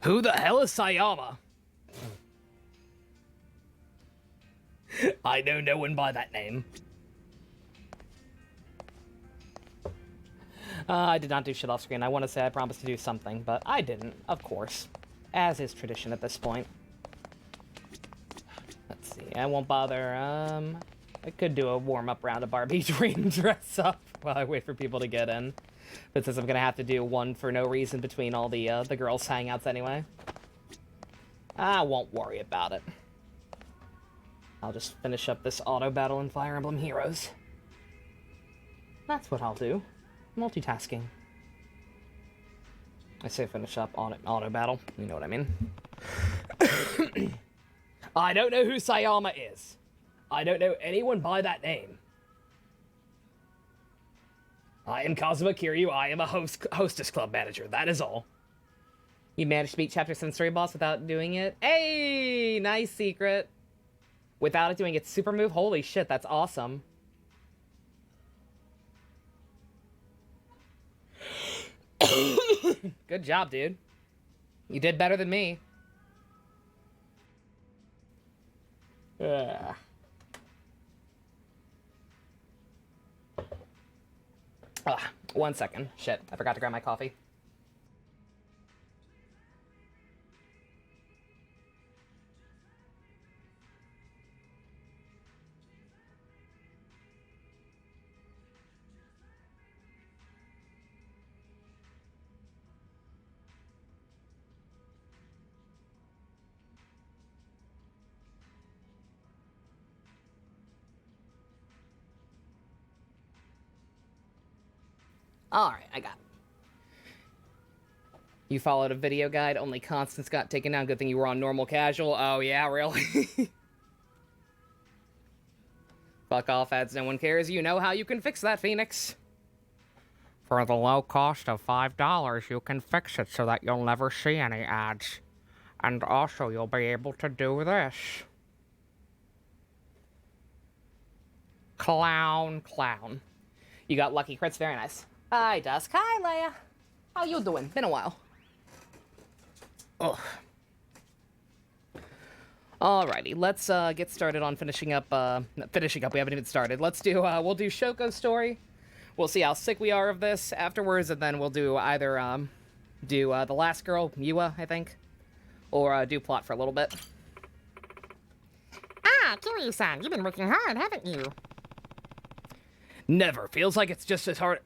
Who the hell is Sayama? I know no one by that name. I did not do shit off screen. I want to say I promised to do something, but I didn't, of course. As is tradition at this point. Let's see, I won't bother, I could do a warm-up round of Barbie Dream dress up while I wait for people to get in. But since I'm gonna have to do one for no reason between all the girls' hangouts anyway, I won't worry about it. I'll just finish up this auto battle in Fire Emblem Heroes. That's what I'll do. Multitasking. I say finish up on auto battle. You know what I mean. I don't know who Sayama is. I don't know anyone by that name. I am Kazuma Kiryu. I am a hostess club manager. That is all. You managed to beat Chapter 7 story boss without doing it? Hey! Nice secret. Without it doing its super move? Holy shit, that's awesome. Good job, dude. You did better than me. Ugh. 1 second. Shit, I forgot to grab my coffee. Alright, I got it. You followed a video guide, only Constance got taken down. Good thing you were on normal casual. Oh yeah, really? Fuck off, ads, no one cares. You know how you can fix that, Phoenix. For the low cost of $5, you can fix it so that you'll never see any ads. And also, you'll be able to do this. Clown. You got lucky crits, very nice. Hi, Dusk. Hi, Leia. How you doing? Been a while. Ugh. Alrighty, let's get started on finishing up, we haven't even started. Let's do, we'll do Shoko's story. We'll see how sick we are of this afterwards, and then we'll do either, the last girl, Yua, I think, or, do plot for a little bit. Ah, Kiryu-san, you've been working hard, haven't you? Never feels like it's just as hard,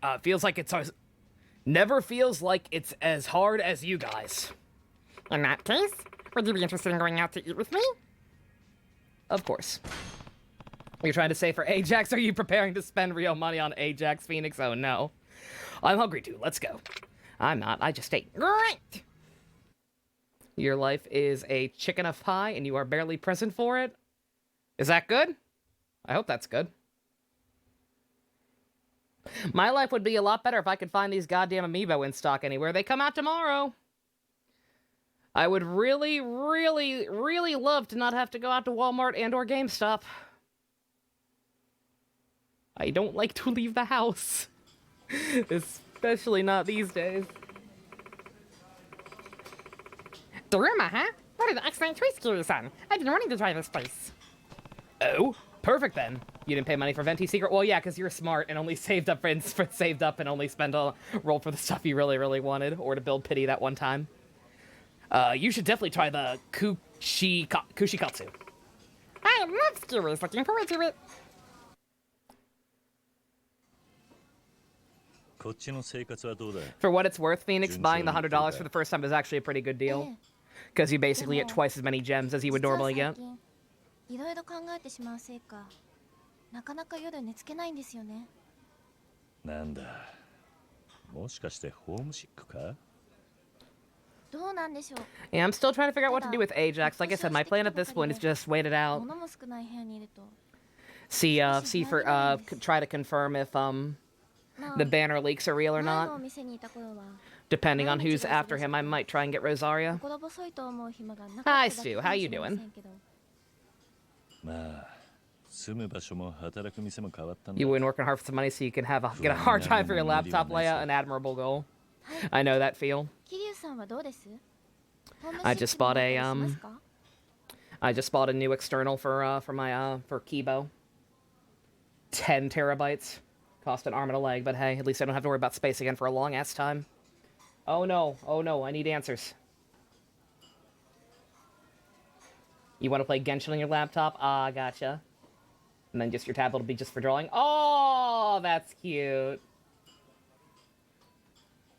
never feels like it's as hard as you guys. In that case, would you be interested in going out to eat with me? Of course. You're trying to say for Ajax? Are you preparing to spend real money on Ajax, Phoenix? Oh no. I'm hungry too, let's go. I'm not, I just ate. Great! Your life is a chicken of pie and you are barely present for it? Is that good? I hope that's good. My life would be a lot better if I could find these goddamn amiibo in stock anywhere. They come out tomorrow. I would really, really, really love to not have to go out to Walmart and or GameStop. I don't like to leave the house. Especially not these days. Daruma, huh? What an excellent choice, Kiryu-san. I've been wanting to try this place. Oh, perfect then. You didn't pay money for Venti Secret? Well, yeah, because you're smart and only saved up and only spent a roll for the stuff you really, really wanted, or to build pity that one time. You should definitely try the Kushikatsu. I love skewers. Looking forward to it. For what it's worth, Phoenix, buying the $100 for the first time is actually a pretty good deal. Because you basically get twice as many gems as you would normally get. Yeah, I'm still trying to figure out what to do with Ajax. Like I said, my plan at this point is just wait it out. Try to confirm if, the banner leaks are real or not. Depending on who's after him, I might try and get Rosaria. Hi, Stu. How you doing? You've been working hard for some money so you can get a hard drive for your laptop, Leia. An admirable goal. I know that feel. I just bought a new external for my for Kibo. 10 terabytes. Cost an arm and a leg, but hey, at least I don't have to worry about space again for a long ass time. Oh no, I need answers. You want to play Genshin on your laptop? Ah, gotcha. And then just your tablet will be just for drawing. Oh, that's cute.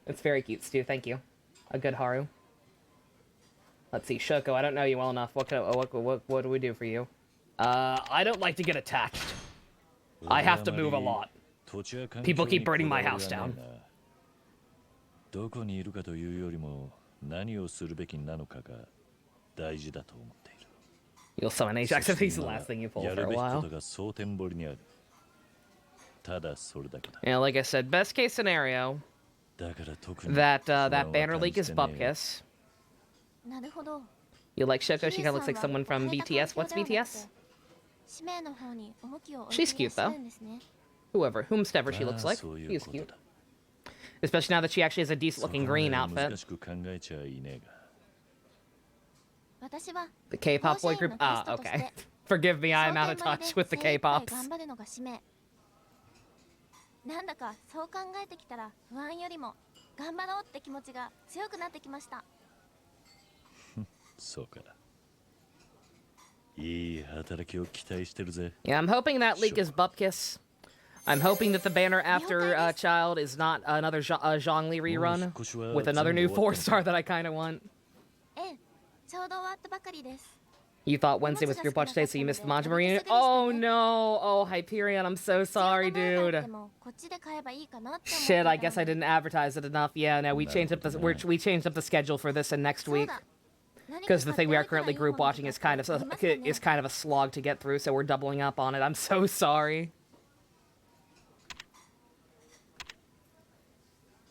It's very cute, Stu. Thank you. A good Haru. Let's see, Shoko, I don't know you well enough. What do we do for you? I don't like to get attached. I have to move a lot. People keep burning my house down. You'll summon Ajax if he's the last thing you pull for a while. Yeah, like I said, best case scenario, that banner leak is Bupkis. You like Shoko? She kind of looks like someone from BTS. What's BTS? She's cute, though. Whomstever she looks like. She's cute. Especially now that she actually has a decent-looking green outfit. The K-pop boy group? Ah, okay. Forgive me, I am out of touch with the K-pops. Yeah, I'm hoping that leak is Bupkis. I'm hoping that the banner after Child is not another Zhongli rerun with another new 4-star that I kind of want. You thought Wednesday was group watch day, so you missed the Majima reunion? Oh no! Oh, Hyperion, I'm so sorry, dude. Shit, I guess I didn't advertise it enough. Yeah, no, we changed up the schedule for this and next week. Because the thing we are currently group watching is kind of a slog to get through, so we're doubling up on it. I'm so sorry.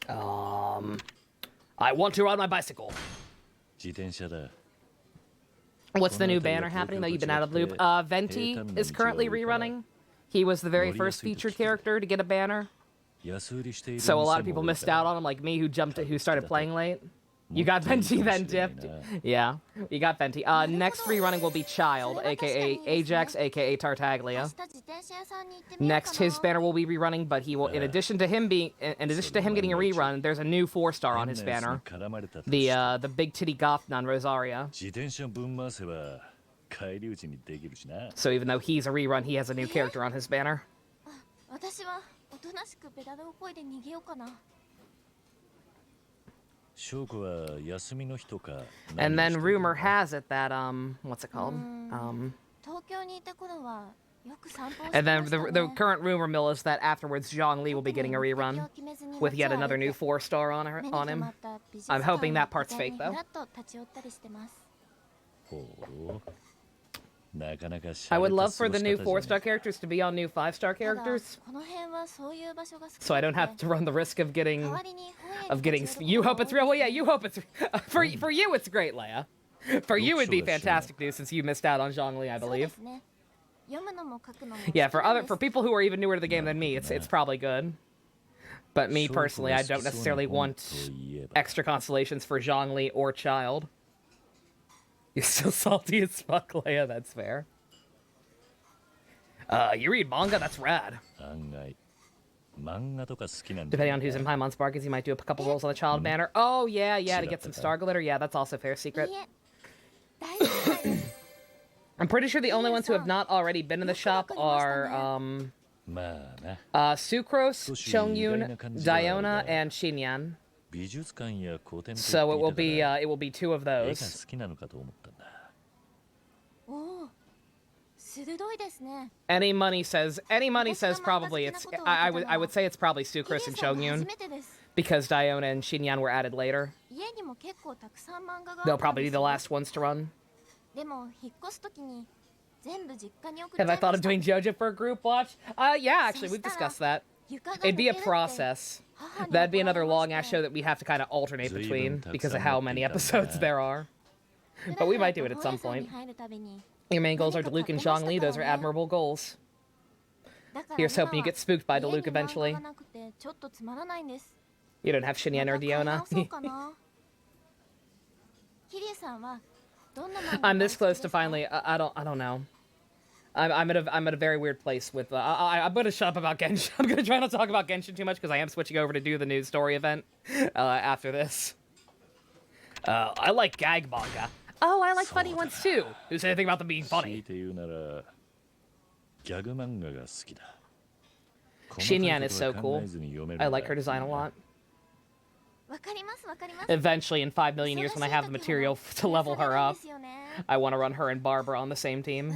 I want to ride my bicycle. What's the new banner happening, though? You've been out of the loop. Venti is currently rerunning. He was the very first featured character to get a banner. So a lot of people missed out on him, like me, who started playing late. You got Venti, then dipped. Yeah, you got Venti. Next rerunning will be Child, aka Ajax, aka Tartaglia. Next, his banner will be rerunning, but he will, in addition to him getting a rerun, there's a new 4-star on his banner. The big titty goth nun Rosaria. So even though he's a rerun, he has a new character on his banner. And then rumor has it that what's it called? And then the current rumor mill is that afterwards Zhongli will be getting a rerun with yet another new 4-star on him. I'm hoping that part's fake though. I would love for the new 4-star characters to be on new 5-star characters, so I don't have to run the risk of getting. You hope it's real. Well, yeah, you hope it's for you. It's great, Leia. For you, it'd be fantastic news since you missed out on Zhongli, I believe. Yeah, for people who are even newer to the game than me, it's probably good. But me personally, I don't necessarily want extra constellations for Zhongli or Child. You're still salty as fuck, Leia, that's fair. You read manga? That's rad. Depending on who's in Paimon Sparkins, you might do a couple rolls on the Child banner. Oh, yeah, to get some star glitter. Yeah, that's also fair secret. I'm pretty sure the only ones who have not already been in the shop are, Sucrose, Chongyun, Diona, and Shinyan. So it will be 2 of those. Any money says probably it's I would say it's probably Sucrose and Chongyun because Diona and Shinyan were added later. They'll probably be the last ones to run. Have I thought of doing JoJo for a group watch? Yeah, actually, we've discussed that. It'd be a process. That'd be another long-ass show that we have to kind of alternate between because of how many episodes there are. But we might do it at some point. Your main goals are Diluc and Zhongli. Those are admirable goals. Here's hoping you get spooked by Diluc eventually. You don't have Shinyan or Diona. I'm this close to finally. I don't know. I'm at a very weird place with. I'm gonna shut up about Genshin. I'm gonna try not to talk about Genshin too much because I am switching over to do the news story event after this. I like gag manga. Oh, I like funny ones too. Who said anything about them being funny? Shinyan is so cool. I like her design a lot. Eventually, in 5 million years, when I have the material to level her up, I want to run her and Barbara on the same team.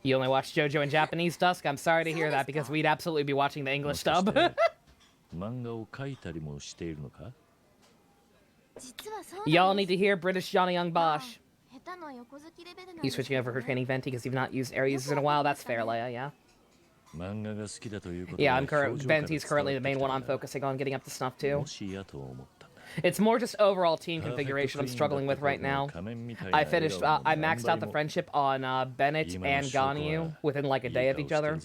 You only watch JoJo in Japanese, Dusk? I'm sorry to hear that, because we'd absolutely be watching the English dub. Y'all need to hear British Johnny Young Bosch. You switching over her training Venti because you've not used air users in a while? That's fair, Leia, yeah. Yeah, Venti's currently the main one I'm focusing on getting up to snuff too. It's more just overall team configuration I'm struggling with right now. I maxed out the friendship on Bennett and Ganyu within like a day of each other.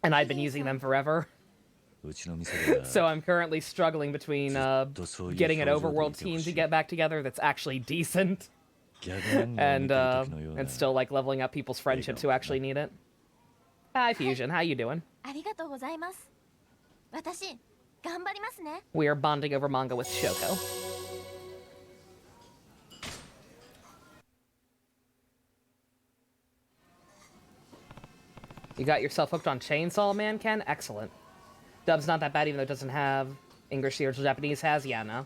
And I've been using them forever. So I'm currently struggling between getting an overworld team to get back together that's actually decent. And still like leveling up people's friendships who actually need it. Hi Fusion, how you doing? We are bonding over manga with Shoko. You got yourself hooked on Chainsaw Man, Ken? Excellent. Dub's not that bad even though it doesn't have English, the original Japanese has? Yeah, no.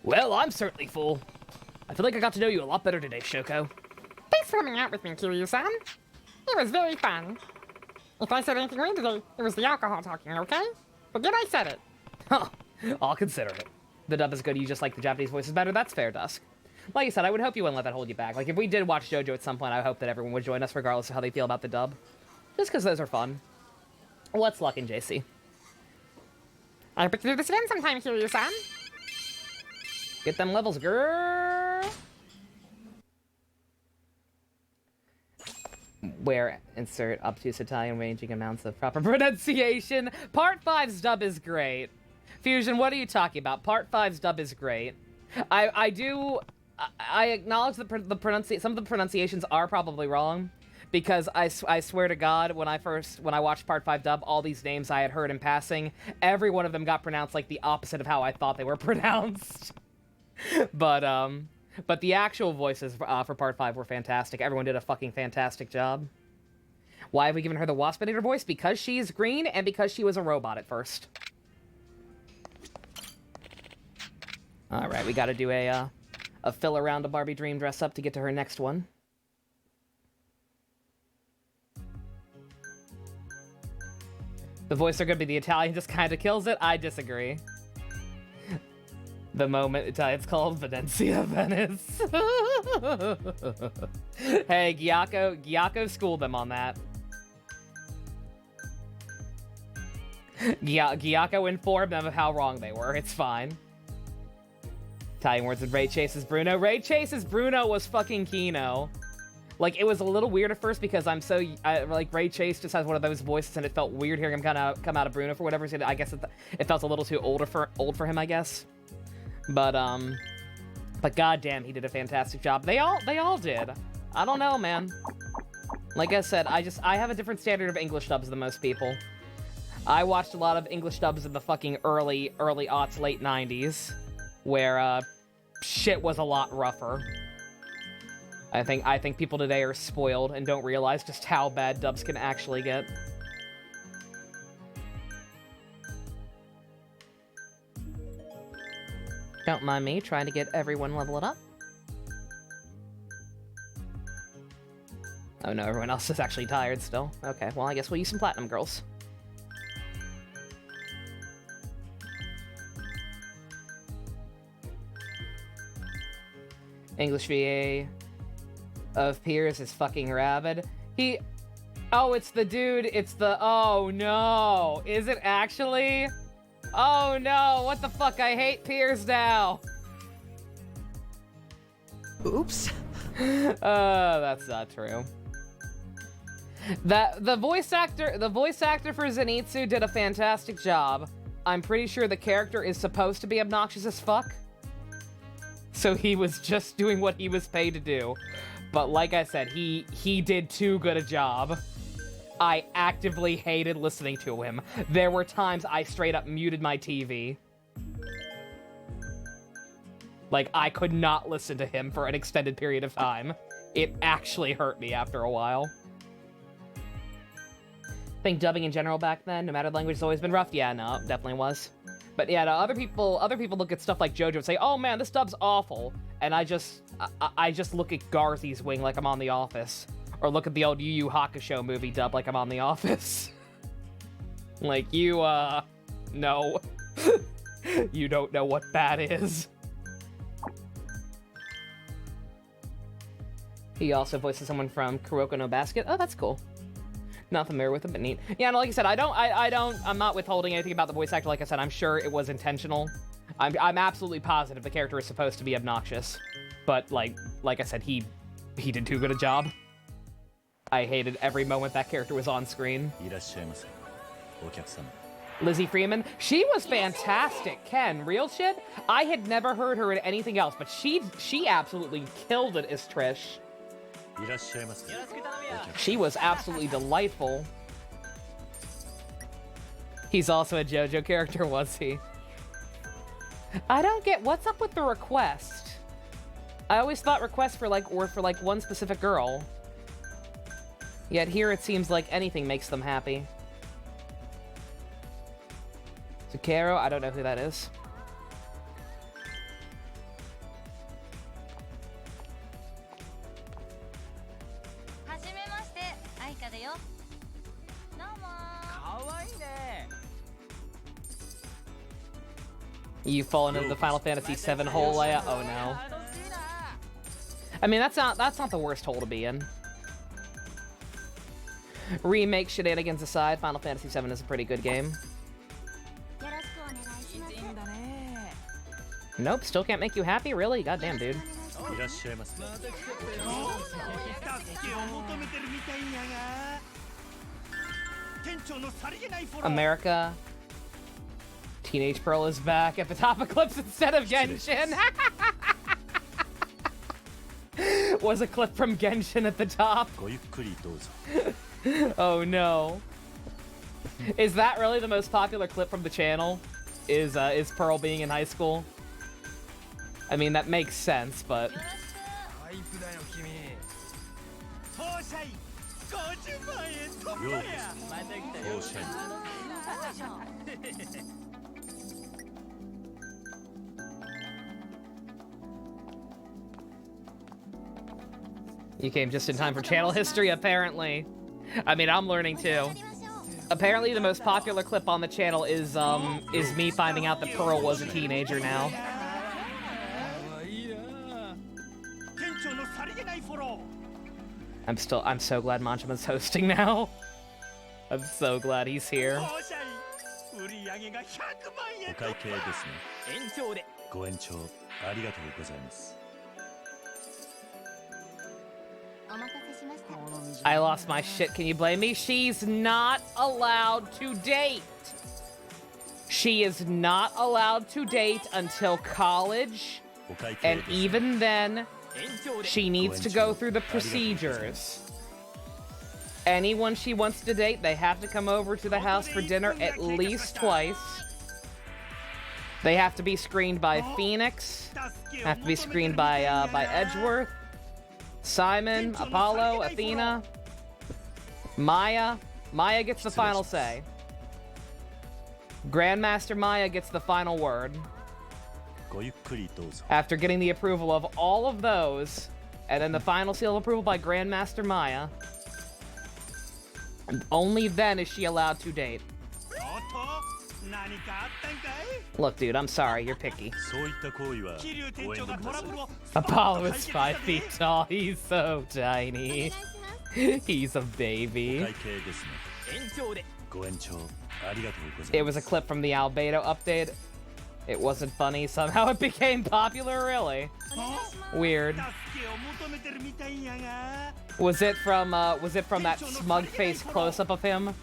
Well, I'm certainly full. I feel like I got to know you a lot better today, Shoko. Thanks for coming out with me, Kiryu-san. It was very fun. If I said anything wrong today, it was the alcohol talking, okay? Forget I said it. Huh. I'll consider it. The dub is good, you just like the Japanese voices better? That's fair, Dusk. Like I said, I would hope you wouldn't let that hold you back. Like, if we did watch JoJo at some point, I hope that everyone would join us regardless of how they feel about the dub. Just because those are fun. What's luck in JC? I hope to do this again sometime, Kiryu-san. Get them levels, girl! Where insert obtuse Italian ranging amounts of proper pronunciation. Part 5's dub is great. Fusion, what are you talking about? Part 5's dub is great. I acknowledge some of the pronunciations are probably wrong, because I swear to God, when I watched Part 5 dub, all these names I had heard in passing, every one of them got pronounced like the opposite of how I thought they were pronounced. But the actual voices for Part 5 were fantastic. Everyone did a fucking fantastic job. Why have we given her the Waspinator voice? Because she's green and because she was a robot at first. Alright, we gotta do a fill around a Barbie Dream dress up to get to her next one. The voice are gonna be the Italian just kinda kills it? I disagree. The moment it's called Venetia Venice. Hey, Gyako schooled them on that. Gyako informed them of how wrong they were. It's fine. Italian words with Ray Chase's Bruno. Ray Chase's Bruno was fucking Kino. Like, it was a little weird at first because like, Ray Chase just has one of those voices and it felt weird hearing him come out of Bruno for whatever reason. I guess it felt a little too old for him, I guess. But goddamn, he did a fantastic job. They all did. I don't know, man. Like I said, I have a different standard of English dubs than most people. I watched a lot of English dubs in the fucking early aughts, late 90s, where shit was a lot rougher. I think people today are spoiled and don't realize just how bad dubs can actually get. Don't mind me trying to get everyone leveled up. Oh no, everyone else is actually tired still. Okay, well I guess we'll use some platinum girls. English VA of Piers is fucking rabid. Oh, it's the dude, oh no! Is it actually? Oh no, what the fuck? I hate peers now. Oops. That's not true. The voice actor for Zenitsu did a fantastic job. I'm pretty sure the character is supposed to be obnoxious as fuck. So he was just doing what he was paid to do. But like I said, he did too good a job. I actively hated listening to him. There were times I straight up muted my TV. Like, I could not listen to him for an extended period of time. It actually hurt me after a while. I think dubbing in general back then, no matter the language, has always been rough. Yeah, no, it definitely was. But yeah, no, other people look at stuff like JoJo and say, "Oh man, this dub's awful," and I just look at Garzy's wing like I'm on The Office, or look at the old Yu Yu Hakusho movie dub like I'm on The Office. Like, you no, you don't know what bad is. He also voices someone from Kuroko no Basket. Oh, that's cool. Not familiar with it, but neat. Yeah, no, like I said, I'm not withholding anything about the voice actor. Like I said, I'm sure it was intentional. I'm absolutely positive the character is supposed to be obnoxious. But like I said, he did too good a job. I hated every moment that character was on screen. Lizzie Freeman, she was fantastic. Ken, real shit? I had never heard her in anything else, but she absolutely killed it as Trish. She was absolutely delightful. He's also a JoJo character, was he? I don't get what's up with the request. I always thought requests were for one specific girl. Yet here it seems like anything makes them happy. Zucchero, I don't know who that is. You fall into the Final Fantasy VII hole, Leia? Oh no. I mean, that's not the worst hole to be in. Remake shenanigans aside, Final Fantasy VII is a pretty good game. Nope, still can't make you happy? Really? Goddamn, dude. America. Teenage Pearl is back at the top of clips instead of Genshin. Was a clip from Genshin at the top. Oh no. Is that really the most popular clip from the channel? Is Pearl being in high school? I mean, that makes sense, but... You came just in time for channel history, apparently. I mean, I'm learning too. Apparently, the most popular clip on the channel is me finding out that Pearl was a teenager now. I'm so glad Manchama's hosting now. I'm so glad he's here. I lost my shit, can you blame me? She's not allowed to date. She is not allowed to date until college, and even then, she needs to go through the procedures. Anyone she wants to date, they have to come over to the house for dinner at least twice. They have to be screened by Phoenix, have to be screened by Edgeworth, Simon, Apollo, Athena, Maya. Maya gets the final say. Grandmaster Maya gets the final word. After getting the approval of all of those, and then the final seal of approval by Grandmaster Maya, only then is she allowed to date. Look, dude, I'm sorry, you're picky. Apollo is 5 feet tall. He's so tiny. He's a baby. It was a clip from the Albedo update. It wasn't funny. Somehow it became popular, really. Weird. Was it from that smug face close-up of him?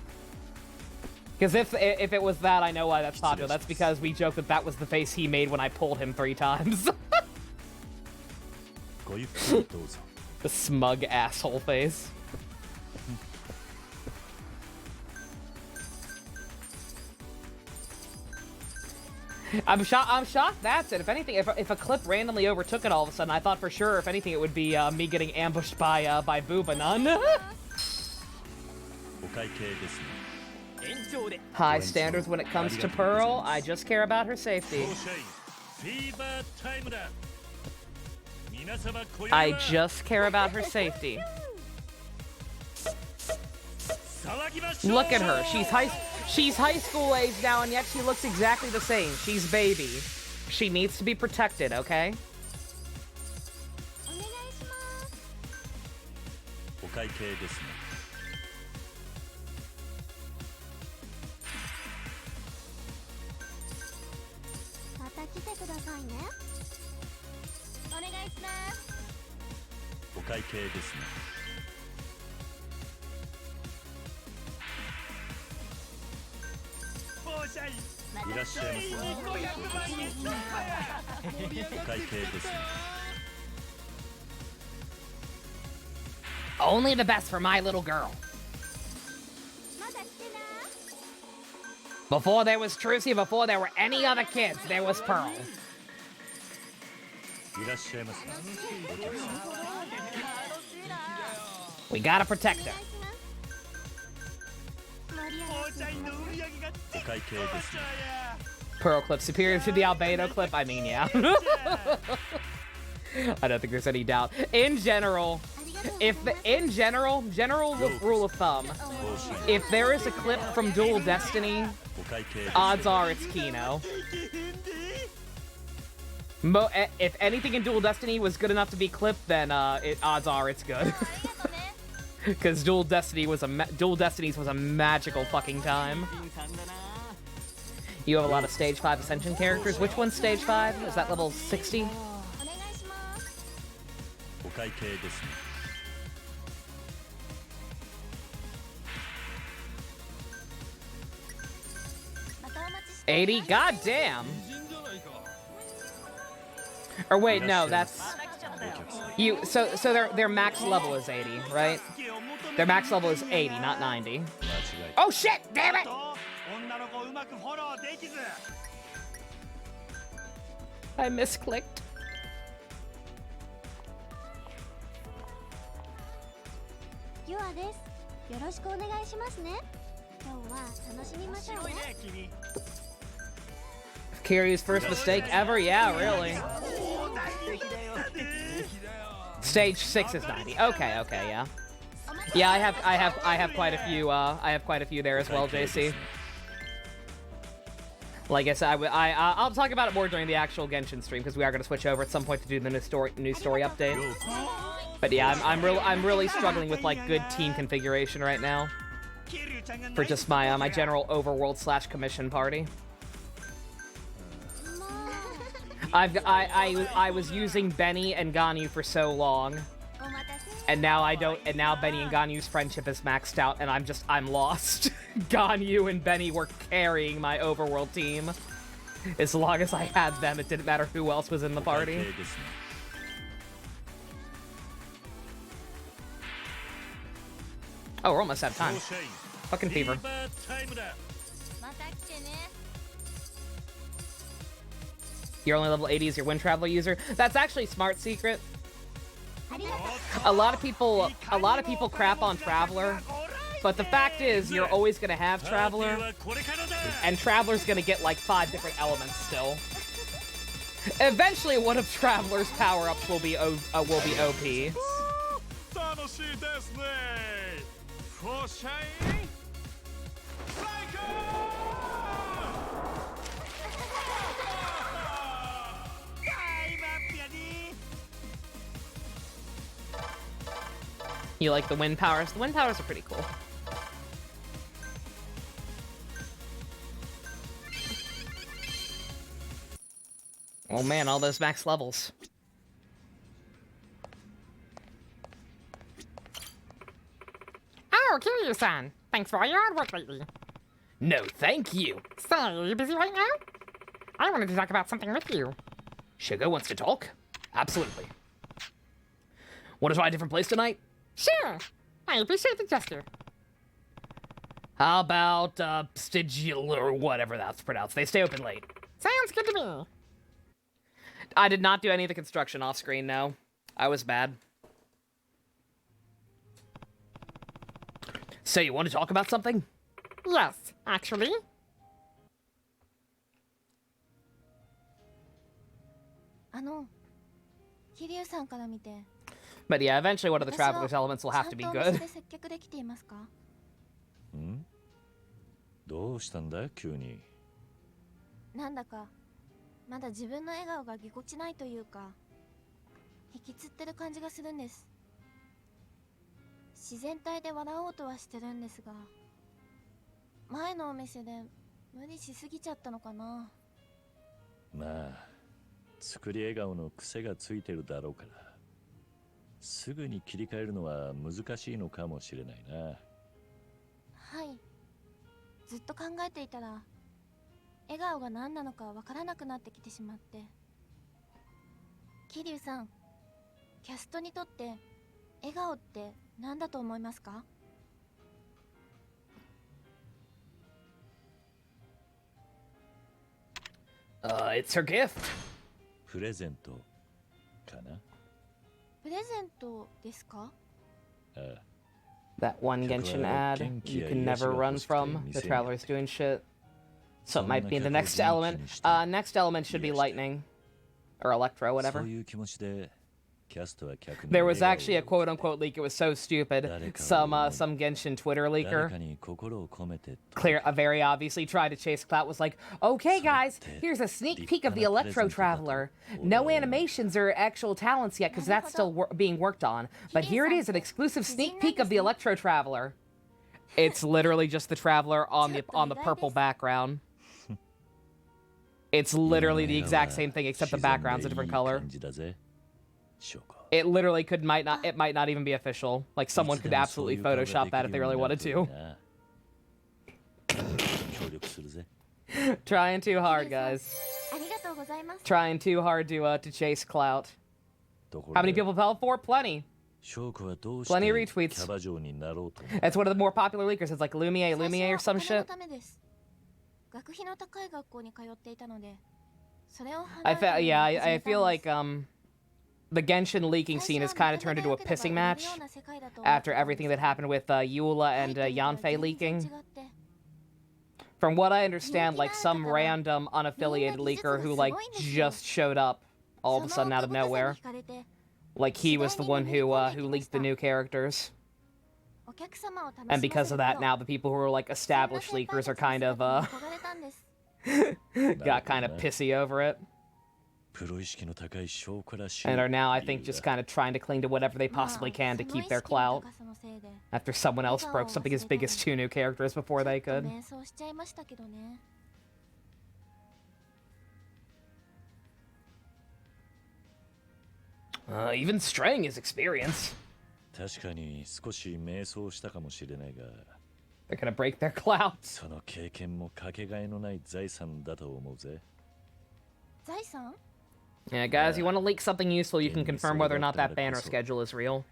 Because if it was that, I know why that's popular. That's because we joked that that was the face he made when I pulled him 3 times. The smug asshole face. I'm shocked that's it. If anything, if a clip randomly overtook it all of a sudden, I thought for sure, if anything, it would be me getting ambushed by Boobanon. High standards when it comes to Pearl. I just care about her safety. I just care about her safety. Look at her. She's high school age now, and yet she looks exactly the same. She's baby. She needs to be protected, okay? Only the best for my little girl. Before there was Trucy, before there were any other kids, there was Pearl. We gotta protect her. Pearl clip superior to the Albedo clip? I mean, yeah. I don't think there's any doubt. In general, general rule of thumb, if there is a clip from Dual Destiny, odds are it's Kino. If anything in Dual Destiny was good enough to be clipped, then odds are it's good. Because Dual Destinies was a magical fucking time. You have a lot of Stage 5 Ascension characters. Which one's Stage 5? Is that level 60? $80? God damn! Or wait, no, that's... So their max level is 80, right? Their max level is 80, not 90. Oh shit! Damn it! I misclicked. Kiryu's first mistake ever? Yeah, really. Stage 6 is 90. Okay, yeah. Yeah, I have quite a few there as well, JC. Like I said, I'll talk about it more during the actual Genshin stream because we are going to switch over at some point to do the new story update. But yeah, I'm really struggling with like good team configuration right now for just my general overworld / commission party. I was using Benny and Ganyu for so long, and now I don't. And now Benny and Ganyu's friendship is maxed out, and I'm lost. Ganyu and Benny were carrying my overworld team. As long as I had them, it didn't matter who else was in the party. Oh, we're almost out of time. Fucking fever. You're only level 80 as your Wind Traveler user. That's actually smart secret. A lot of people crap on Traveler, but the fact is you're always gonna have Traveler, and Traveler's gonna get like 5 different elements still. Eventually, one of Traveler's power-ups will be OP. You like the wind powers? The wind powers are pretty cool. Oh man, all those max levels. Oh, Kiryu-san. Thanks for all your hard work lately. No, thank you. Say, are you busy right now? I wanted to talk about something with you. Sugar wants to talk? Absolutely. Want to try a different place tonight? Sure. I appreciate the gesture. How about, Stygial or whatever that's pronounced? They stay open late. Sounds good to me. I did not do any of the construction off screen, no. I was bad. So you want to talk about something? Yes, actually. But yeah, eventually one of the Traveler's elements will have to be good. んどうしたんだ急に。なんだかまだ自分の笑顔がぎこちないというか、引きつってる感じがするんです。自然体で笑おうとはしてるんですが、前のお店で無理しすぎちゃったのかな。まあ作り笑顔の癖がついてるだろうから、すぐに切り替えるのは難しいのかもしれないな。はい、ずっと考えていたら笑顔が何なのかわからなくなってきてしまって。桐生さん、キャストにとって笑顔って何だと思いますか？It's her gift. プレゼントかな。プレゼントですか？ああ。That one Genshin ad you can never run from. The Traveler's doing shit. So it might be in the next element. Next element should be lightning. Or electro, whatever. There was actually a quote-unquote leak. It was so stupid. Some Genshin Twitter leaker very obviously tried to chase clout, was like, okay guys, here's a sneak peek of the Electro Traveler. No animations or actual talents yet, because that's still being worked on. But here it is, an exclusive sneak peek of the Electro Traveler. It's literally just the Traveler on the purple background. It's literally the exact same thing, except the background's a different color. It literally might not even be official. Like, someone could absolutely Photoshop that if they really wanted to. Trying too hard, guys. Trying too hard to chase clout. How many people fell for? Plenty. Plenty of retweets. It's one of the more popular leakers. It's like Lumiere or some shit. I feel like the Genshin leaking scene has kind of turned into a pissing match after everything that happened with Eula and Yanfei leaking. From what I understand, like some random unaffiliated leaker who like just showed up all of a sudden out of nowhere. Like he was the one who leaked the new characters. And because of that, now the people who are like established leakers are kind of got kind of pissy over it. And are now, I think, just kind of trying to cling to whatever they possibly can to keep their clout. After someone else broke something as big as 2 new characters before they could. Even straying is experience. They're gonna break their clout. Yeah, guys, you want to leak something useful, you can confirm whether or not that banner schedule is real.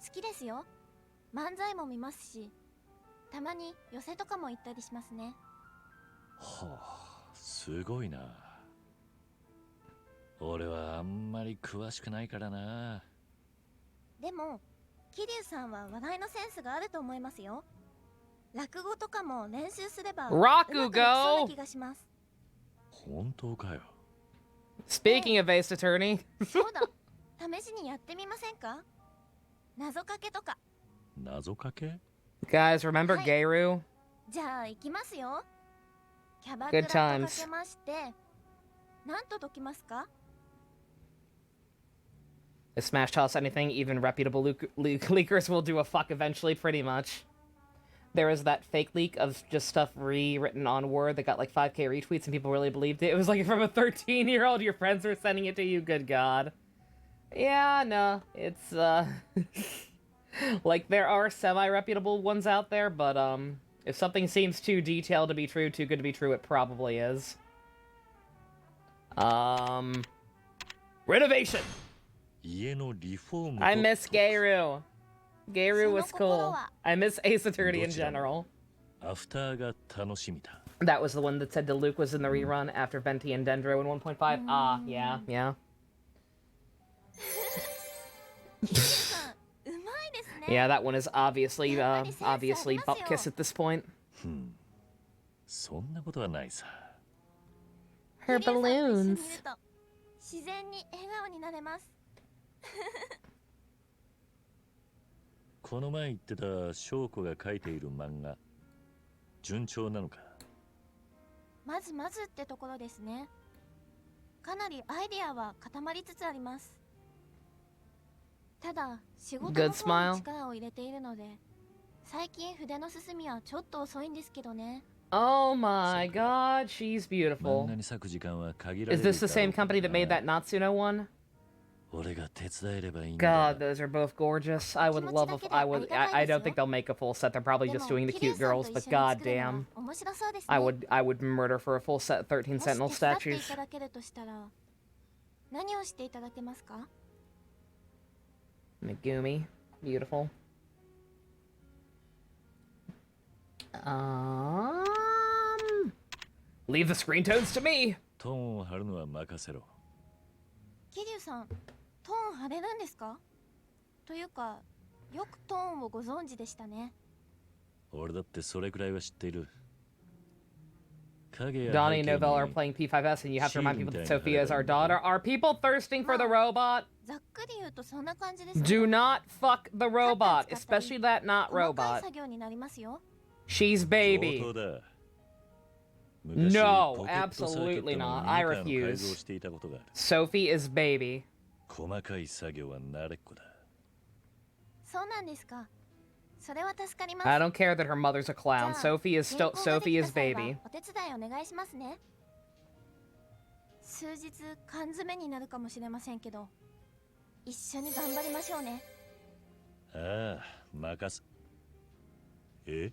好きですよ。漫才も見ますし、たまに寄せとかも行ったりしますね。はあ、すごいな。俺はあんまり詳しくないからな。でも桐生さんは笑いのセンスがあると思いますよ。落語とかも練習すればうまくできそうな気がします。本当かよ。Speaking of Ace Attorney. そうだ、試しにやってみませんか？謎かけとか。謎かけ？ Guys, remember はい Geiru? じゃあ行きますよ。キャバクラ Good とか times. けまして、何と解きますか？ If Smash toss anything, even reputable leakers will do a fuck eventually, pretty much. There was that fake leak of just stuff rewritten on Word that got like 5k retweets and people really believed it. It was like from a 13-year-old, your friends were sending it to you, good god. Yeah, no, it's, like, there are semi-reputable ones out there, but, if something seems too detailed to be true, too good to be true, it probably is. Renovation! 家のリフォームと I miss Geiru. Geiru was cool. その心は I miss Ace Attorney in どちらも general. アフターが楽しみだ。 That was the one that said that Luke was in the rerun after Venti and Dendro in 1.5. Ah, yeah, yeah. 桐生さん、うまいですね。 Yeah, that one is obviously, Yeah, but it's obviously sense, butt kiss at this point. そんなことはないさ。 Her 桐生さんと一緒にい balloons. ると自然に笑顔になれます。この前言ってた翔子が書いている漫画、順調なのか？まずまずってところですね。かなりアイデアは固まりつつあります。ただ仕事 Good の方 smile. に力を入れているので、最近筆の進みはちょっと遅いんですけどね。 Oh my god, she's 漫 beautiful. 画に割く時間は限られ Is る this the same company that made that Natsuno one? 俺が手伝えればいいんだ。 God, those are both gorgeous. I would love if I would. I don't think they'll make a full set. They're probably で just も doing the 桐 cute 生さん girls, と but 一緒に作るのは goddamn, 面白そうですね。 I would murder for a full set 13 もし Sentinel 手伝ってい statues. ただけるとしたら何をしていただけますか？ Megumi, beautiful. Leave the screen toads to me. トーンを張るのは任せろ。桐生さん、トーン張れるんですか？というか、よくトーンをご存知でしたね。俺だってそれくらいは知っている。影や Donnie 背 and 景 Novell are に playing P5S, and you have to remind people that Shield Sophia is our daughter. Are people thirsting for the Wow. robot? ざっくり言うとそんな感じですね。 Do not fuck the robot, especially that not 細かい robot. 作業になりますよ。 She's 上 baby. 等だ。 No, 昔ポケットサーキット absolutely の not. ミ I ニカーの改 refuse. 造をしていたことがある。 Sophie is baby. 細かい作業は慣れっこだ。そうなんですか。それは助かります。 I don't care that her mother's a じゃ clown. あ Sophie is still 原稿がで Sophie き is た際は baby. お手伝いお願いしますね。数日缶詰になるかもしれませんけど、一緒に頑張りましょうね。ああ、任す。え？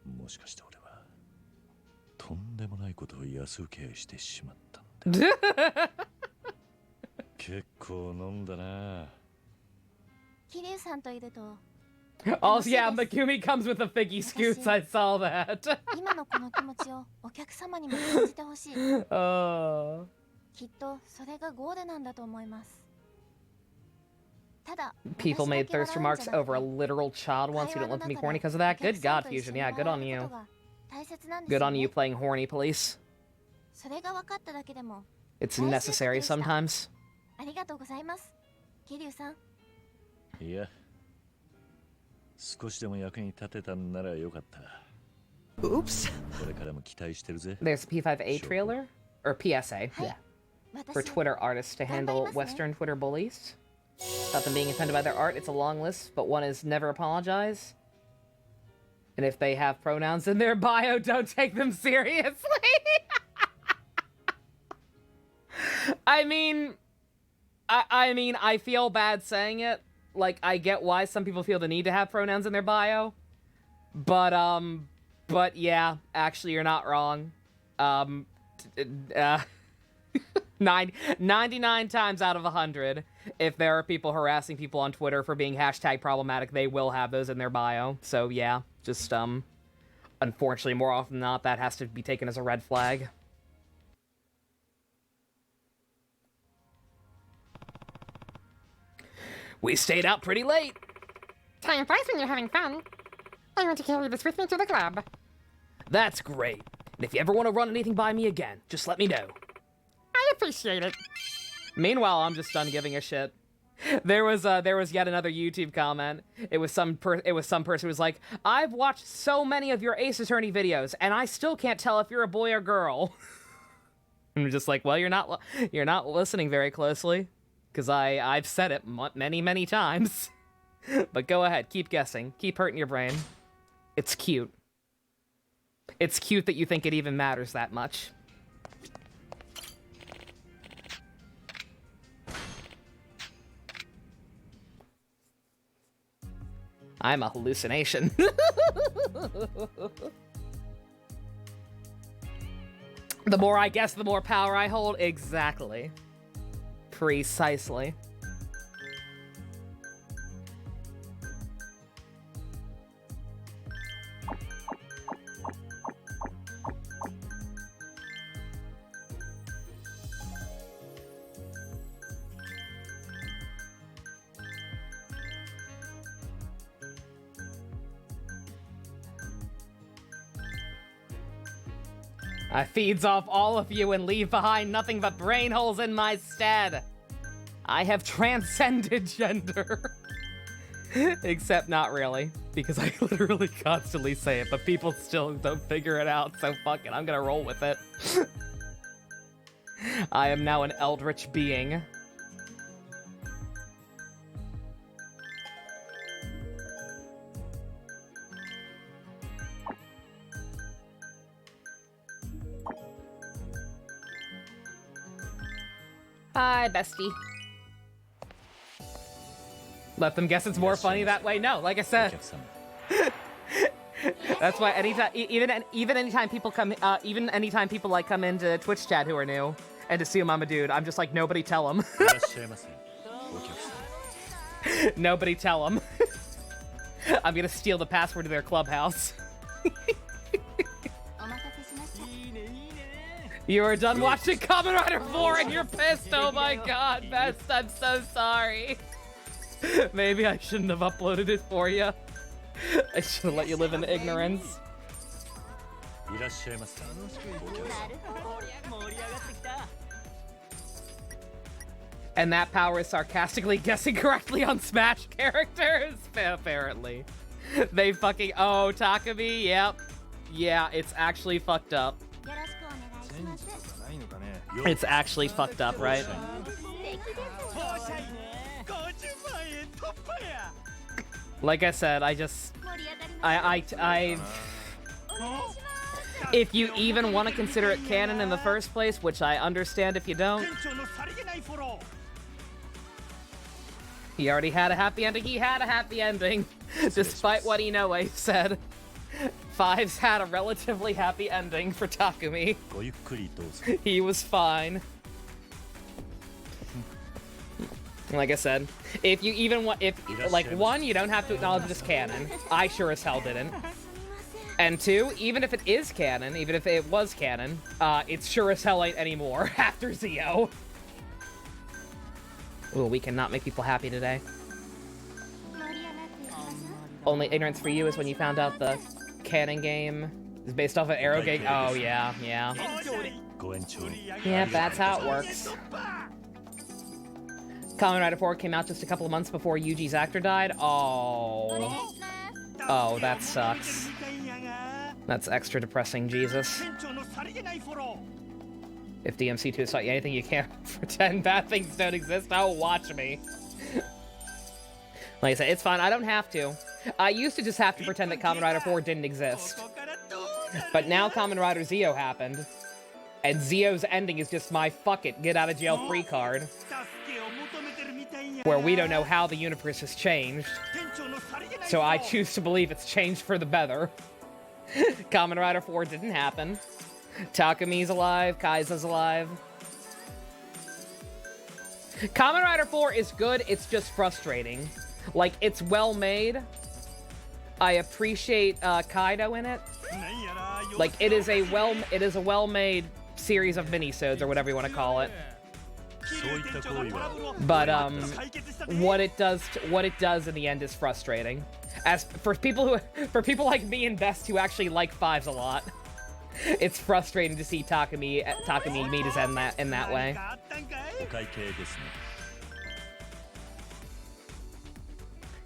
もしかして俺はとんでもないことを安請けしてしまったんだ。結構飲んだな。桐生さんといると、 Oh yeah, Megumi comes with the figgy scoots. I saw that. 今のこの気持ちをお客様にも感じてほしい。 Oh. きっとそれがゴールなんだと思います。ただ、 People 私だ made け thirst 笑うん remarks じゃなくて over a literal child once. You don't want to be 会話の horny 中 because of で that. お Good 客さん God, と一緒 Fusion. に Yeah, 笑 good う on you. ことが大切なんです Good よ on ね。 you playing horny police. それが分かっただけでも It's 大事なこと necessary でした。 sometimes. ありがとうございます。桐生さん、いや、少しでも役に立てたんならよかった。 Oops. これからも期待してるぜ。 There's a P5A trailer or PSA. Yeah. 私 For Twitter artists to handle 頑張りますね。 Western Twitter bullies. About them being offended by their art. It's a long list, but one is never apologize. And if they have pronouns in their bio, don't take them seriously. I mean, I feel bad saying it. Like, I get why some people feel the need to have pronouns in their bio. But yeah, actually, you're not wrong. 99 times out of 100, if there are people harassing people on Twitter for being hashtag problematic, they will have those in their bio. So yeah, just unfortunately, more often than not, that has to be taken as a red flag. We stayed out pretty late. Time flies when you're having fun. I want to carry this with me to the club. That's great. And if you ever want to run anything by me again, just let me know. I appreciate it. Meanwhile, I'm just done giving a shit. There was yet another YouTube comment. It was some person who was like, "I've watched so many of your Ace Attorney videos, and I still can't tell if you're a boy or girl." I'm just like, well, you're not listening very closely, because I've said it many times. But go ahead, keep guessing, keep hurting your brain. It's cute. It's cute that you think it even matters that much. I'm a hallucination. The more I guess, the more power I hold. Exactly. Precisely. I feeds off all of you and leave behind nothing but brain holes in my stead. I have transcended gender. Except not really, because I literally constantly say it, but people still don't figure it out, so fuck it, I'm gonna roll with it. I am now an eldritch being. Hi, bestie. Let them guess it's more funny that way. No, like I said. That's why anytime, even anytime people come, even anytime people like come into Twitch chat who are new and to see I'm a dude, I'm just like, nobody tell them. Nobody tell them. I'm gonna steal the password to their clubhouse. You are done watching Kamen Rider 4 and you're pissed. Oh my god, Best, I'm so sorry. Maybe I shouldn't have uploaded it for you. I should have let you live in ignorance. And that power is sarcastically guessing correctly on Smash characters? Apparently. They fucking... Oh, Takumi, yep. Yeah, it's actually fucked up. It's actually fucked up, right? Like I said, if you even want to consider it canon in the first place, which I understand if you don't. He already had a happy ending. He had a happy ending, despite what Inoue said. Fives had a relatively happy ending for Takumi. He was fine. Like I said, if you even want, one, you don't have to acknowledge it as canon. I sure as hell didn't. And two, even if it is canon, even if it was canon, it's sure as hell ain't anymore after Zio. Ooh, we cannot make people happy today. Only ignorance for you is when you found out the canon game is based off of Arrow game. Oh, yeah. Yeah, that's how it works. Kamen Rider 4 came out just a couple of months before Yuji's actor died. Oh. Oh, that sucks. That's extra depressing, Jesus. If DMC2 has taught you anything, you can't pretend bad things don't exist. Oh, watch me. Like I said, it's fine. I don't have to. I used to just have to pretend that Kamen Rider 4 didn't exist. But now Kamen Rider Zio happened. And Zio's ending is just my fuck it, get out of jail free card. Where we don't know how the universe has changed. So I choose to believe it's changed for the better. Kamen Rider 4 didn't happen. Takumi's alive, Kaisa's alive. Kamen Rider 4 is good, it's just frustrating. Like, it's well made. I appreciate Kaido in it. Like, it is a well-made series of minisodes, or whatever you want to call it. But what it does in the end is frustrating. As for people like me and Best who actually like fives a lot, it's frustrating to see Takumi meet his end in that way.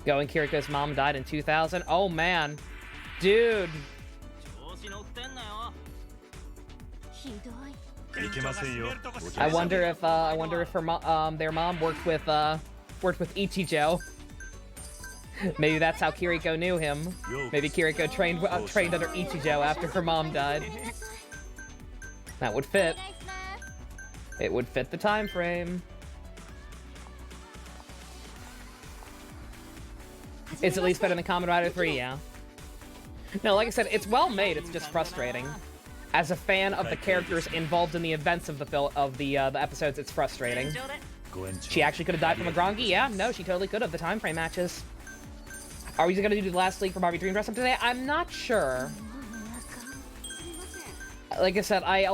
Going Kiriko's mom died in 2000. Oh man, dude. I wonder if her their mom worked with Ichijo. Maybe that's how Kiriko knew him. Maybe Kiriko trained under Ichijo after her mom died. That would fit. It would fit the time frame. It's at least better than Kamen Rider 3, yeah. No, like I said, it's well made. It's just frustrating. As a fan of the characters involved in the events of the episodes, it's frustrating. She actually could have died from a Grongi? Yeah, no, she totally could have. The time frame matches. Are we going to do the last league for Barbie Dream Dress Up today? I'm not sure. Like I said, I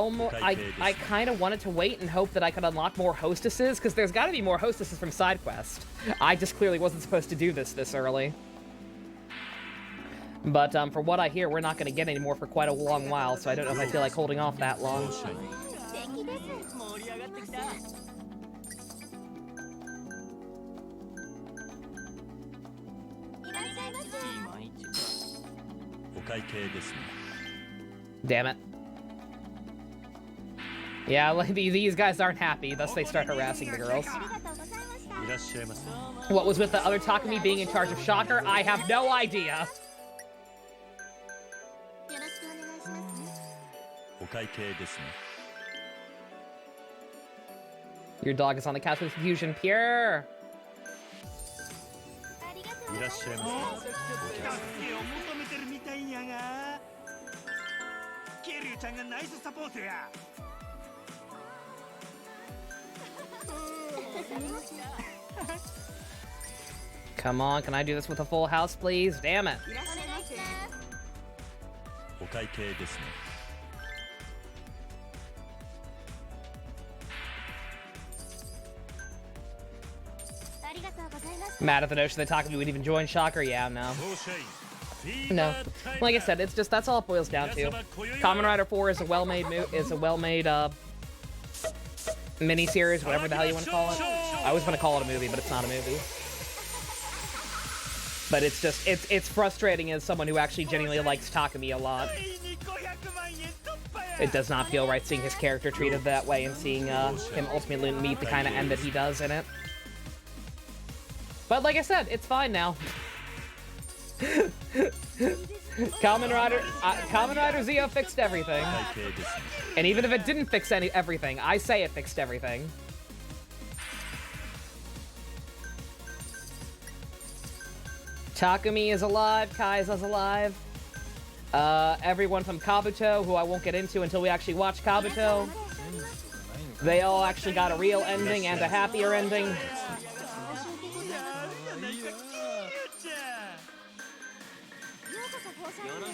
kind of wanted to wait and hope that I could unlock more hostesses, because there's got to be more hostesses from side quest. I just clearly wasn't supposed to do this early. But from what I hear, we're not going to get any more for quite a long while, so I don't know if I feel like holding off that long. Damn it. Yeah, like these guys aren't happy, thus they start harassing the girls. What was with the other Takumi being in charge of Shocker? I have no idea. Your dog is on the couch with confusion. Pure. Come on, can I do this with a full house, please? Damn it. Mad at the notion that Takumi would even join Shocker? Yeah, no. No. Like I said, it's just, that's all it boils down to. Kamen Rider 4 is a well-made mini-series, whatever the hell you want to call it. I always want to call it a movie, but it's not a movie. But it's just, it's frustrating as someone who actually genuinely likes Takumi a lot. It does not feel right seeing his character treated that way and seeing him ultimately meet the kind of end that he does in it. But like I said, it's fine now. Kamen Rider Zio fixed everything. And even if it didn't fix everything, I say it fixed everything. Takumi is alive, Kaisa's alive. Everyone from Kabuto, who I won't get into until we actually watch Kabuto. They all actually got a real ending and a happier ending.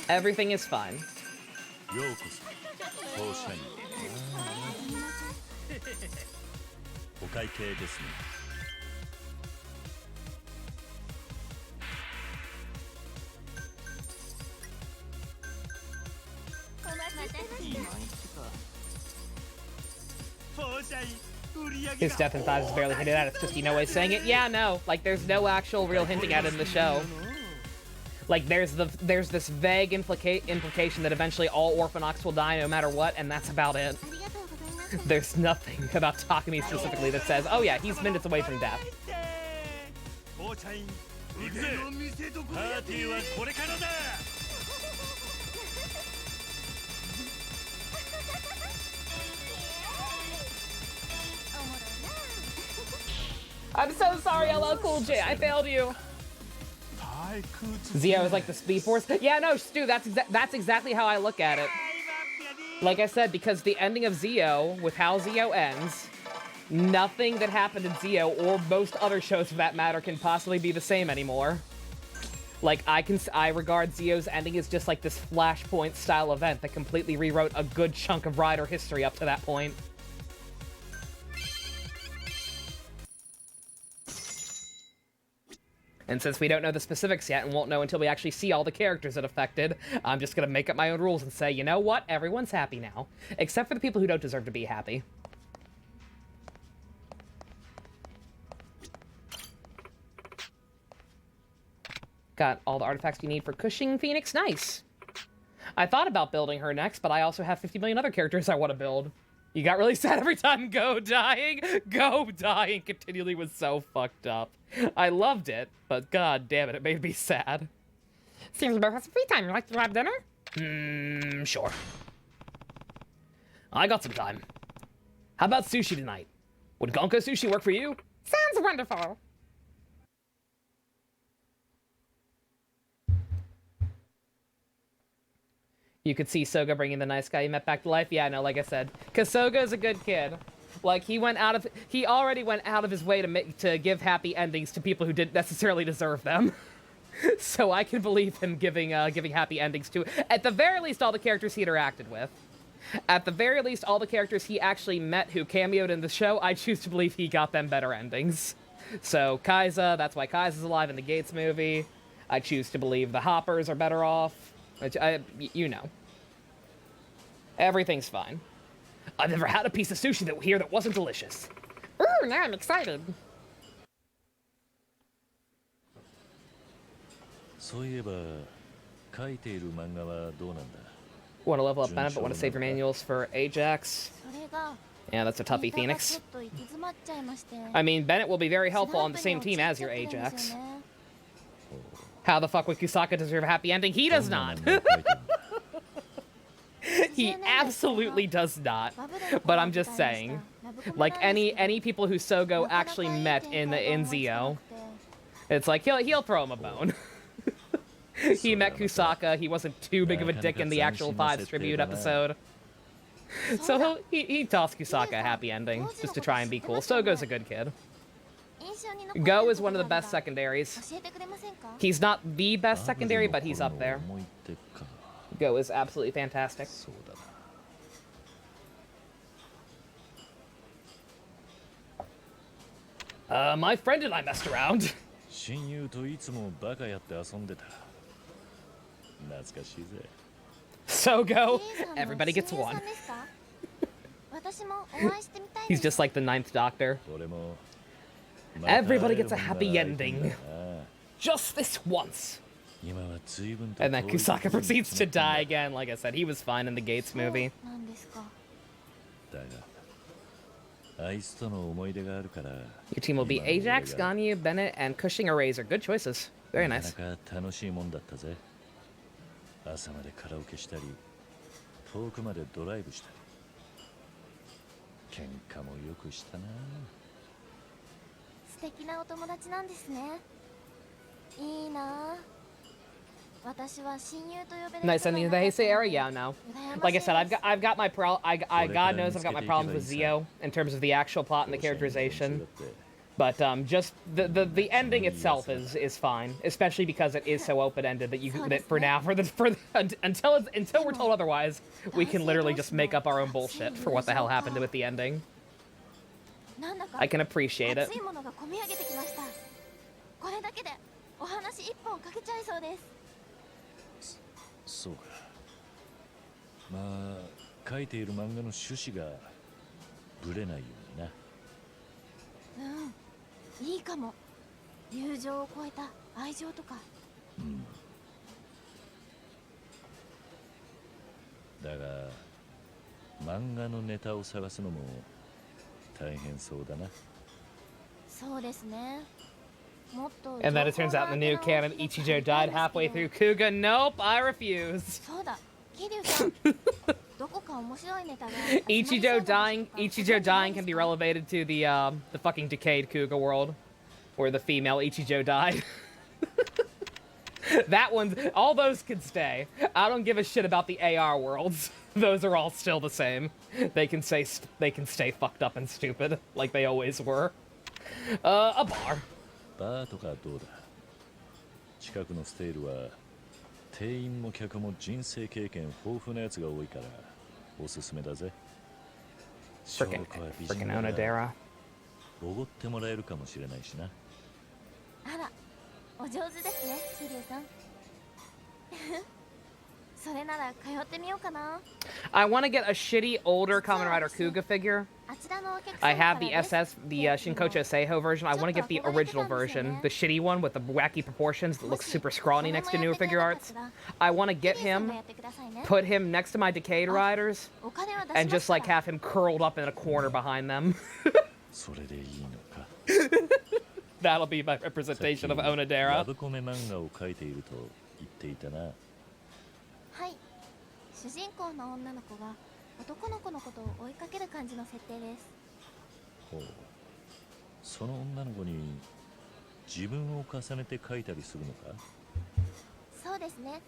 Everything is fine. His death and thighs is barely hinted at. It's just, you know, way saying it. Yeah, no. Like, there's no actual real hinting at it in the show. Like, there's this vague implication that eventually all Orphanox will die no matter what, and that's about it. There's nothing about Takumi specifically that says, oh yeah, he's minutes away from death. I'm so sorry, LL Cool J. I failed you. Zio is like the Speed Force. Yeah, no, Stu, that's exactly how I look at it. Like I said, because the ending of Zio, with how Zio ends, Nothing that happened in Zio, or most other shows for that matter, can possibly be the same anymore. Like, I regard Zio's ending as just like this Flashpoint style event that completely rewrote a good chunk of Rider history up to that point. And since we don't know the specifics yet and won't know until we actually see all the characters it affected, I'm just gonna make up my own rules and say, you know what? Everyone's happy now. Except for the people who don't deserve to be happy. Got all the artifacts you need for Cushing Phoenix. Nice. I thought about building her next, but I also have 50 million other characters I want to build. You got really sad every time Go dying? Go dying continually was so fucked up. I loved it, but god damn it, it made me sad. Seems about has some free time. You like to have dinner? Sure. I got some time. How about sushi tonight? Would Gonko sushi work for you? Sounds wonderful. You could see Soga bringing the nice guy you met back to life. Yeah, no, like I said, because Soga's a good kid. Like, he already went out of his way to give happy endings to people who didn't necessarily deserve them. So I can believe him giving happy endings to, at the very least, all the characters he interacted with. At the very least, all the characters he actually met who cameoed in the show, I choose to believe he got them better endings. So Kaiza, that's why Kaiza's alive in the Gates movie. I choose to believe the Hoppers are better off. You know. Everything's fine. I've never had a piece of sushi that wasn't delicious. Ooh, now I'm excited. Want to level up Bennett, but want to save your manuals for Ajax? Yeah, that's a toughie, Phoenix. I mean, Bennett will be very helpful on the same team as your Ajax. How the fuck would Kusaka deserve a happy ending? He does not. He absolutely does not. But I'm just saying, like any people who Sogo actually met in Zio, it's like he'll throw him a bone. He met Kusaka. He wasn't too big of a dick in the actual 5's tribute episode. So he tossed Kusaka a happy ending just to try and be cool. Sogo's a good kid. Go is one of the best secondaries. He's not the best secondary, but he's up there. Go is absolutely fantastic. My friend and I messed around. So Go, everybody gets one. He's just like the 9th Doctor. Everybody gets a happy ending. Just this once. And then Kusaka proceeds to die again. Like I said, he was fine in the Gates movie. Your team will be Ajax, Ganyu, Bennett, and Cushing or Razor. Good choices. Very nice. Nice ending to the Heisei era? Yeah, no. Like I said, I've got my God knows I've got my problems with Zio in terms of the actual plot and the characterization. But just the ending itself is fine, especially because it is so open-ended that until we're told otherwise, we can literally just make up our own bullshit for what the hell happened with the ending. I can appreciate it. And then it turns out in the new canon, Ichijo died halfway through Kuga. Nope, I refuse. Ichijo dying can be relegated to the fucking decayed Kuga world, where the female Ichijo died. That one, all those can stay. I don't give a shit about the AR worlds. Those are all still the same. They can stay fucked up and stupid like they always were. A bar. バーとかどうだ。近くのステールは店員も客も人生経験豊富なやつが多いからおすすめだぜ。 Frickin' Onodera. おごってもらえるかもしれないしな。あら、お上手ですね、桐生さん。それなら通ってみようかな。 I want to get a shitty older Kamen Rider Kuga figure. あちらのお客様 I から have the です。 SS, the Shinkocho Seiho version. I want to get the original version, the shitty one with the wacky proportions that looks super scrawny next to newer figure arts. I want to get 桐生さん him, がやってくださいね。 put him next to my Decayed Riders, お金は出し and ま just すか like ら。 have him curled up in a corner behind them. それでいいのか。 That'll be my representation of ラ Onodera. ブコメ漫画を描いていると言っていたな。はい。主人公の女の子が男の子のことを追いかける感じの設定です。ほう。その女の子に自分を重ねて描いたりするのか。そうですね。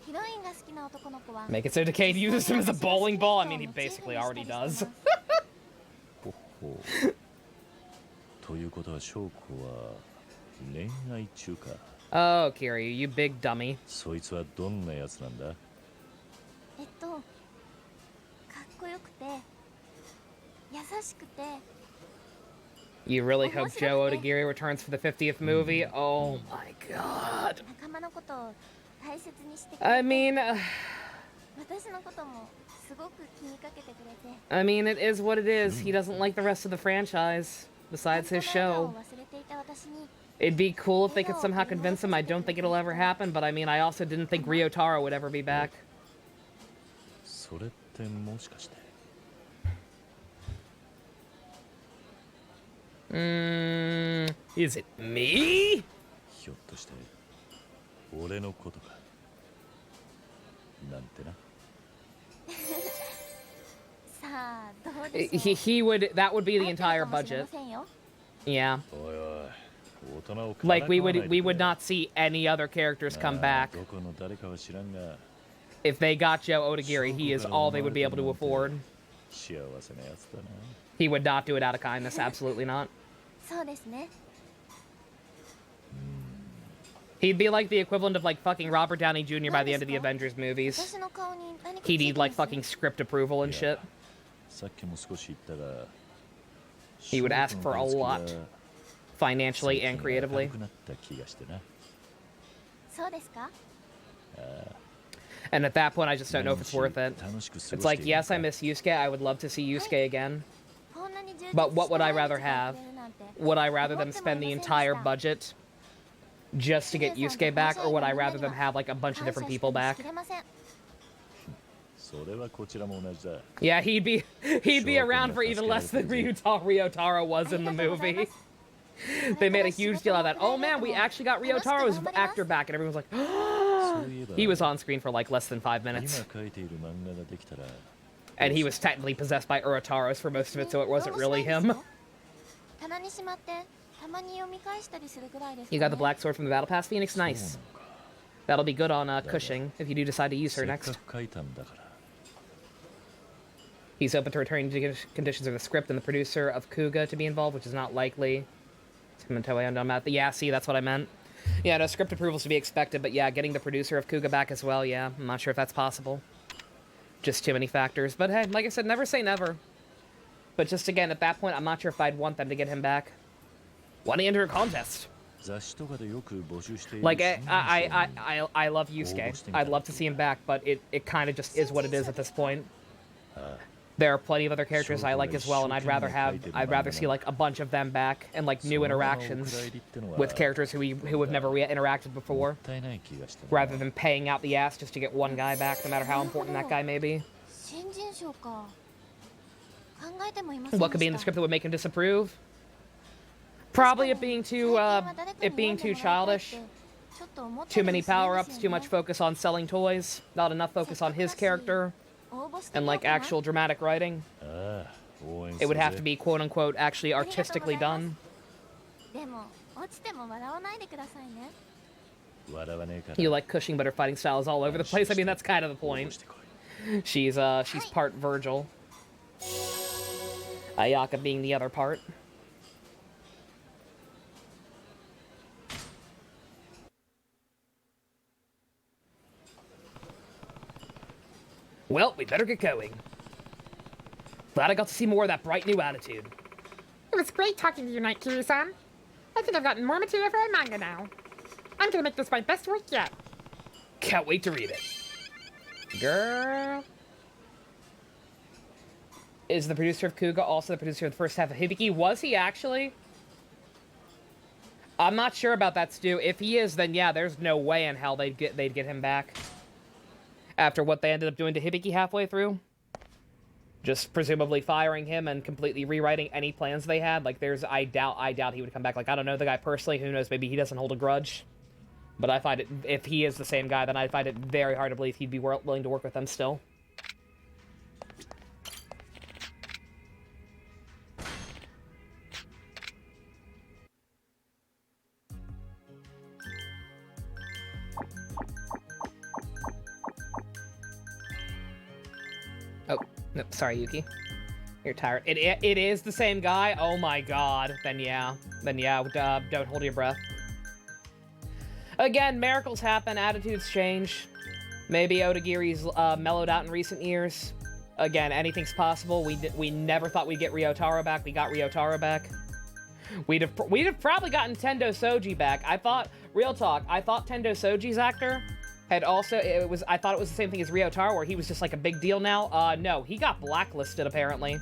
ヒロインが好きな男の子は Make it so Decayed uses him as a bowling ball. I mean, he basically already does. ほほう。ということは翔子は恋愛中か。 Oh, Kiryu, you big dummy. そいつはどんなやつなんだ。かっこよくて優しくて You really hope Joe Odagiri returns for the 50th movie? Oh my god. 仲間のことを大切にしてくれて I mean, 私のこともすごく気にかけてくれて I mean, it is what it is. He doesn't like the rest of the franchise, besides his 本当の笑顔 show. を忘れていた私に It'd be cool if they could somehow convince him. I don't think it'll ever happen, but I mean, I also didn't think Ryotaro would ever be back. それってもしかして。Is it me? ひょっとして俺のことか。なんてな。さあどうでしょう He would, that would be the 合ってる entire かもしれ budget. ませんよ Yeah. おいおい、大人を Like, we からかわないで would くれ。 we would not see any other characters come まあ back. どこの誰かは知らんが、 If they got Joe Odagiri, he is all they would be able to afford. 幸せなやつだな。 He would not do it out of kindness, absolutely not. そうですね He'd be like the equivalent of like fucking Robert Downey Jr. by the end of the Avengers movies. 私の顔に何か He'd つい need て like ます fucking script approval and shit. さっきも少し言ったが、 He would ask for a lot, financially and 最近 creatively. 明るくなった気がしてな。そうですか And at that point, I just don't know if it's worth it. 楽しく過ごして It's like, いるの yes, か I miss Yusuke. I would love to see Yusuke again. こんなに充実 But what would I した rather 毎日が have? 送れるなんて Would I rather them spend the entire budget just to get Yusuke back, or would I rather them have like a bunch of 感謝 different して people もし back? きれません それはこちらも同じだ。 Yeah, he'd be around for even less than Ryotaro was あ in り the がとうございま movie. す They made a huge deal out of that. Oh man, we actually got Ryotaro's actor back, and everyone's like, そういえば he was on screen for like less than 5今 minutes. 描いている漫画ができたら、 And he was technically possessed by Urotaros for most of it, so it wasn't really him. 棚にしまってたまに読み返したりするぐらいですか You ね got the Black Sword from the Battle Pass, Phoenix? そうなの Nice. か。 That'll be good on Cushing if you do decide to use せ her っか next. く描いたんだから。 He's open to returning to conditions of the script and the producer of Kuga to be involved, which is not likely. Yeah, see, that's what I meant. Yeah, no, script approvals to be expected, but yeah, getting the producer of Kuga back as well, yeah, I'm not sure if that's possible. Just too many factors. But hey, like I said, never say never. But just again, at that point, I'm not sure if I'd want them to get him back. Want to enter a contest? 雑誌とかでよく募集している Like, 新人賞に I love Yusuke. I'd love to see him back, but it kind of just is what it is at this point. There are plenty of other characters I like as well, and I'd rather see like a bunch of them back and like new interactions with characters who have never interacted before, もったいない気がしてな。 rather than paying out the ass just to get one guy back, no matter how important that guy may be. 新人賞か考えてもいません What could be in the でし script た that would make him disapprove? Probably it being too childish. ちょっと思った Too り many するん power です ups, よ too ね much focus on selling toys, not enough focus on his character, 応募して and みよう like かな actual dramatic writing. ああ、応援す It る would have ぜ to be quote unquote actually artistically done. でも落ちても笑わないでくださいね笑わねえから。 You like Cushing, but her fighting style is all over the place. I mean, that's kind of the 応募 point. してこい。She's part Virgil. Ayaka being the other part. Well, we better get going. Glad I got to see more of that bright new attitude. It was great talking to you tonight, Kiryu-san. I think I've gotten more material for a manga now. I'm gonna make this my best work yet. Can't wait to read it. Girl. Is the producer of Kuga also the producer of the first half of Hibiki? Was he actually? I'm not sure about that, Stu. If he is, then yeah, there's no way in hell they'd get him back. After what they ended up doing to Hibiki halfway through. Just presumably firing him and completely rewriting any plans they had. Like, I doubt he would come back. Like, I don't know the guy personally. Who knows? Maybe he doesn't hold a grudge. But I find it, if he is the same guy, then I find it very hard to believe he'd be willing to work with them still. Oh, no, sorry, Yuki. You're tired. It is the same guy? Oh my god. Then yeah, don't hold your breath. Again, miracles happen, attitudes change. Maybe Odagiri's mellowed out in recent years. Again, anything's possible. We never thought we'd get Ryotaro back. We got Ryotaro back. We'd have probably gotten Tendo Soji back. I thought, real talk, I thought Tendo Soji's actor had also, I thought it was the same thing as Ryotaro, where he was just like a big deal now. No, he got blacklisted apparently.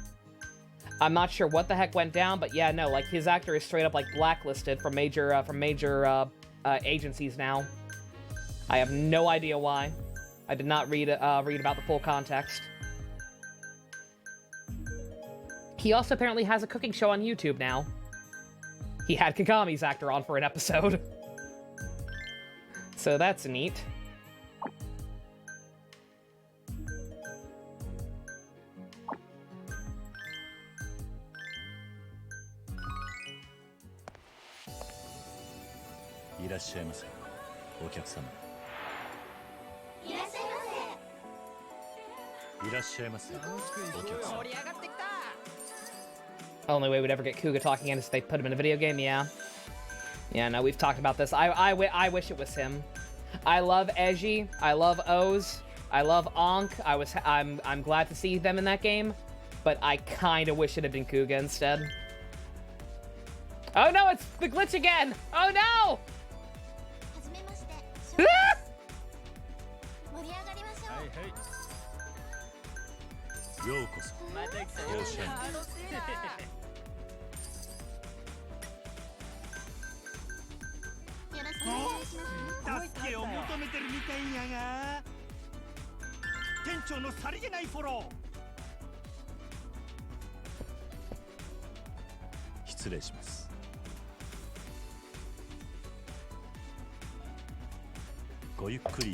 I'm not sure what the heck went down, but yeah, no, like his actor is straight up like blacklisted from major agencies now. I have no idea why. I did not read about the full context. He also apparently has a cooking show on YouTube now. He had Kagami's actor on for an episode. So that's neat. Only way we'd ever get Kuga talking again is if they put him in a video game, yeah. Yeah, no, we've talked about this. I wish it was him. I love Eiji. I love Oz. I love Ankh. I'm glad to see them in that game, but I kind of wish it had been Kuga instead. Oh no, it's the glitch again! Oh no!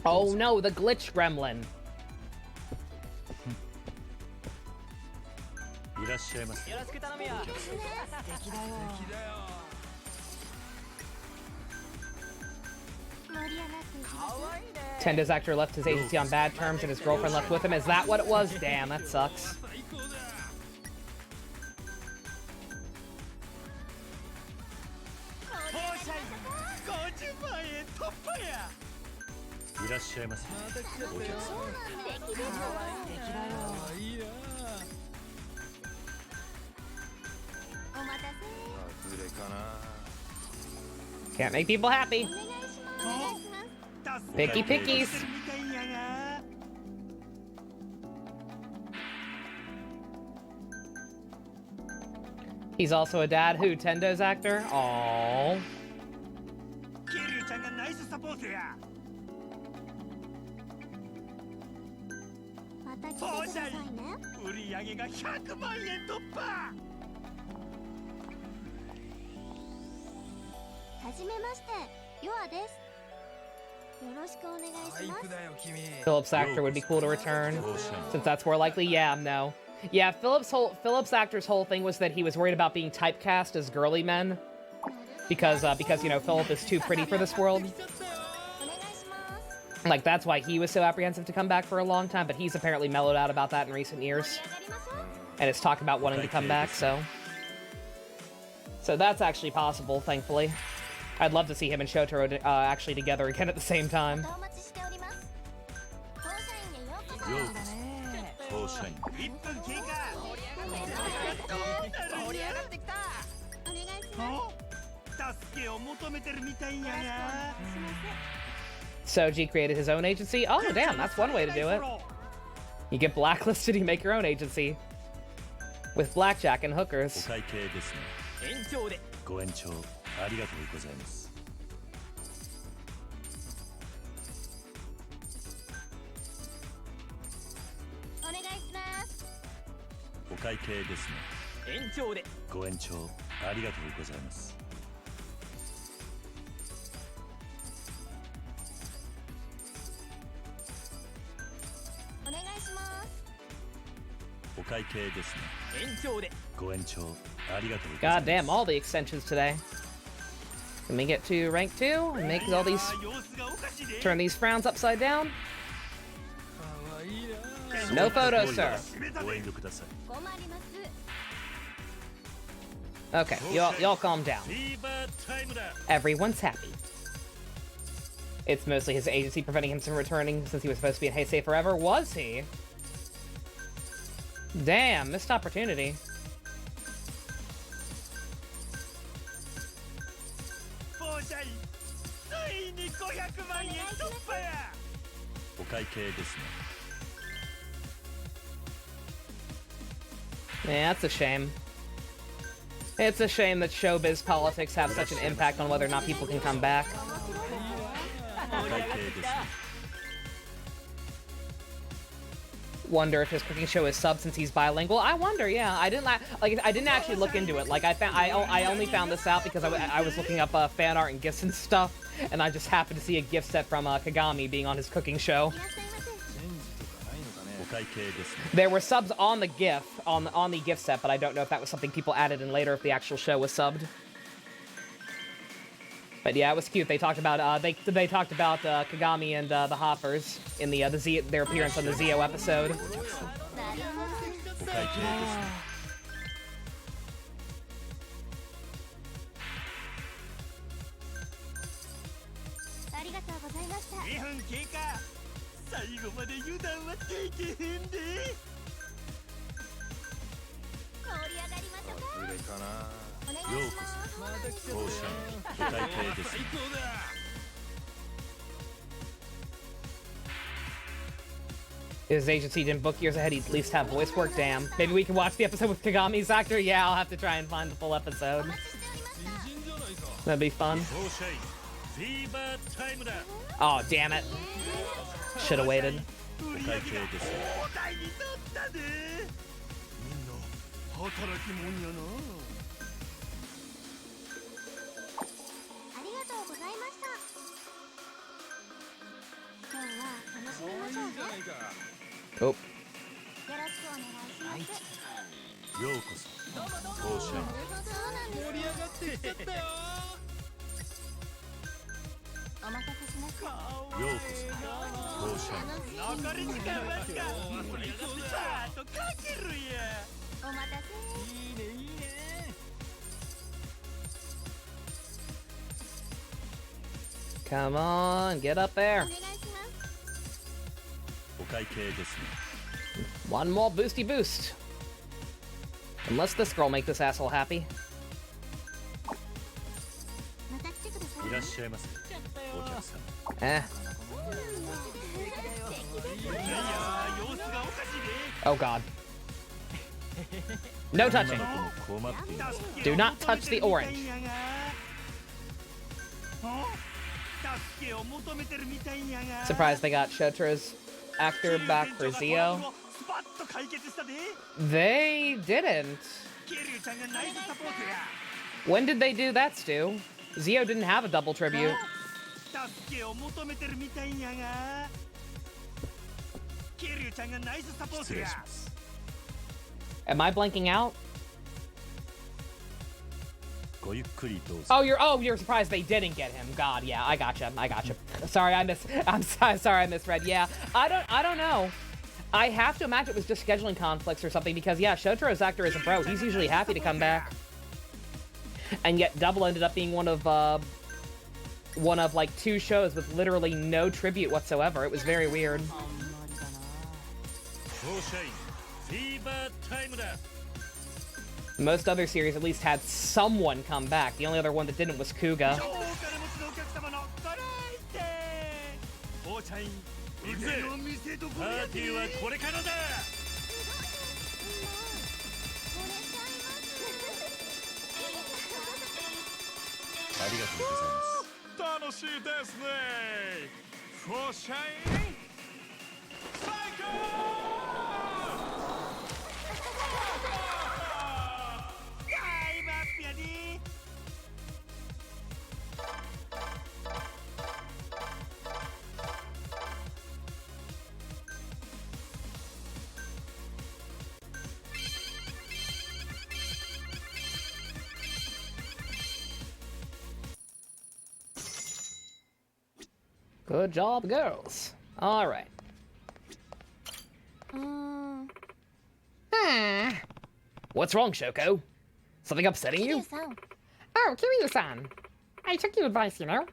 Oh no, the glitch gremlin. Tendo's actor left his agency on bad terms and his girlfriend left with him. Is that what it was? Damn, that sucks. Can't make people happy. Picky pickies. He's also a dad. Who? Tendo's actor? Aww. Philip's actor would be cool to return, since that's more likely. Yeah, no. Yeah, Philip's actor's whole thing was that he was worried about being typecast as girly men, because you know Philip is too pretty for this world. Like, that's why he was so apprehensive to come back for a long time, but he's apparently mellowed out about that in recent years. And has talked about wanting to come back, so... So that's actually possible, thankfully. I'd love to see him and Shotaro actually together again at the same time. 当社員1分経過盛り上がってきた助けを求めてるみたいやな Soji created his own agency? Oh, damn, that's one way to do it. You get blacklisted, you make your own agency. With blackjack and お hookers. 会計ですね延長でご延長ありがとうございますお会計ですね延長でご延長ありがとうございますお会計ですね延長でご延長ありがとうございます God damn, all the extensions today. Let me get to rank 2 and make all these... 様子がおかしいで Turn these frowns upside down. かわいいな No photos, sir. ご遠慮ください Okay, y'all calm down. フィーバータイムだ Everyone's happy. It's mostly his agency preventing him from returning since he was supposed to be in Heisei forever. Was he? Damn, missed opportunity. 当社員ついに500万円突破やお会計ですね Yeah, that's a shame. It's a shame that showbiz politics have such an impact on whether or not people can come back. お会計ですね Wonder if his cooking show is subbed since he's bilingual. I wonder, yeah. I didn't I didn't actually look into it. Like I only found this out because I was looking up fan art and gifts and stuff, and I just happened to see a gift set from Kiwami being on his cooking show. お会計ですね There were subs on the GIF on the gift set, but I don't know if that was something people added in later if the actual show was subbed. But yeah, it was cute. They talked about they talked about Kagami and the Hoppers in their appearance on the Zio episode. お会計ですね 2分経過最後まで油断はできへんで忘れかなようこそ当社員お会計ですね His agency didn't book years ahead, he'd at least have voice work. Damn. Maybe we can watch the episode with Kagami's actor? Yeah, I'll have to try and find the full episode. That'd be fun. 当社員フィーバータイムだ Oh, damn it. Should have waited. お会計ですね大台に乗ったでみんな働きもんやなありがとうございました今日は楽しみましょうね Oh. よろしくお願いしますようこそ当社員そうなんです盛り上がってきちゃったよお待たせしましたようこそ当社員残り時間わずか盛り上がってさーっとかけるやお待たせいいねいいね Come on, get up お there. 願いしますお会計ですね One more boosty boost. Unless this girl make this asshole happy. また来てくださいいらっしゃいませお客さん Eh. いやいや様子がおかしいで Oh god. No 女 touching. の子も困っています Do not touch the orange. 助けを求めてるみたいやが Surprised they got Shotra's actor back for Zio. スパッと解決したで They didn't. ケリュウちゃんがナイスサポートや When did they do that, Stu? Zio didn't have a double tribute. 助けを求めてるみたいやがケリュウちゃんがナイスサポート失礼やします Am I blanking out? ごゆっくりどうぞ。 you're surprised they didn't get him. God, yeah, I gotcha. Sorry, I'm sorry I misread. Yeah, I don't know. I have to imagine it was just scheduling conflicts or something because yeah, Shotaro's actor is a pro. He's usually happy to come back. And yet Double ended up being one of like 2 shows with literally no tribute whatsoever. It was very weird. フォーシャインフィーバータイムだ。 Most other series at least had someone come back. The only other one that didn't was Kuga. 超お金持ちのお客様のご来店。フォーチャイン腕の見せ所パやーティーはで。これからだ。ありがとうございます。楽しいですね。フォーシャイン最高。買いますやで。 Good job, girls. All right. What's wrong, Shoko? Something upsetting you? さん Oh, Kiryu-san. I took your advice, you know.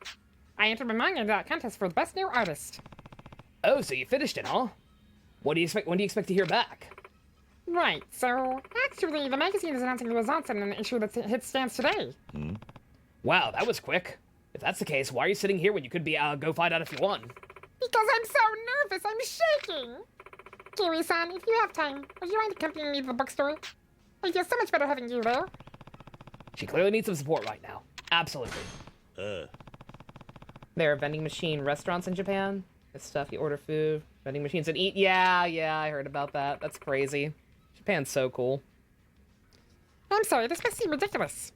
I entered my manga in that contest for the best new artist. Oh, so you finished it, huh? What do you expect? When do you expect to hear back? Right, so actually, the magazine is announcing the results in an issue that hits stands today. Wow, that was quick. If that's the case, why are you sitting here when you could be go find out if you won? Because I'm so nervous, I'm shaking. Kiryu-san, if you have time, would you mind accompanying me to the bookstore? I feel so much better having you there. She clearly needs some support right now. Absolutely. There are vending machine restaurants in Japan. It's stuff you order food, vending machines, and eat. Yeah, I heard about that. That's crazy. Japan's so cool. I'm sorry, this must seem ridiculous.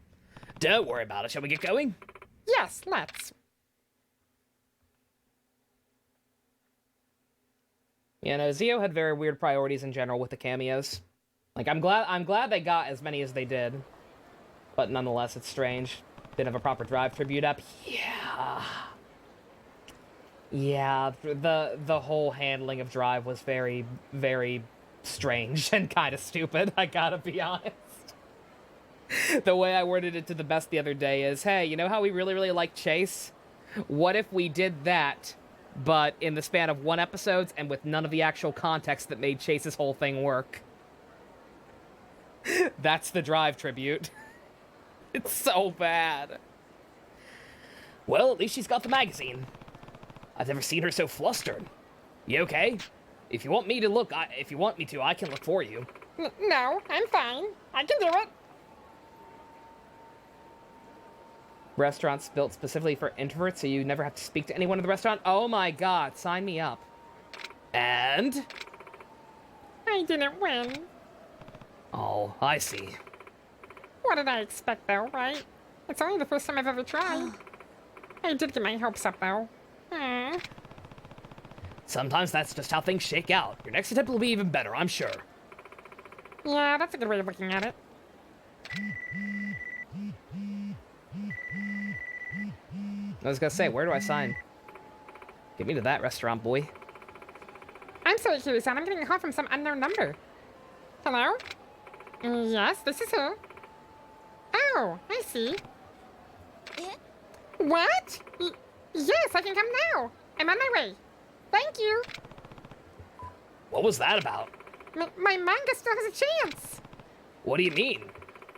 Don't worry about it. Shall we get going? Yes, let's. You know, Zio had very weird priorities in general with the cameos. Like, I'm glad they got as many as they did. But nonetheless, it's strange. Didn't have a proper Drive tribute up. Yeah, the whole handling of Drive was very, very strange and kind of stupid, I gotta be honest. The way I worded it to the best the other day is, hey, you know how we really, really like Chase? What if we did that, but in the span of 1 episode and with none of the actual context that made Chase's whole thing work? That's the Drive tribute. It's so bad. Well, at least she's got the magazine. I've never seen her so flustered. You okay? If you want me to, I can look for you. No, I'm fine. I can do it. Restaurants built specifically for introverts, so you never have to speak to anyone in the restaurant? Oh my god, sign me up. And? I didn't win. Oh, I see. What did I expect, though, right? It's only the first time I've ever tried. I did get my hopes up, though. Sometimes that's just how things shake out. Your next attempt will be even better, I'm sure. Yeah, that's a good way of looking at it. I was gonna say, where do I sign? Get me to that restaurant, boy. I'm sorry, Kiryu-san. I'm getting a call from some unknown number. Hello? Yes, this is her. Oh, I see. What? Yes, I can come now. I'm on my way. Thank you. What was that about? My manga still has a chance. What do you mean?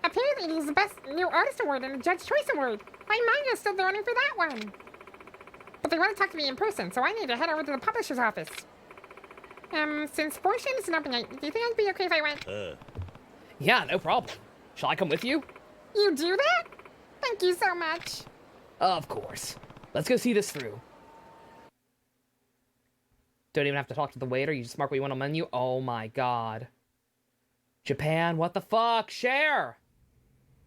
Apparently, it is the Best New Artist Award and the Judge Choice Award. My manga is still the running for that one. But they want to talk to me in person, so I need to head over to the publisher's office. Since Fortune is an open night, do you think I'd be okay if I went? Yeah, no problem. Shall I come with you? You do that? Thank you so much. Of course. Let's go see this through. Don't even have to talk to the waiter, you just mark what you want on the menu. Oh my god. Japan, what the fuck? Share!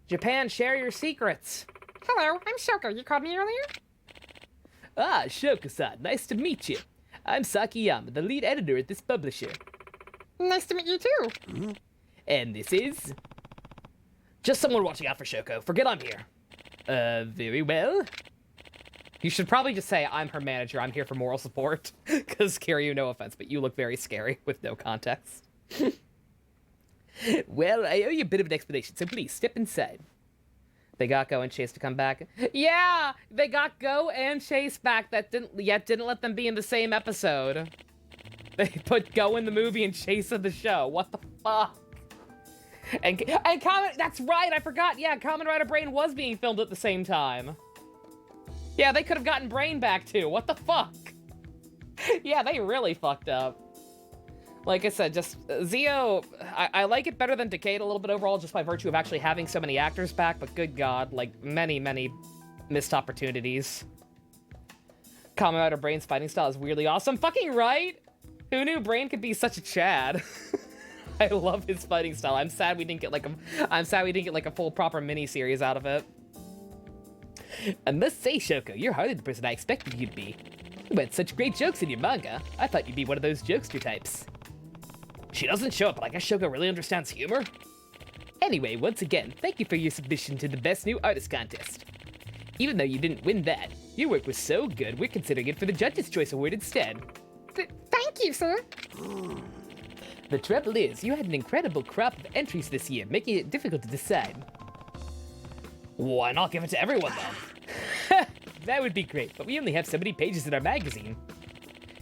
Japan, share your secrets. Hello, I'm Shoko. You called me earlier? Ah, Shoko-san, nice to meet you. I'm Sakiyama, the lead editor at this publisher. Nice to meet you too. And this is... just someone watching out for Shoko. Forget I'm here. Very well. You should probably just say, I'm her manager, I'm here for moral support. Because, Kiryu, no offense, but you look very scary with no context. Well, I owe you a bit of an explanation, so please, step inside. They got Go and Chase to come back. Yeah, they got Go and Chase back that didn't let them be in the same episode. They put Go in the movie and Chase in the show. What the fuck? And Kamen, that's right, I forgot. Yeah, Kamen Rider Brain was being filmed at the same time. Yeah, they could have gotten Brain back too. What the fuck? Yeah, they really fucked up. Like I said, just Zio, I like it better than Decade a little bit overall, just by virtue of actually having so many actors back, but good God, like many, many missed opportunities. Kamen Rider Brain's fighting style is weirdly awesome. Fucking right! Who knew Brain could be such a Chad? I love his fighting style. I'm sad we didn't get like a full proper mini-series out of it. I must say, Shoko, you're hardly the person I expected you to be. You had such great jokes in your manga. I thought you'd be one of those jokester types. She doesn't show up, but I guess Shoko really understands humor. Anyway, once again, thank you for your submission to the Best New Artist Contest. Even though you didn't win that, your work was so good, we're considering it for the Judge's Choice Award instead. Thank you, sir. The trouble is, you had an incredible crop of entries this year, making it difficult to decide. Why not give it to everyone, then? That would be great, but we only have so many pages in our magazine.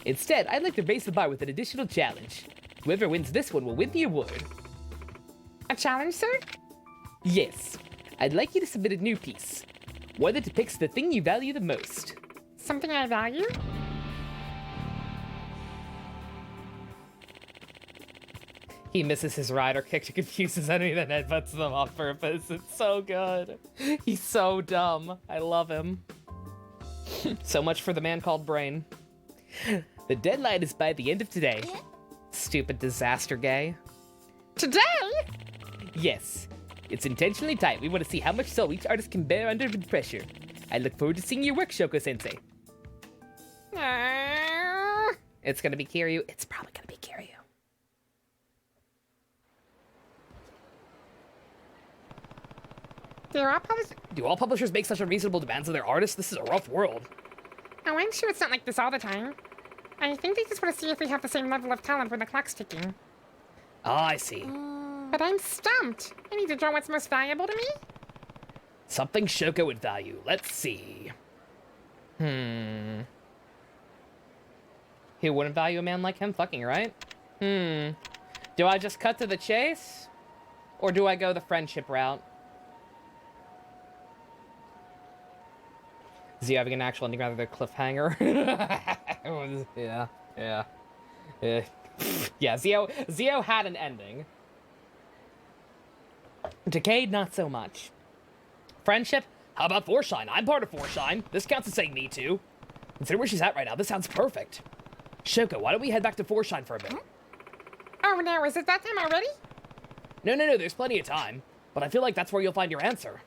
Instead, I'd like to raise the bar with an additional challenge. Whoever wins this one will win the award. A challenge, sir? Yes. I'd like you to submit a new piece. One that depicts the thing you value the most. Something I value? He misses his rider kick to confuse his enemy, then headbutts them on purpose. It's so good. He's so dumb. I love him. So much for the man called Brain. The deadline is by the end of today. Stupid disaster gay. Today? Yes. It's intentionally tight. We want to see how much soul each artist can bear under pressure. I look forward to seeing your work, Shoko-sensei. It's gonna be Kiryu. It's probably gonna be Kiryu. Do all publishers make such unreasonable demands of their artists? This is a rough world. Oh, I'm sure it's not like this all the time. I think they just want to see if we have the same level of talent when the clock's ticking. Ah, I see. But I'm stumped. I need to draw what's most valuable to me. Something Shoko would value. Let's see. Who wouldn't value a man like him? Fucking right. Do I just cut to the chase? Or do I go the friendship route? Zio having an actual ending rather than a cliffhanger. Yeah, Zio had an ending. Decade, not so much. Friendship? How about Forshine? I'm part of Forshine. This counts as saying me too. Consider where she's at right now. This sounds perfect. Shoko, why don't we head back to Forshine for a bit? Oh, no, is it that time already? No, there's plenty of time. But I feel like that's where you'll find your answer.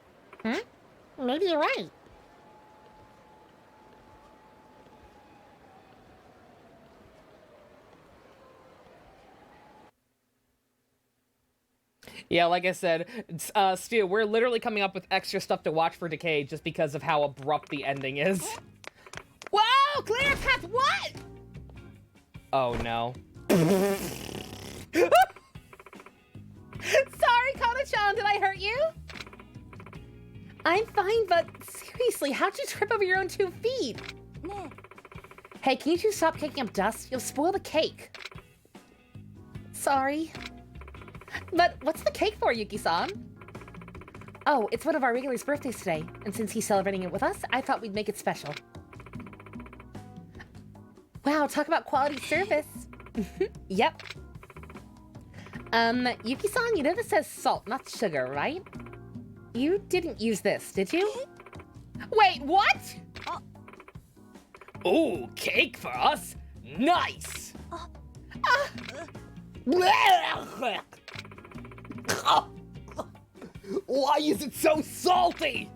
Maybe you're right. Yeah, like I said, Stu, we're literally coming up with extra stuff to watch for Decade just because of how abrupt the ending is. Whoa! Clear path, what? Oh, no. Sorry, Kono-chan, did I hurt you? I'm fine, but seriously, how'd you trip over your own 2 feet? Ne. Hey, can you two stop kicking up dust? You'll spoil the cake. Sorry. But what's the cake for, Yuki-san? Oh, it's one of our regulars' birthdays today, and since he's celebrating it with us, I thought we'd make it special. Wow, talk about quality service. Yep. Yuki-san, you know this says salt, not sugar, right? You didn't use this, did you? Wait, what? Ooh, cake for us? Nice! Why is it so salty?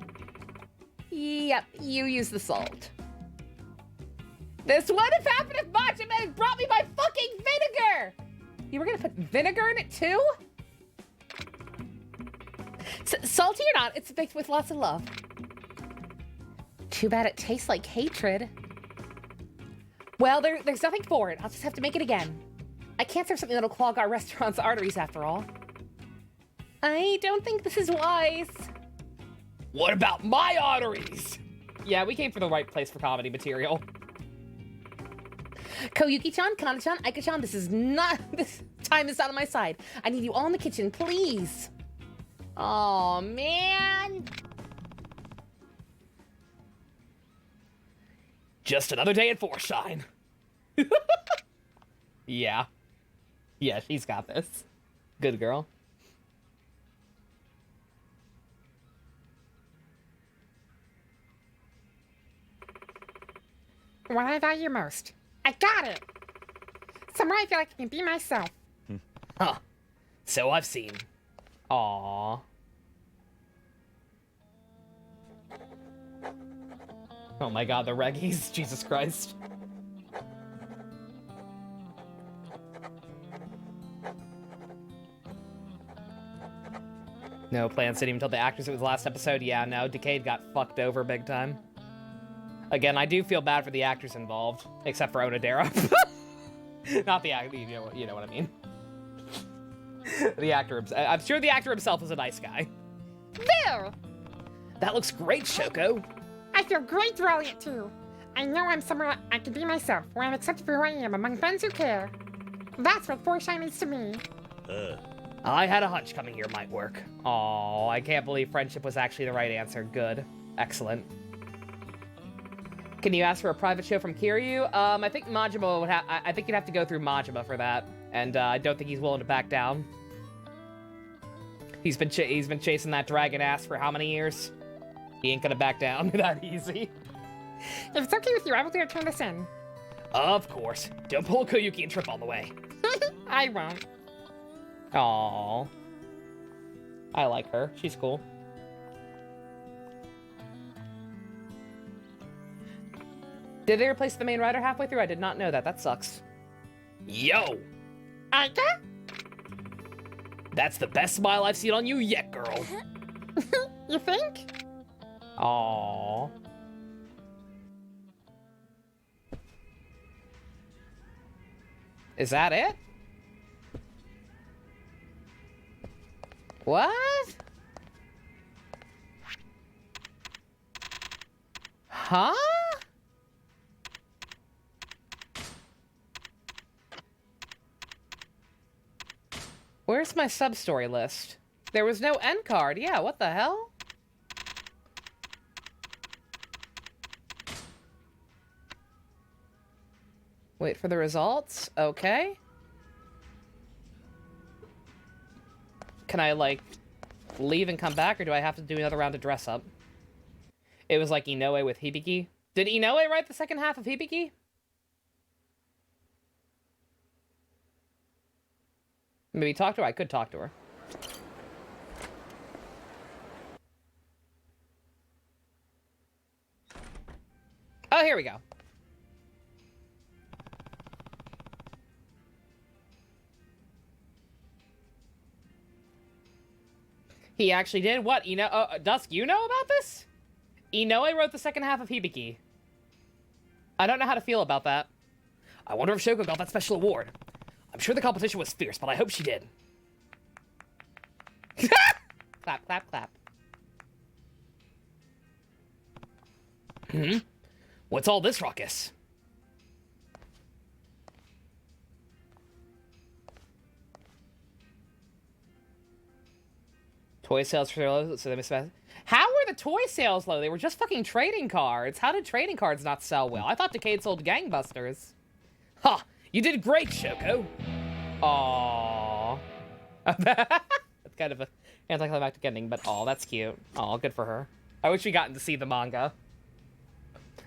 Yep, you use the salt. This wouldn't have happened if Macho Man had brought me my fucking vinegar! You were gonna put vinegar in it too? Salty or not, it's baked with lots of love. Too bad it tastes like hatred. Well, there's nothing for it. I'll just have to make it again. I can't serve something that'll clog our restaurant's arteries after all. I don't think this is wise. What about my arteries? Yeah, we came from the right place for comedy material. Koyuki-chan, Kana-chan, Aika-chan, this time is not on my side. I need you all in the kitchen, please. Oh man. Just another day at Forshine. Yeah. Yeah, she's got this. Good girl. What I value most. I got it! Somewhere I feel like I can be myself. Huh. So I've seen. Aww. Oh my god, the reggies. Jesus Christ. No Plan City until the actors. It was the last episode. Yeah, no, Decade got fucked over big time. Again, I do feel bad for the actors involved, except for Onodera. Not the actor, you know what I mean. The actor, I'm sure the actor himself is a nice guy. There! That looks great, Shoko. I feel great throwing it too. I know I'm somewhere I can be myself, where I'm accepted for who I am among friends who care. That's what Forshine means to me. I had a hunch coming here might work. Aw, I can't believe friendship was actually the right answer. Good. Excellent. Can you ask for a private show from Kiryu? I think Majima would have. I think you'd have to go through Majima for that, and I don't think he's willing to back down. He's been chasing that dragon ass for how many years? He ain't gonna back down that easy. If it's okay with you, I will return this in. Of course. Don't pull a Koyuki and trip on the way. I won't. Aww. I like her. She's cool. Did they replace the main rider halfway through? I did not know that. That sucks. Yo! Aika? That's the best smile I've seen on you yet, girl. You think? Aww. Is that it? What? Huh? Where's my sub-story list? There was no end card. Yeah, what the hell? Wait for the results. Okay. Can I, like, leave and come back, or do I have to do another round of dress up? It was like Inoue with Hibiki. Did Inoue write the second half of Hibiki? Maybe talk to her? I could talk to her. Oh, here we go. He actually did? What? Dusk, you know about this? Inoue wrote the second half of Hibiki. I don't know how to feel about that. I wonder if Shoko got that special award. I'm sure the competition was fierce, but I hope she did. Clap, clap, clap. Hmm? What's all this ruckus? Toy sales for low, so they must. How were the toy sales low? They were just fucking trading cards. How did trading cards not sell well? I thought Decade sold gangbusters. Ha! Huh, you did great, Shoko. Aww. That's kind of an anticlimactic ending, but aw, that's cute. Aw, good for her. I wish we gotten to see the manga.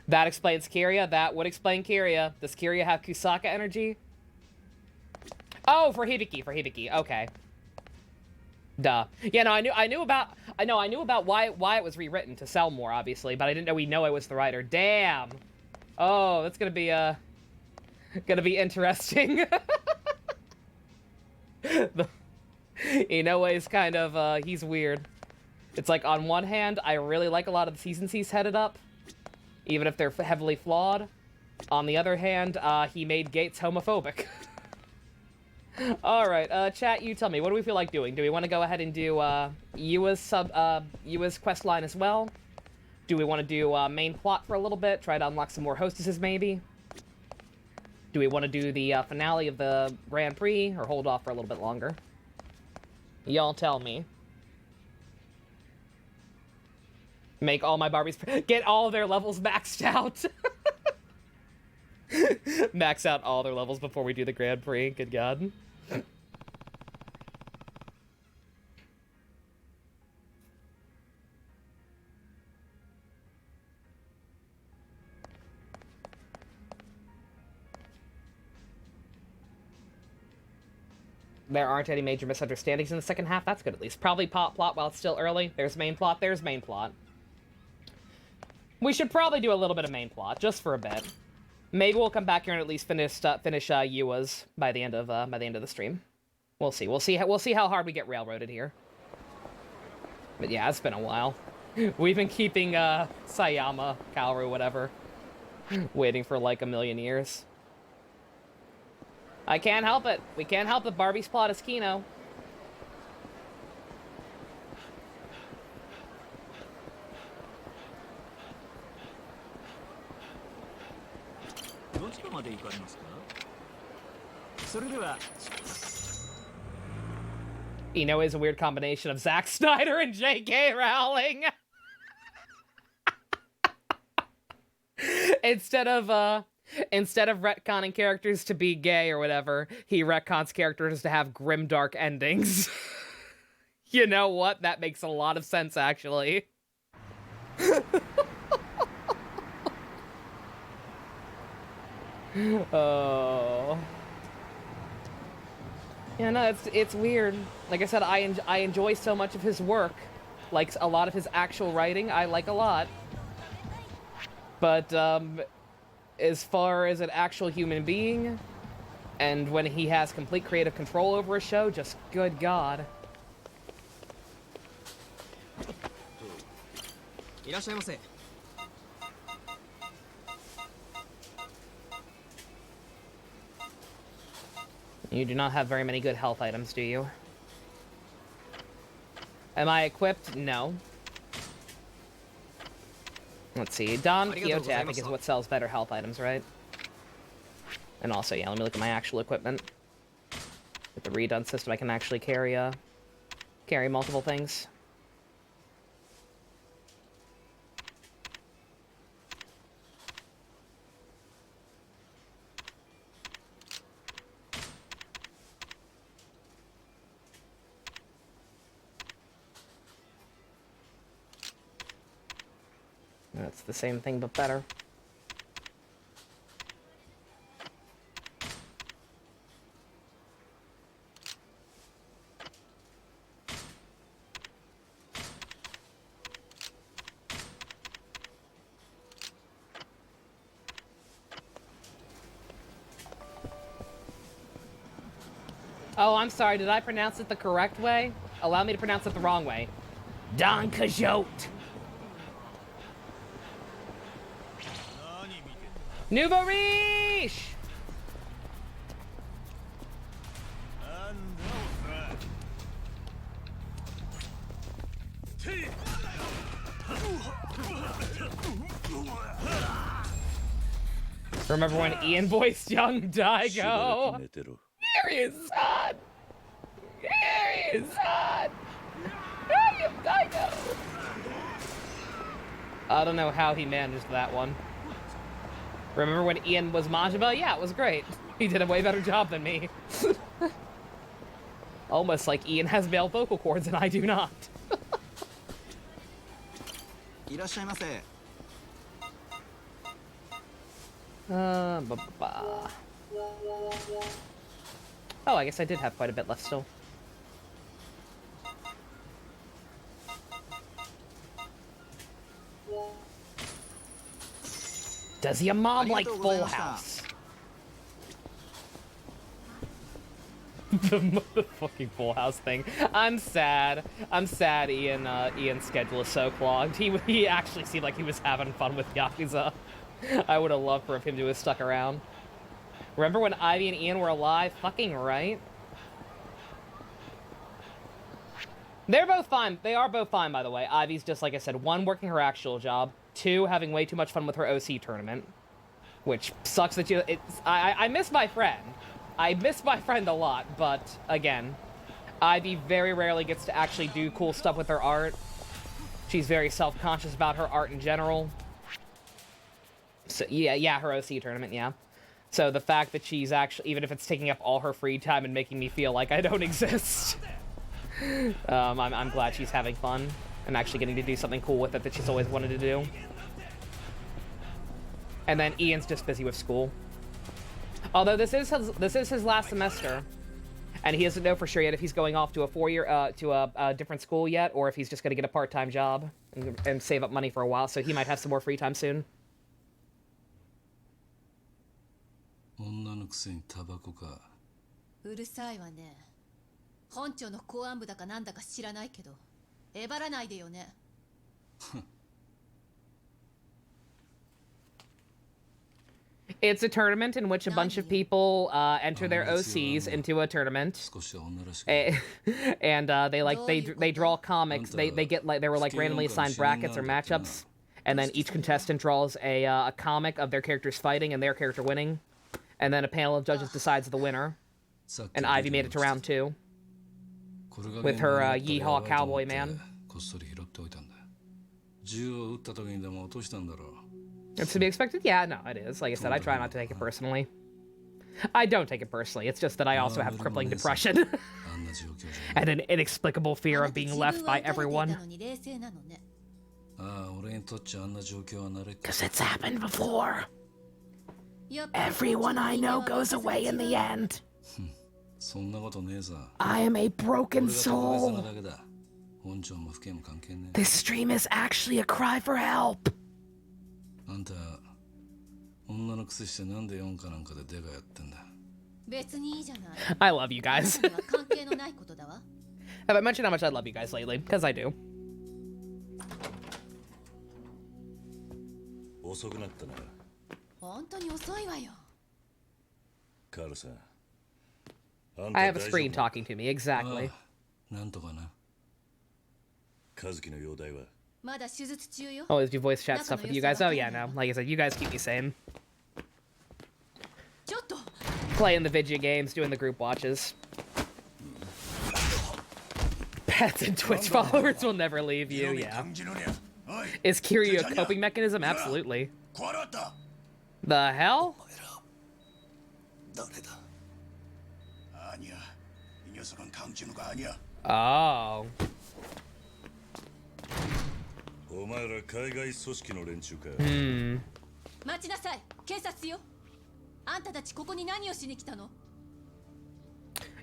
That explains Kiria. That would explain Kiria. Does Kiria have Kusaka energy? Oh, for Hibiki. For Hibiki. Okay. Duh. Yeah, no, I knew about why it was rewritten to sell more, obviously, but I didn't know Inoue was the writer. Damn. Oh, that's gonna be interesting. Inoue is kind of he's weird. It's like on one hand, I really like a lot of the seasons he's headed up, even if they're heavily flawed. On the other hand, he made Gates homophobic. Alright, chat, you tell me, what do we feel like doing? Do we want to go ahead and do, Yua's quest line as well? Do we want to do, main plot for a little bit? Try to unlock some more hostesses, maybe? Do we want to do the, finale of the Grand Prix, or hold off for a little bit longer? Y'all tell me. Make all my Barbies... Get all their levels maxed out! Max out all their levels before we do the Grand Prix. Good God. There aren't any major misunderstandings in the second half. That's good, at least. Probably plot while it's still early. There's main plot. There's main plot. We should probably do a little bit of main plot, just for a bit. Maybe we'll come back here and at least finish Yua's by the end of the stream. We'll see. We'll see how hard we get railroaded here. But yeah, it's been a while. We've been keeping Sayama, Kaoru, whatever, waiting for like a million years. I can't help it. We can't help it. Barbie's plot is Kino. Ino is a weird combination of Zack Snyder and J.K. Rowling. Instead of retconning characters to be gay or whatever, he retcons characters to have grimdark endings. You know what? That makes a lot of sense, actually. Oh. Yeah, no, it's weird. Like I said, I enjoy so much of his work. Like, a lot of his actual writing, I like a lot. But, as far as an actual human being, and when he has complete creative control over a show, just good God. You do not have very many good health items, do you? Am I equipped? No. Let's see. Don Quixote, I think, is what sells better health items, right? And also, yeah, let me look at my actual equipment. With the redone system, I can actually carry multiple things. That's the same thing, but better. Oh, I'm sorry, did I pronounce it the correct way? Allow me to pronounce it the wrong way. Don Quixote! Nouveau Riche! Remember when Ian voiced young Daigo? Here he is, son! Here he is, son! Hey, Daigo! I don't know how he managed that one. Remember when Ian was Majima? Yeah, it was great. He did a way better job than me. Almost like Ian has male vocal cords and I do not. Oh, I guess I did have quite a bit left still. Does your mom like Full House? The fucking Full House thing. I'm sad. I'm sad Ian's schedule is so clogged. He actually seemed like he was having fun with Yakuza. I would have loved for him to have stuck around. Remember when Ivy and Ian were alive? Fucking right. They're both fine. They are both fine, by the way. Ivy's just, like I said, 1, working her actual job. 2, having way too much fun with her OC tournament. Which sucks that you... I miss my friend. I miss my friend a lot, but, again, Ivy very rarely gets to actually do cool stuff with her art. She's very self-conscious about her art in general. So, yeah, her OC tournament, yeah. So the fact that she's actually... Even if it's taking up all her free time and making me feel like I don't exist... I'm glad she's having fun and actually getting to do something cool with it that she's always wanted to do. And then Ian's just busy with school. Although this is his last semester, and he doesn't know for sure yet if he's going off to a 4-year to a different school yet, or if he's just going to get a part-time job and save up money for a while. So he might have some more free time soon. 女のくせにタバコか。うるさいわね。本庁の公安部だかなんだか知らないけど、えばらないでよね。It's a tournament in which a bunch of people enter their OCs into a tournament, and they draw comics. They get like they were like randomly assigned brackets or matchups, and then each contestant draws a comic of their characters fighting and their character winning, and then a panel of judges decides the winner. And Ivy made it to round 2 with her Yeehaw Cowboy Man. It's to be expected? Yeah, no, it is. Like I said, I try not to take it personally. I don't take it personally. It's just that I also have crippling depression. And an inexplicable fear of being left by everyone. Because it's happened before. Everyone I know goes away in the end. I am a broken soul. This stream is actually a cry for help. I love you guys. Have I mentioned how much I love you guys lately? Because I do. I have a screen talking to me, exactly. Always do voice chat stuff with you guys. Oh yeah, no. Like I said, you guys keep me sane. Playing the video games, doing the group watches. Pets and Twitch followers will never leave you, yeah. Is Kiryu a coping mechanism? Absolutely. The hell? Oh.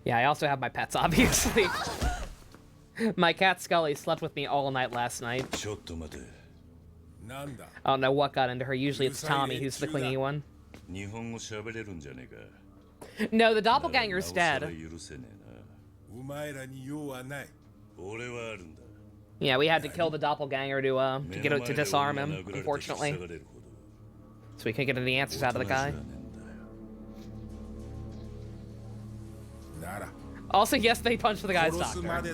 Yeah, I also have my pets, obviously. My cat Scully slept with me all night last night. I don't know what got into her. Usually it's Tommy who's the clingy one. No, the doppelganger's dead. Yeah, we had to kill the doppelganger to disarm him, unfortunately. So we couldn't get any answers out of the guy. Also, yes, they punched the guy's doctor.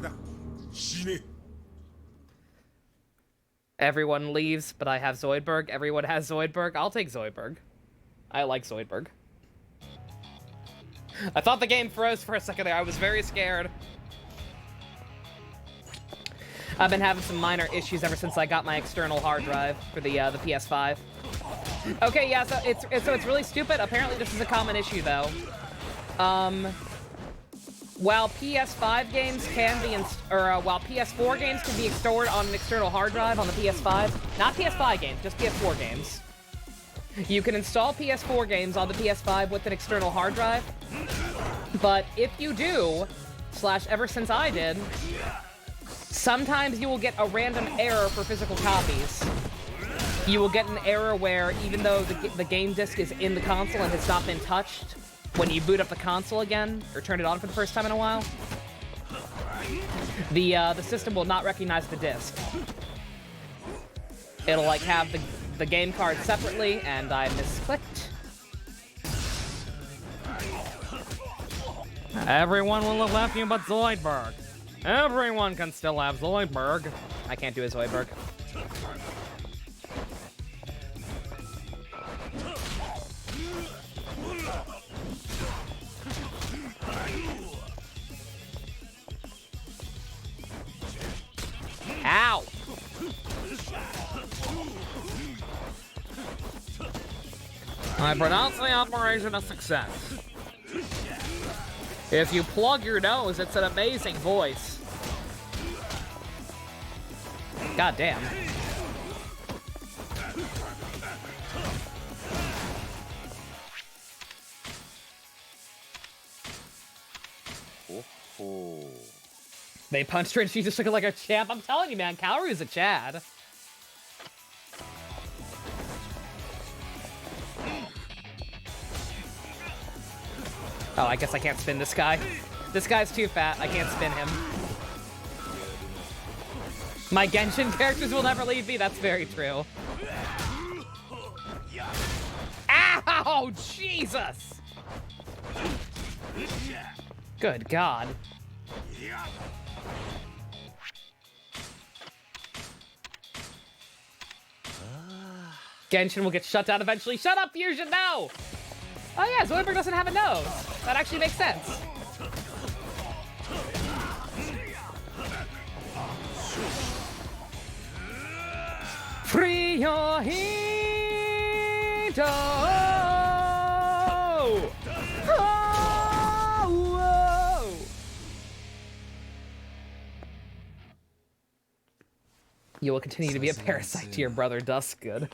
Everyone leaves, but I have Zoidberg. Everyone has Zoidberg. I'll take Zoidberg. I like Zoidberg. I thought the game froze for a second there. I was very scared. I've been having some minor issues ever since I got my external hard drive for the PS5. Okay, yeah, so it's really stupid. Apparently this is a common issue, though. While PS5 games can be, while PS4 games can be stored on an external hard drive on the PS5, not PS5 games, just PS4 games. You can install PS4 games on the PS5 with an external hard drive, but if you do, ever since I did, sometimes you will get a random error for physical copies. You will get an error where, even though the game disc is in the console and has not been touched, when you boot up the console again, or turn it on for the first time in a while, the system will not recognize the disc. It'll like have the game card separately, and I misclicked. Everyone will have left you but Zoidberg. Everyone can still have Zoidberg. I can't do a Zoidberg. Ow! I pronounce the operation a success. If you plug your nose, it's an amazing voice. God damn. They punched her and she's just looking like a champ. I'm telling you, man, Kaoru's a Chad. Oh, I guess I can't spin this guy. This guy's too fat. I can't spin him. My Genshin characters will never leave me. That's very true. Ow! Jesus! Good God. Genshin will get shut down eventually. Shut up, Fusion, no! Oh yeah, Zoidberg doesn't have a nose. That actually makes sense. Free your heat! Oh! Oh! You will continue to be a parasite to your brother Duskgood.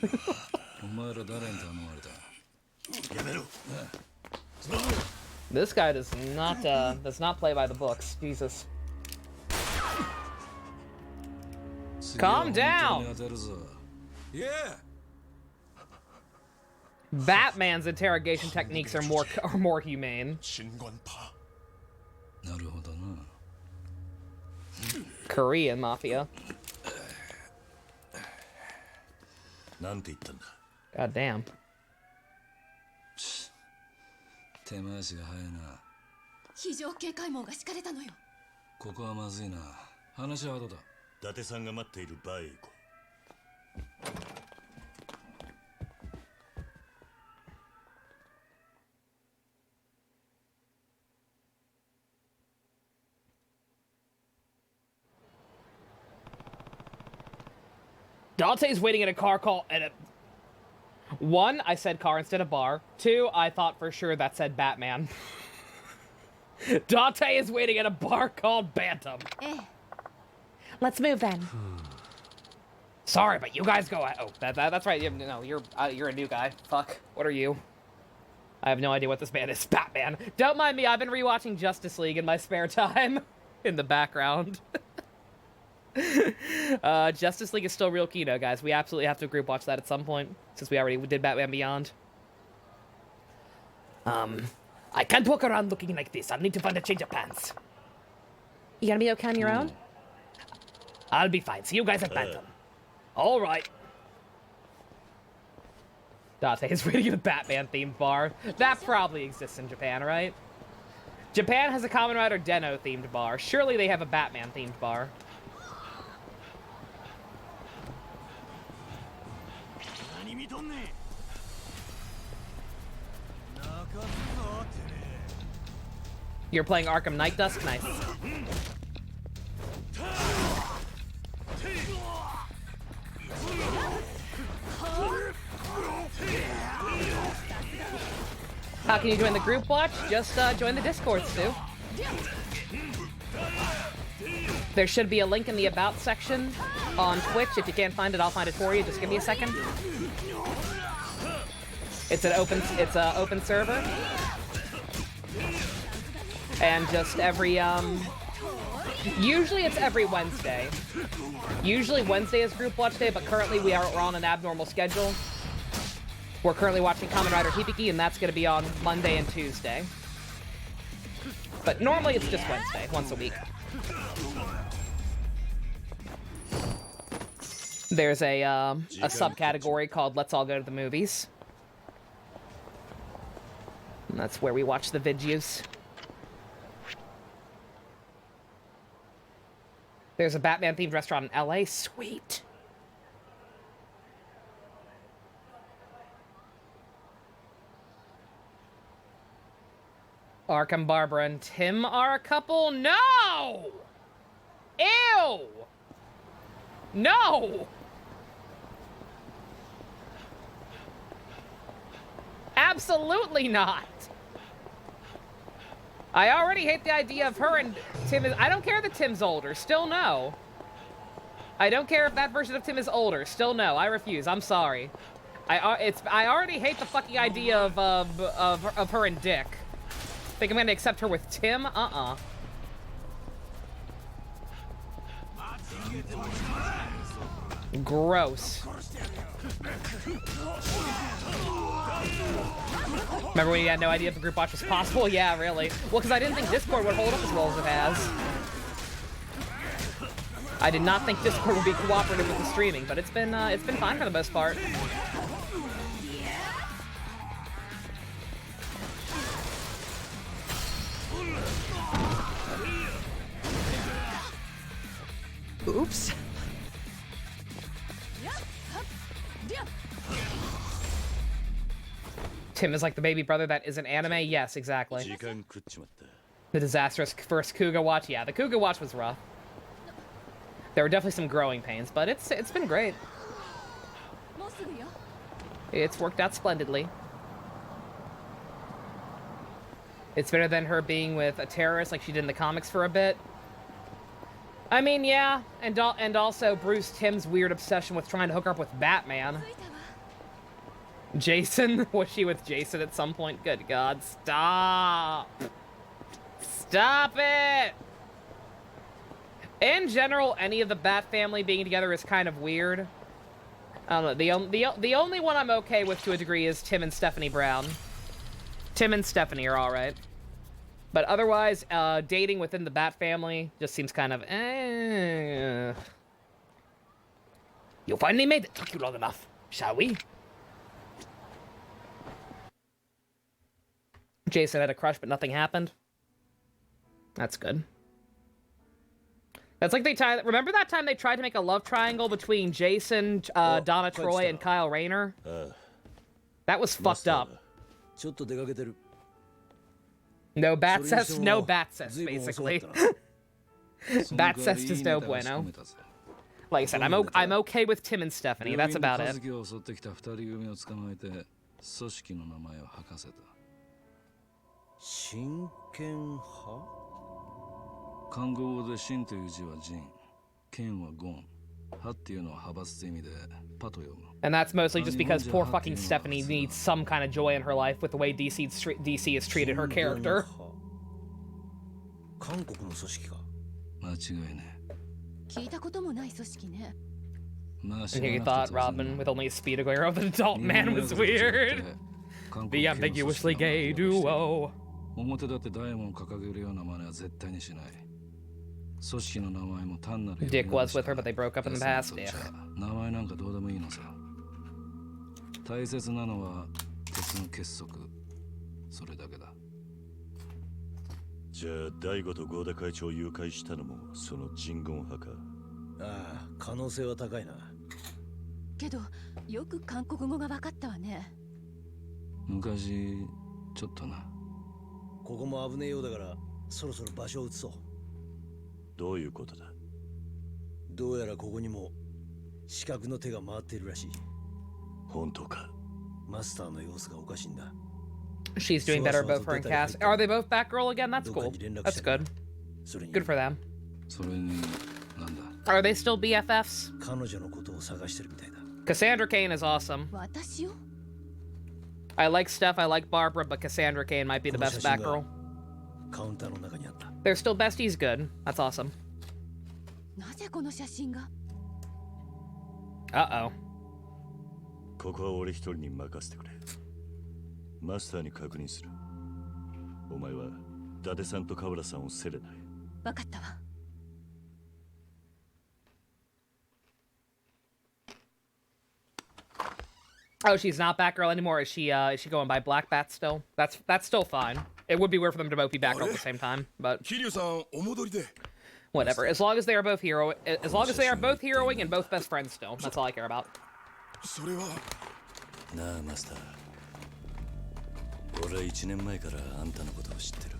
This guy does not play by the books. Jesus. Calm down. Yeah. Batman's interrogation techniques are more humane. Korean mafia. God damn. 手回しが早いな。非常警戒網が敷かれたのよ。ここはまずいな。話はどうだ。伊達さんが待っているバーへ行こう。Dante's waiting in a car call at a... 1, I said car instead of bar. 2, I thought for sure that said Batman. Dante is waiting at a bar called Bantam. Let's move then. Sorry, but you guys go. Oh, that's right. No, you're a new guy. Fuck. What are you? I have no idea what this band is. Batman. Don't mind me. I've been rewatching Justice League in my spare time. In the background. Justice League is still real key, though, guys. We absolutely have to group watch that at some point, since we already did Batman Beyond. I can't walk around looking like this. I'll need to find a change of pants. You gonna be okay on your own? I'll be fine. See you guys at Bantam. All right. Dante is waiting at a Batman-themed bar. That probably exists in Japan, right? Japan has a Kamen Rider Den-O-themed bar. Surely they have a Batman-themed bar. You're playing Arkham Knight Dusk? Nice. How can you join the group watch? Just join the Discord, Stu. There should be a link in the About section on Twitch. If you can't find it, I'll find it for you. Just give me a second. It's an open server. And just every, usually it's every Wednesday. Usually Wednesday is group watch day, but currently we're on an abnormal schedule. We're currently watching Kamen Rider Hibiki, and that's going to be on Monday and Tuesday. But normally it's just Wednesday, once a week. There's a subcategory called Let's All Go to the Movies. And that's where we watch the videos. There's a Batman-themed restaurant in LA. Sweet. Arkham Barbara and Tim are a couple? No! Ew! No! Absolutely not! I already hate the idea of her and Tim is— I don't care that Tim's older, still no. I don't care if that version of Tim is older, still no. I refuse, I'm sorry. I already hate the fucking idea of her and Dick. Think I'm gonna accept her with Tim? Gross. Remember when you had no idea if a group watch was possible? Yeah, really. Well, because I didn't think Discord would hold up as well as it has. I did not think Discord would be cooperative with the streaming, but it's been fine for the most part. Oops. Tim is like the baby brother that isn't anime? Yes, exactly. The disastrous first Kuga watch? Yeah, the Kuga watch was rough. There were definitely some growing pains, but it's been great. It's worked out splendidly. It's better than her being with a terrorist like she did in the comics for a bit. I mean, yeah, and also Bruce Timm's weird obsession with trying to hook her up with Batman. Jason? Was she with Jason at some point? Good God, stop! Stop it! In general, any of the Bat family being together is kind of weird. I don't know, the only one I'm okay with to a degree is Tim and Stephanie Brown. Tim and Stephanie are alright. But otherwise, dating within the Bat family just seems kind of, You finally made it. Took you long enough. Shall we? Jason had a crush, but nothing happened. That's good. That's like remember that time they tried to make a love triangle between Jason, Donna Troy, and Kyle Rayner? That was fucked up. No bat cest, no bat cest, basically. Bat cest is no bueno. Like I said, I'm okay with Tim and Stephanie. That's about it. And that's mostly just because poor fucking Stephanie needs some kind of joy in her life with the way DC has treated her character. And here you thought Robin with only a speed aware of an adult man was weird. The ambiguously gay duo. Dick was with her, but they broke up in the past. Yeah. She's doing better, both her and Cass. Are they both Batgirl again? That's cool. That's good. Good for them. Are they still BFFs? Cassandra Cain is awesome. I like Steph, I like Barbara, but Cassandra Cain might be the best Batgirl. They're still besties, good. That's awesome. Uh-oh. ここは俺一人に任せてくれ。マスターに確認する。お前は伊達さんと河原さんをせれない。分かったわ。Oh, she's not Batgirl anymore. Is she going by Black Bat still? That's still fine. It would be weird for them to both be Batgirl at the same time, but whatever. As long as they are both heroing and both best friends still. That's all I care about. なあマスター。俺は1年前からあんたのことを知ってる。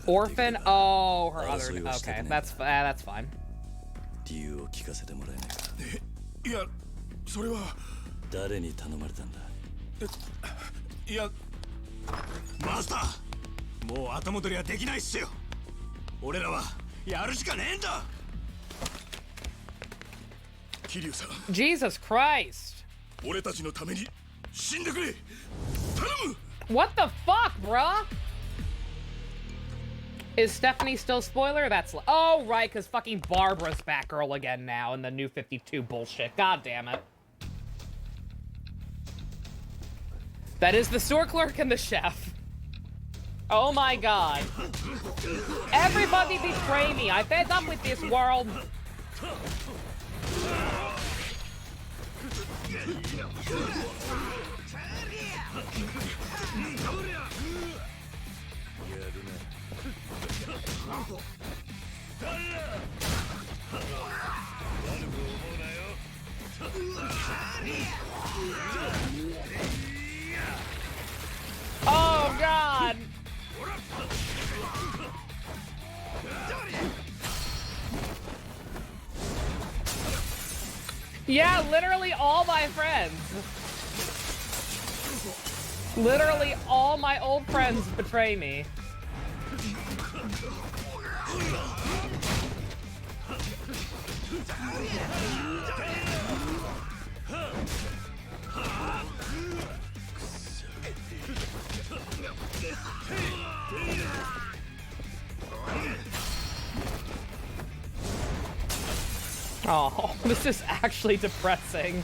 Orphan? Oh, her other. Okay, that's fine. 理由を聞かせてもらえないか。いや、それは誰に頼まれたんだ。いや、マスター、もう後戻りはできないっすよ。俺らはやるしかねえんだ。桐生さん。Jesus Christ. 俺たちのために死んでくれ。頼む。What the fuck, bruh? Is Stephanie still spoiler? That's oh right, because fucking Barbara's Batgirl again now in the new 52 bullshit. God damn it. That is the store clerk and the chef. Oh my god. Everybody betray me. I fed up with this world. Oh god. Yeah, literally all my friends. Literally all my old friends betray me. Oh, this is actually depressing.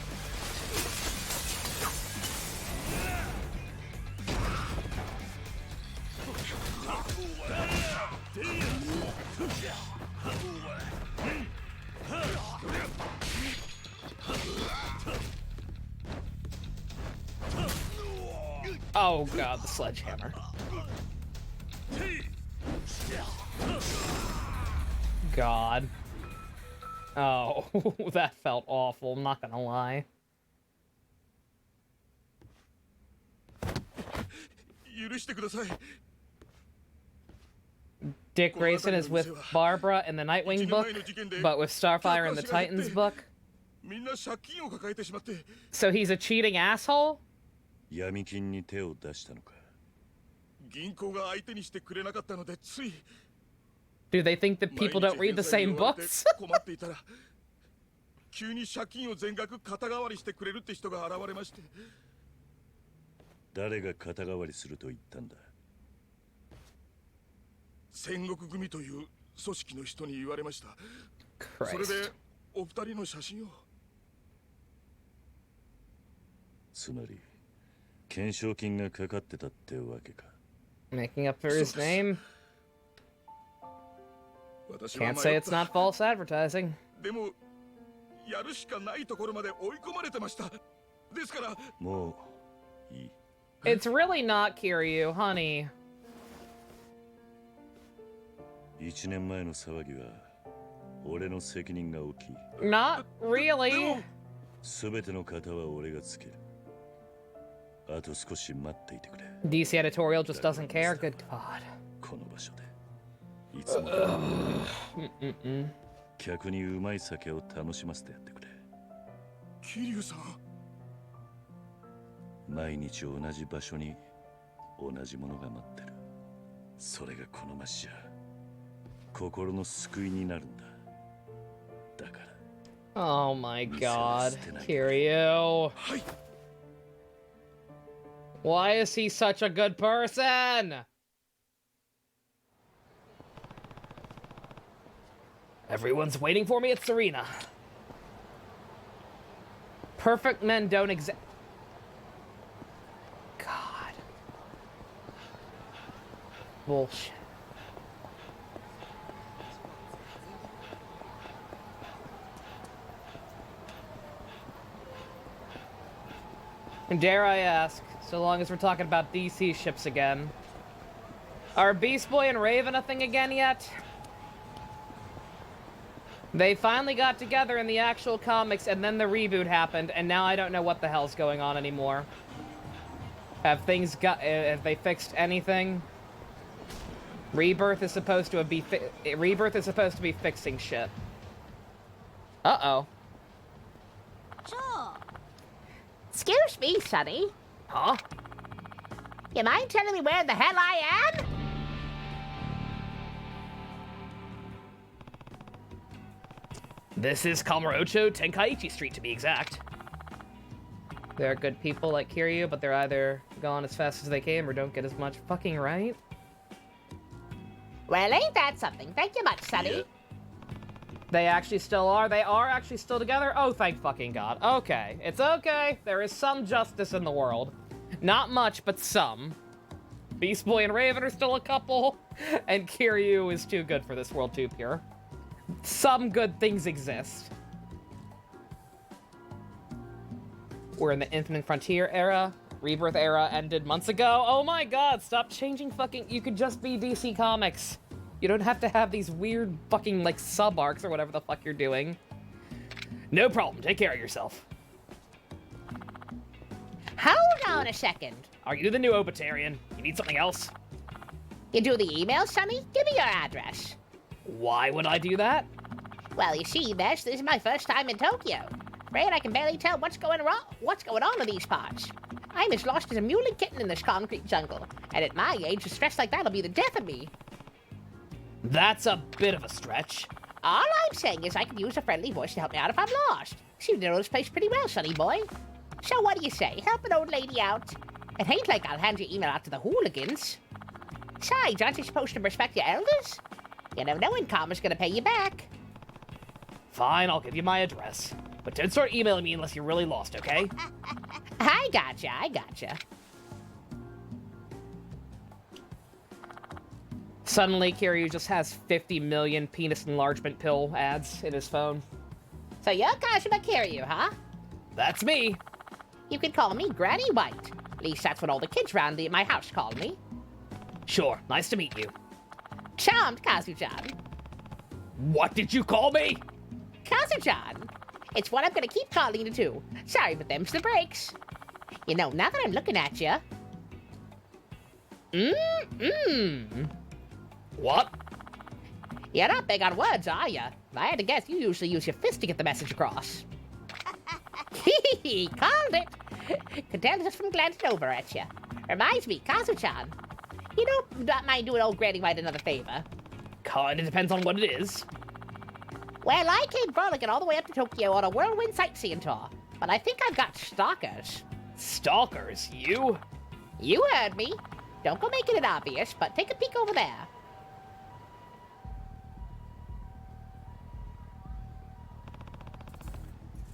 Oh god, the sledgehammer. God. Oh, that felt awful, I'm not gonna lie. Dick Grayson is with Barbara in the Nightwing book, but with Starfire in the Titans book. So he's a cheating asshole? 闇金に手を出したのか。銀行が相手にしてくれなかったのでつい。Do they think that people don't read the same books? 困っていたら急に借金を全額肩代わりしてくれるって人が現れまして。誰が肩代わりすると言ったんだ。戦国組という組織の人に言われました。 Christ. それでお二人の写真を。つまり懸賞金がかかってたってわけか。Making up for his name? Can't say it's not false advertising. でもやるしかないところまで追い込まれてました。ですからもういい。It's really not Kiryu, honey. 1年前の騒ぎは俺の責任が大きい。Not really. すべての型は俺がつける。あと少し待っていてくれ。DC editorial just doesn't care. Good God. この場所でいつも客にうまい酒を楽しませてやってくれ。桐生さん。毎日同じ場所に同じものが待ってる。それがこの街じゃ心の救いになるんだ。だから。Oh my God, Kiryu. Why is he such a good person? Everyone's waiting for me at Serena. Perfect men don't exist. Bullshit. And dare I ask, so long as we're talking about DC ships again, are Beast Boy and Raven a thing again yet? They finally got together in the actual comics, and then the reboot happened, and now I don't know what the hell's going on anymore. Have they fixed anything? Rebirth is supposed to be fixing shit. Uh-oh. Sure. Excuse me, Sonny. Huh? You mind telling me where the hell I am? This is Kamurocho Tenkaichi Street, to be exact. There are good people like Kiryu, but they're either gone as fast as they came or don't get as much fucking right. Well, ain't that something? Thank you much, Sonny. Yeah. They actually still are. They are actually still together. Oh, thank fucking God. Okay. It's okay. There is some justice in the world. Not much, but some. Beast Boy and Raven are still a couple, and Kiryu is too good for this world too pure. Some good things exist. We're in the Infinite Frontier era. Rebirth era ended months ago. Oh my God, stop changing fucking... You could just be DC Comics. You don't have to have these weird fucking, like, sub-arcs or whatever the fuck you're doing. No problem. Take care of yourself. Hold on a second. Are you the new Obitarian? You need something else? You do the email, Sonny? Give me your address. Why would I do that? Well, you see, this is my first time in Tokyo. Afraid I can barely tell what's going on in these parts. I'm as lost as a muley kitten in this concrete jungle, and at my age, a stress like that'll be the death of me. That's a bit of a stretch. All I'm saying is I could use a friendly voice to help me out if I'm lost. Seem to know this place pretty well, Sonny boy. So what do you say? Help an old lady out? It ain't like I'll hand your email out to the hooligans. Besides, aren't you supposed to respect your elders? You never know when karma's gonna pay you back. Fine, I'll give you my address. But don't start emailing me unless you're really lost, okay? I gotcha. Suddenly, Kiryu just has 50 million penis enlargement pill ads in his phone. So you're Kazuma Kiryu, huh? That's me. You can call me Granny White. At least that's what all the kids around my house call me. Sure, nice to meet you. Charmed, Kazu-chan. What did you call me? Kazu-chan. It's what I'm gonna keep calling you too. Sorry, but them's the breaks. You know, now that I'm looking at you... What? You're not big on words, are ya? If I had to guess, you usually use your fist to get the message across. Hee called it! Could tell just from glancing over at you. Reminds me, Kazu-chan. You don't mind doing old Granny White another favor? Kinda depends on what it is. Well, I came frolicking all the way up to Tokyo on a whirlwind sightseeing tour, but I think I've got stalkers. Stalkers? You? You heard me. Don't go making it obvious, but take a peek over there.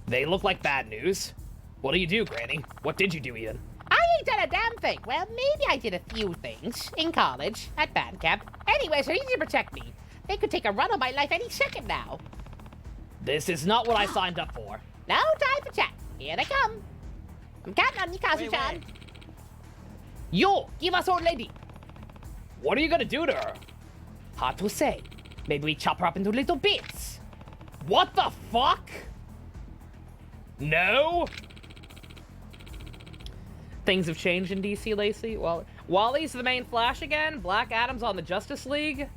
They look like bad news. What do you do, Granny? What did you do, Ian? I ain't done a damn thing. Well, maybe I did a few things. In college, at band camp. Anyways, they're easy to protect me. They could take a run on my life any second now. This is not what I signed up for. No time for chat. Here they come. I'm counting on you, Kazu-chan. Yo, give us old lady. What are you gonna do to her? Hard to say. Maybe we chop her up into little bits. What the fuck? No? Things have changed in DC lately. Well, Wally's the main Flash again. Black Adam's on the Justice League.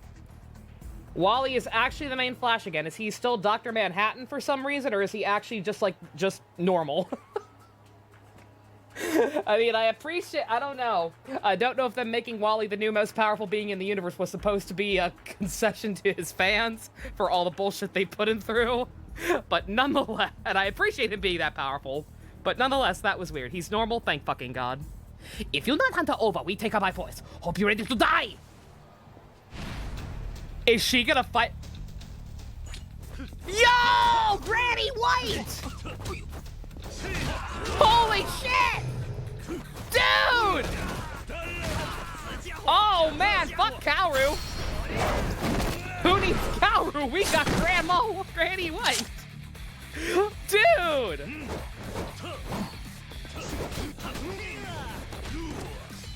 Wally is actually the main Flash again. Is he still Dr. Manhattan for some reason, or is he actually just normal? I mean, I don't know. I don't know if them making Wally the new most powerful being in the universe was supposed to be a concession to his fans for all the bullshit they put him through. But nonetheless, and I appreciate him being that powerful, but nonetheless, that was weird. He's normal, thank fucking God. If you're not Hunter over, we take her by force. Hope you're ready to die! Is she gonna fight? Yo! Granny White! Holy shit! Dude! Oh man, fuck Kaoru! Who needs Kaoru? We got Granny White! Dude!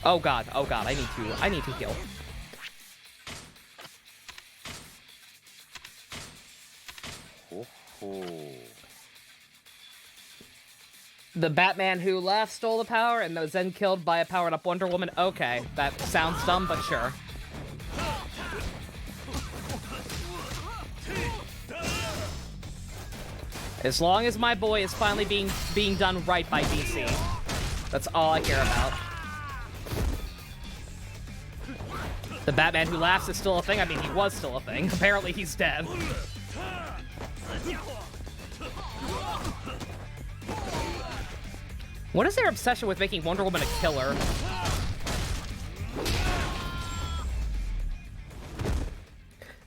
Oh god, I need to heal. The Batman who left stole the power and was then killed by a powered up Wonder Woman. Okay, that sounds dumb, but sure. As long as my boy is finally being done right by DC. That's all I care about. The Batman who laughs is still a thing. I mean, he was still a thing. Apparently he's dead. What is their obsession with making Wonder Woman a killer?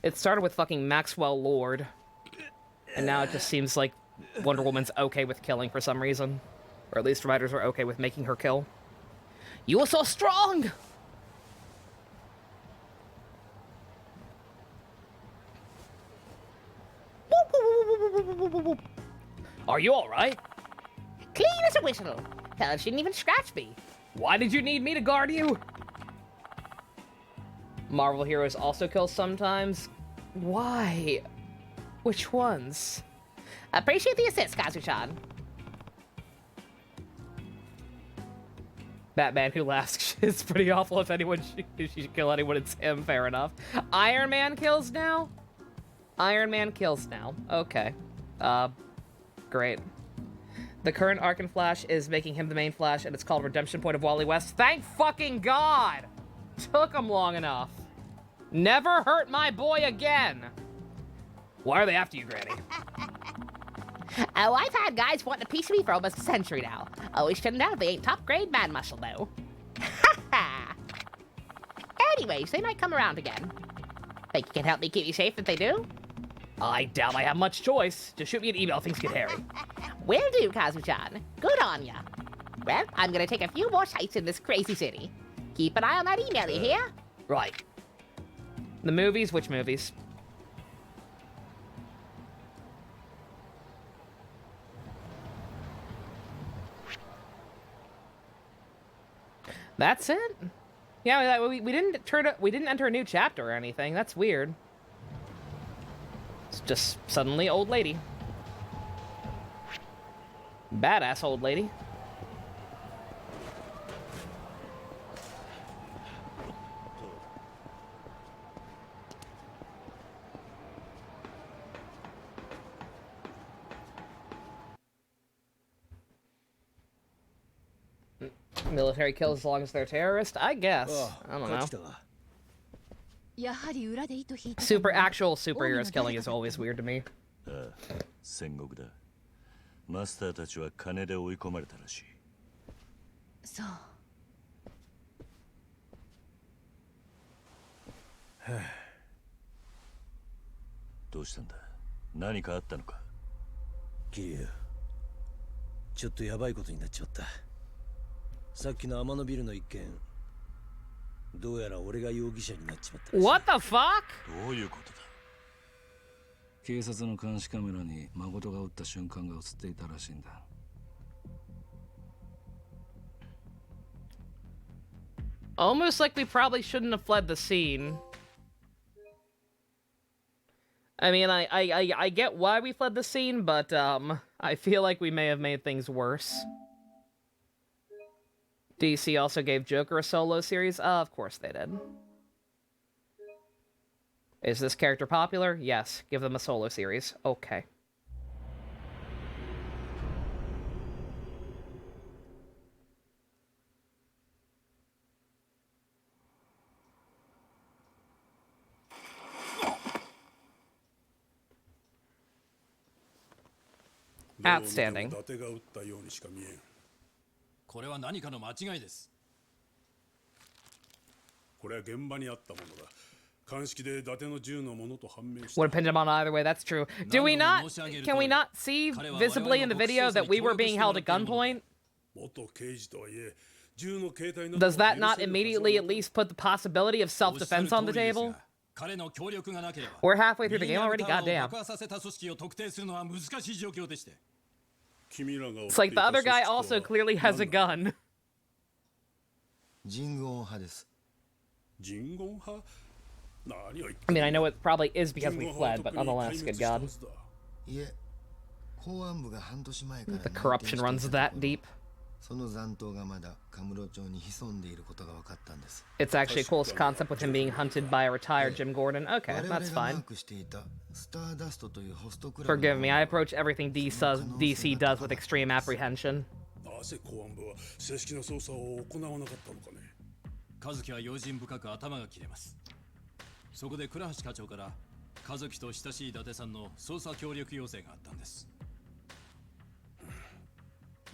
It started with fucking Maxwell Lord. And now it just seems like Wonder Woman's okay with killing for some reason. Or at least writers are okay with making her kill. You are so strong! Are you alright? Clean as a whistle. Hell, she didn't even scratch me. Why did you need me to guard you? Marvel heroes also kill sometimes. Why? Which ones? Appreciate the assist, Kazu-chan. Batman who laughs is pretty awful. If anyone should kill anyone, it's him. Fair enough. Iron Man kills now? Iron Man kills now. Okay. Great. The current arc in Flash is making him the main Flash, and it's called Redemption Point of Wally West. Thank fucking God! Took him long enough. Never hurt my boy again! Why are they after you, Granny? Oh, I've had guys wanting a piece of me for almost a century now. Always turned out they ain't top-grade man muscle, though. Ha ha! Anyways, they might come around again. Think you can help me keep you safe if they do? I doubt I have much choice. Just shoot me an email, things get hairy. Will do, Kazu-chan. Good on ya. Well, I'm gonna take a few more sights in this crazy city. Keep an eye on that email, you hear? Right. The movies? Which movies? That's it? Yeah, we didn't enter a new chapter or anything. That's weird. It's just suddenly old lady. Badass old lady. Military kills as long as they're terrorists? I guess. I don't know. やはり裏で糸引いてたの Super actual superheroes killing is always weird to me. ああ、戦国だ。マスターたちは金で追い込まれたらしい。そう。どうしたんだ？何かあったのか？桐生、ちょっとやばいことになっちまった。さっきの天野ビルの一件、どうやら俺が容疑者になっちまったらしい。 What the fuck? どういうことだ？警察の監視カメラに誠が撃った瞬間が映っていたらしいんだ。Almost like we probably shouldn't have fled the scene. I mean, I get why we fled the scene, but I feel like we may have made things worse. DC also gave Joker a solo series. Of course they did. Is this character popular? Yes. Give them a solo series. Okay. Outstanding. これは何かの間違いです。これは現場にあったものだ。鑑識で伊達の銃のものと判明した。 Would have pinned him on either way, that's true. Do we not, can we not see visibly in the video that we were being held at gunpoint? 元刑事とはいえ、Does that not immediately at least put the possibility of self-defense on the table? 彼の協力がなければ We're halfway through the game already, ミリアムタワーを goddamn. 爆破させた組織を特定するのは難しい状況でして It's like the other guy also clearly has a gun. 人言派です。 I mean, I know it probably is because we fled, but nonetheless, good god. いえ、公安部が半年前から The corruption runs that deep. その残党がまだカムロ町に潜んでいることが分かったんです。 It's actually a cool concept with him being hunted by a retired Jim Gordon. Okay, that's fine. していたスターダストというホストクラブ Forgive me, I approach everything DC does with extreme apprehension. なぜ公安部は正式な捜査を行わなかったのかね。和樹は用心深く頭が切れます。そこで倉橋課長から和樹と親しい伊達さんの捜査協力要請があったんです。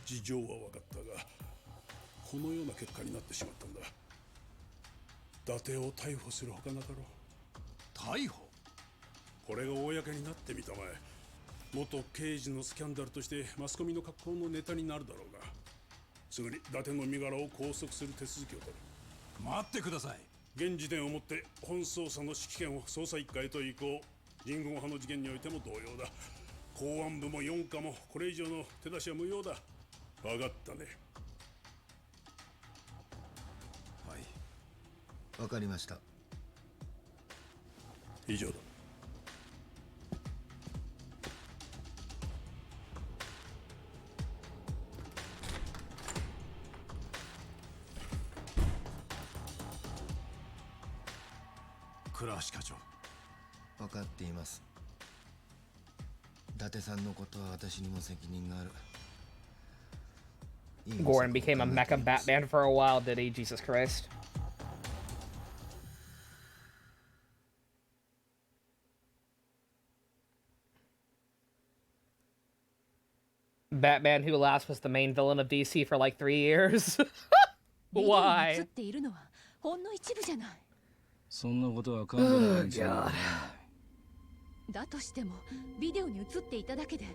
事情は分かったが、このような結果になってしまったんだ。伊達を逮捕するほかなかろう。逮捕？これが公になってみたまえ、元刑事のスキャンダルとしてマスコミの格好のネタになるだろうが、すぐに伊達の身柄を拘束する手続きを取る。待ってください。現時点をもって本捜査の指揮権を捜査一課へと移行。人言派の事件においても同様だ。公安部も四課もこれ以上の手出しは無用だ。分かったね。はい。分かりました。以上だ。倉橋課長。分かっています。伊達さんのことは私にも責任がある。Gordon became a mecha Batman for a while, did he? Jesus Christ. Batman who last was the main villain of DC for like 3 years. Why? 映っているのはほんの一部じゃない。そんなことは幹部の連中にはだとしてもビデオに映っていただけで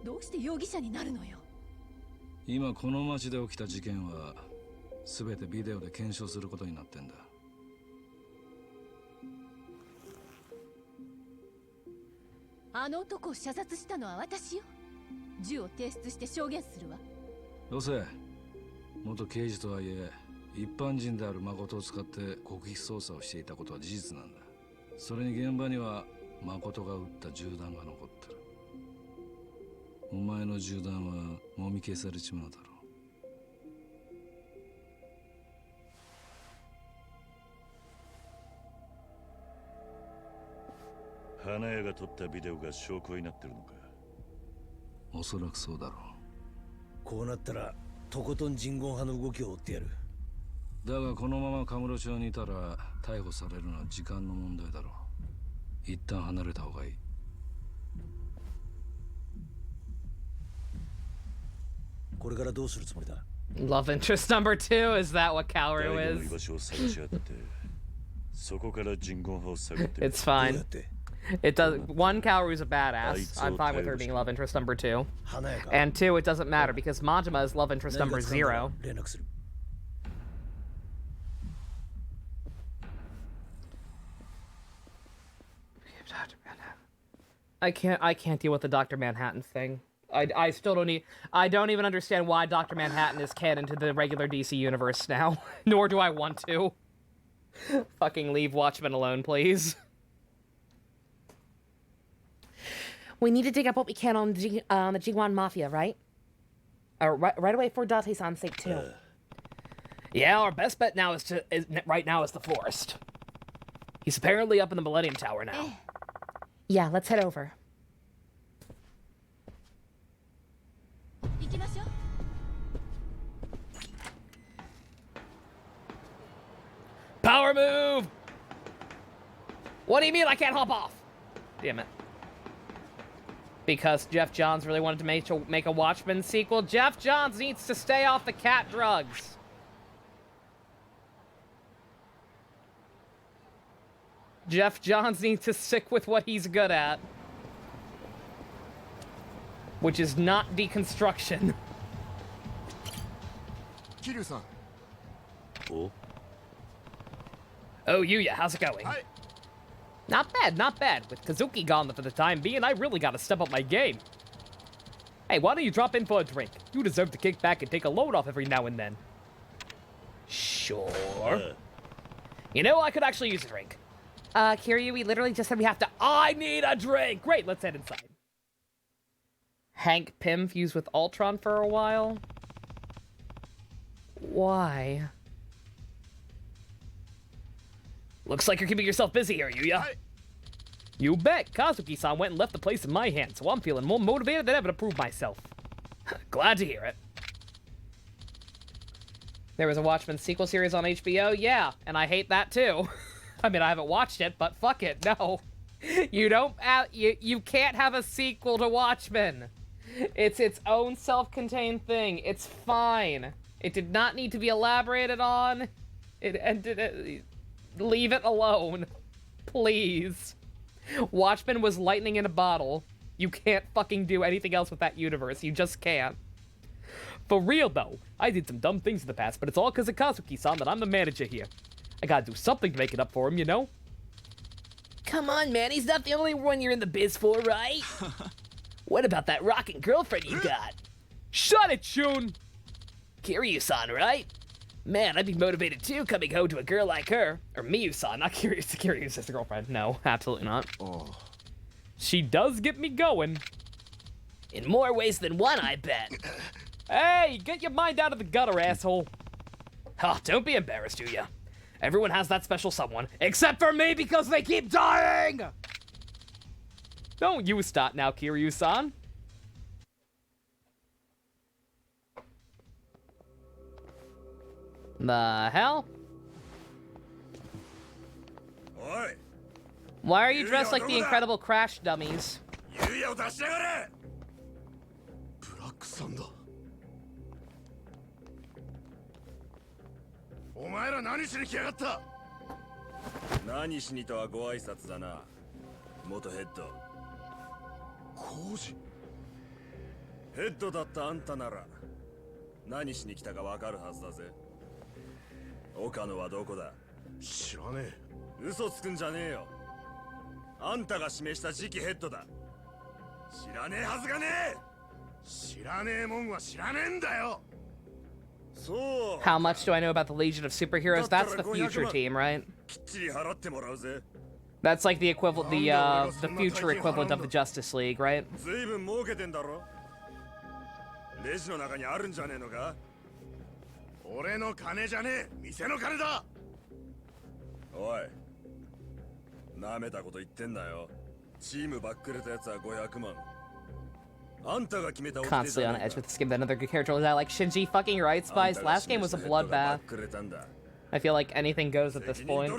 どうして容疑者になるのよ。今この町で起きた事件は全てビデオで検証することになってんだ。あの男を射殺したのは私よ。銃を提出して証言するわ。よせ、元刑事とはいえ一般人である誠を使って極秘捜査をしていたことは事実なんだ。それに現場には誠が撃った銃弾が残ってる。お前の銃弾はもみ消されちまうだろう。花屋が撮ったビデオが証拠になってるのか。おそらくそうだろう。こうなったらとことん人言派の動きを追ってやる。だがこのままカムロ町にいたら逮捕されるのは時間の問題だろう。一旦離れた方がいい。これからどうするつもりだ？ Love interest number 2? Is that what Kaoru 大の居 is? 場所を探し当てて、そこから人言派を探ってみる。 It's fine. It does. One, Kaoru's a badass. I'm fine with her being love interest number 2. And 2, it doesn't matter because Majima is love interest number 0. I can't deal with the Dr. Manhattan thing. I still I don't even understand why Dr. Manhattan is canon to the regular DC universe now. Nor do I want to. Fucking leave Watchmen alone, please. We need to dig up what we can on the Jiguan Mafia, right? Right away for Date-san's sake, too. Yeah, our best bet now is right now is the forest. He's apparently up in the Millennium Tower now. Yeah, let's head over. Power move! What do you mean I can't hop off? Damn it. Because Jeff Johns really wanted to make a Watchmen sequel. Jeff Johns needs to stay off the cat drugs. Jeff Johns needs to stick with what he's good at. Which is not deconstruction. 桐生さん、お Oh, Yuya, how's it going? Not bad, not bad. With Kazuki gone for the time being, I really gotta step up my game. Hey, why don't you drop in for a drink? You deserve to kick back and take a load off every now and then. Sure. You know, I could actually use a drink. Kiryu, we literally just said we have to... I need a drink! Great, let's head inside. Hank Pym fused with Ultron for a while? Why? Looks like you're keeping yourself busy here, Yuya. You bet. Kazuki-san went and left the place in my hands, so I'm feeling more motivated than ever to prove myself. Glad to hear it. There was a Watchmen sequel series on HBO? Yeah, and I hate that too. I mean, I haven't watched it, but fuck it, no. You can't have a sequel to Watchmen. It's its own self-contained thing. It's fine. It did not need to be elaborated on. Leave it alone. Please. Watchmen was lightning in a bottle. You can't fucking do anything else with that universe. You just can't. For real, though, I did some dumb things in the past, but it's all because of Kazuki-san that I'm the manager here. I gotta do something to make it up for him, you know? Come on, man. He's not the only one you're in the biz for, right? What about that rockin' girlfriend you got? Shut it, Shun! Kiryu-san, right? Man, I'd be motivated too, coming home to a girl like her. Or Miyu-san, not Kiryu's sister girlfriend. No, absolutely not. Oh. She does get me going. In more ways than one, I bet. Hey, get your mind out of the gutter, asshole. Oh, don't be embarrassed, Yuya. Everyone has that special someone, except for me because they keep dying! Don't you stop now, Kiryu-san. The hell? Oi! Why are you dressed like the Incredible Crash dummies? ユウヤを出しやがれ！ブラックサンダー。お前ら何しに来やがった？何しにとはご挨拶だな。元ヘッド。コウジ。ヘッドだったあんたなら何しに来たかわかるはずだぜ。岡野はどこだ？知らねえ。嘘つくんじゃねえよ。あんたが指名した次期ヘッドだ。知らねえはずがねえ。知らねえもんは知らねえんだよ。How much do I know about the Legion of Superheroes? That's the future team, right? That's like the equivalent, the future equivalent of the Justice League, right? 随分儲けてんだろ。レジの中にあるんじゃねえのか？俺の金じゃねえ、店の金だ。おい、なめたこと言ってんだよ。チームばっくれたやつは500万。Constantly on edge with the skin that another good character was out like Shinji. Fucking right, Spice. Last game was a bloodbath. I feel like anything goes at this point.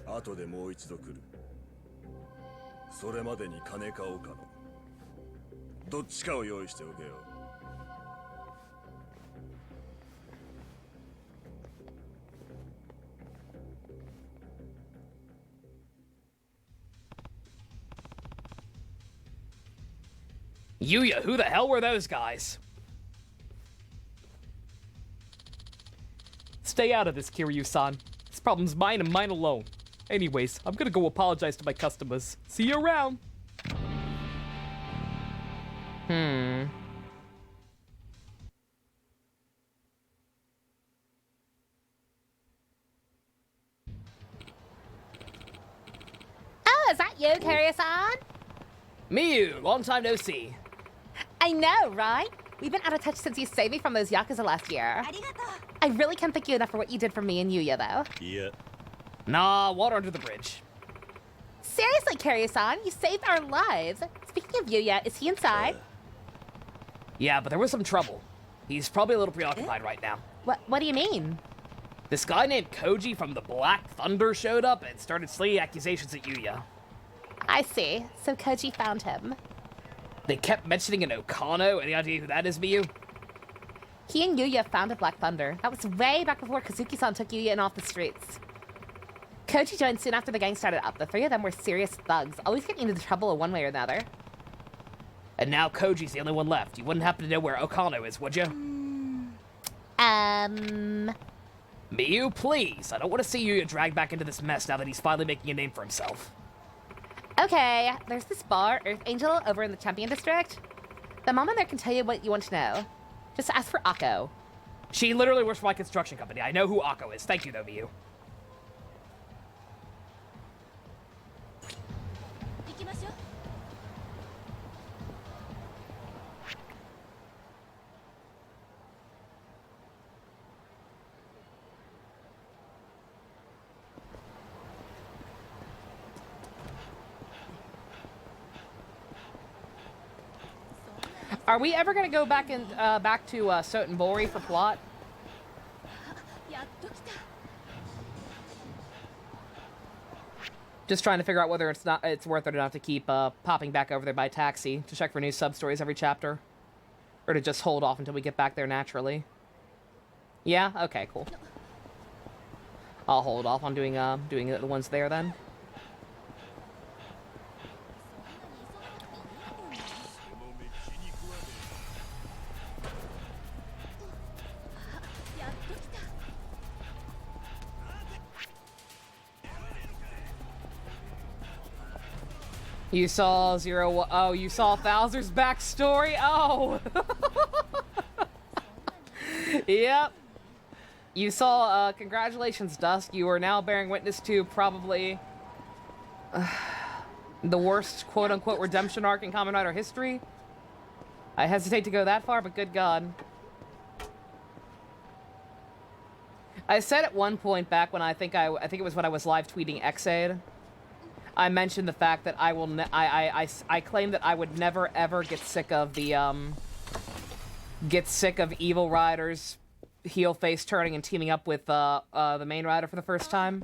後でもう一度来る。それまでに金か岡野。どっちかを用意しておけよ。Yuya, who the hell were those guys? Stay out of this, Kiryu-san. This problem's mine and mine alone. Anyways, I'm gonna go apologize to my customers. See you around! Oh, is that you, Kiryu-san? Miyu, long time no see. I know, right? We've been out of touch since you saved me from those Yakuza last year. I really can't thank you enough for what you did for me and Yuya, though. Yeah. Nah, water under the bridge. Seriously, Kiryu-san, you saved our lives. Speaking of Yuya, is he inside? Yeah, but there was some trouble. He's probably a little preoccupied right now. What do you mean? This guy named Koji from the Black Thunder showed up and started slinging accusations at Yuya. I see. So Koji found him. They kept mentioning an Okano. Any idea who that is, Miyu? He and Yuya founded Black Thunder. That was way back before Kazuki-san took Yuya in off the streets. Koji joined soon after the gang started up. The three of them were serious thugs, always getting into trouble in one way or another. And now Koji's the only one left. You wouldn't happen to know where Okano is, would you? Miyu, please. I don't want to see you dragged back into this mess now that he's finally making a name for himself. Okay, there's this bar, Earth Angel, over in the Champion District. The mama there can tell you what you want to know. Just ask for Akko. She literally works for my construction company. I know who Akko is. Thank you, though, Miyu. Are we ever gonna go back to Sotenbori for plot? Just trying to figure out whether it's worth it or not to keep popping back over there by taxi to check for new sub stories every chapter, or to just hold off until we get back there naturally. Yeah. Okay. Cool. I'll hold off on doing the ones there then. You saw oh, you saw Bowser's backstory? Oh! Yep. You saw, congratulations, Dusk. You are now bearing witness to probably the worst quote-unquote redemption arc in Kamen Rider history. I hesitate to go that far, but good God. I said at one point back when I think it was when I was live tweeting Xaid, I mentioned the fact that I claim that I would never ever get sick of the Evil Riders heel face turning and teaming up with the main rider for the first time.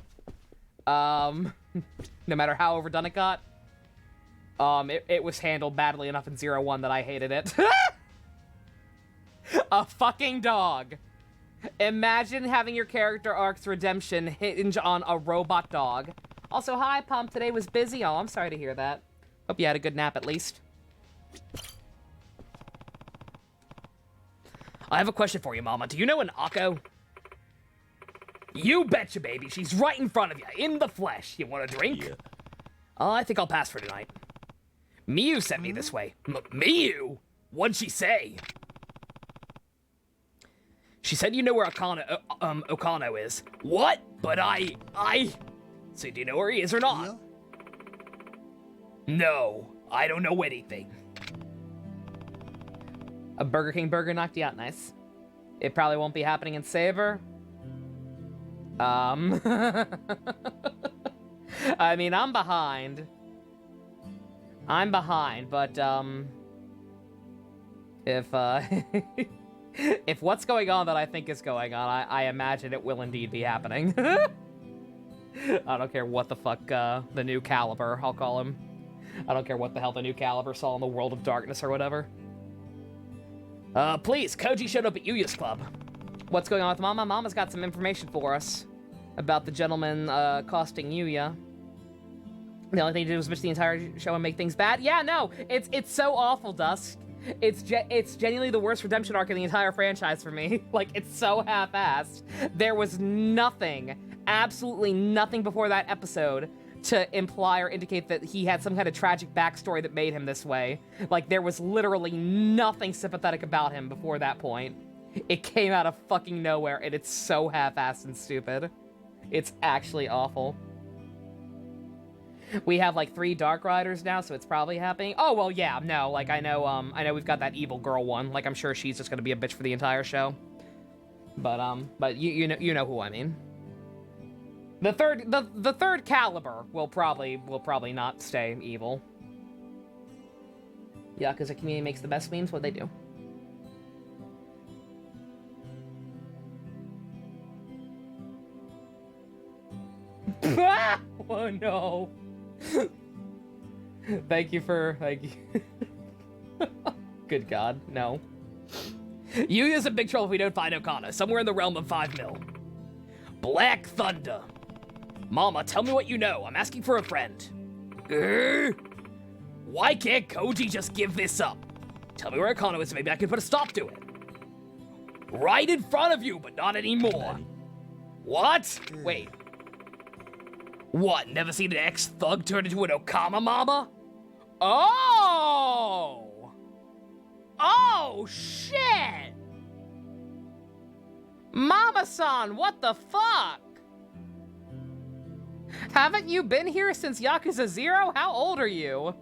No matter how overdone it got. It was handled badly enough in 01 that I hated it. A fucking dog. Imagine having your character arc's redemption hinge on a robot dog. Also, hi, Pump. Today was busy. Oh, I'm sorry to hear that. Hope you had a good nap at least. I have a question for you, Mama. Do you know an Akko? You betcha, baby. She's right in front of you, in the flesh. You want a drink? Yeah. I think I'll pass for tonight. Miyu sent me this way. Miyu? What'd she say? She said you know where Okano is. What? But So do you know where he is or not? Yeah? No, I don't know anything. A Burger King burger knocked you out, nice. It probably won't be happening in Savor. I mean, I'm behind. But, if what's going on that I think is going on, I imagine it will indeed be happening. I don't care what the fuck, the new Caliber, I'll call him. I don't care what the hell the new Caliber saw in the World of Darkness or whatever. Please, Koji showed up at Yuya's club. What's going on with Mama? Mama's got some information for us about the gentleman, costing Yuya. The only thing to do is bitch the entire show and make things bad? Yeah, no, it's so awful, Dusk. It's genuinely the worst redemption arc in the entire franchise for me. Like, it's so half-assed. There was nothing, absolutely nothing before that episode to imply or indicate that he had some kind of tragic backstory that made him this way. Like, there was literally nothing sympathetic about him before that point. It came out of fucking nowhere, and it's so half-assed and stupid. It's actually awful. We have, like, 3 Dark Riders now, so it's probably happening. Oh, well, yeah, no, like, I know we've got that evil girl one. Like, I'm sure she's just gonna be a bitch for the entire show. But you know who I mean. The third Caliber will probably not stay evil. Yakuza community makes the best memes. What they do? Oh no! Thank you. Good God, no. Yuya's a big trouble if we don't find Okana. Somewhere in the realm of 5 mil. Black Thunder. Mama, tell me what you know. I'm asking for a friend. Why can't Koji just give this up? Tell me where Okano is, so maybe I can put a stop to it. Right in front of you, but not anymore. What? Wait. What, never seen an ex-thug turn into an Okama mama? Oh! Oh, shit! Mama-san, what the fuck? Haven't you been here since Yakuza 0? How old are you?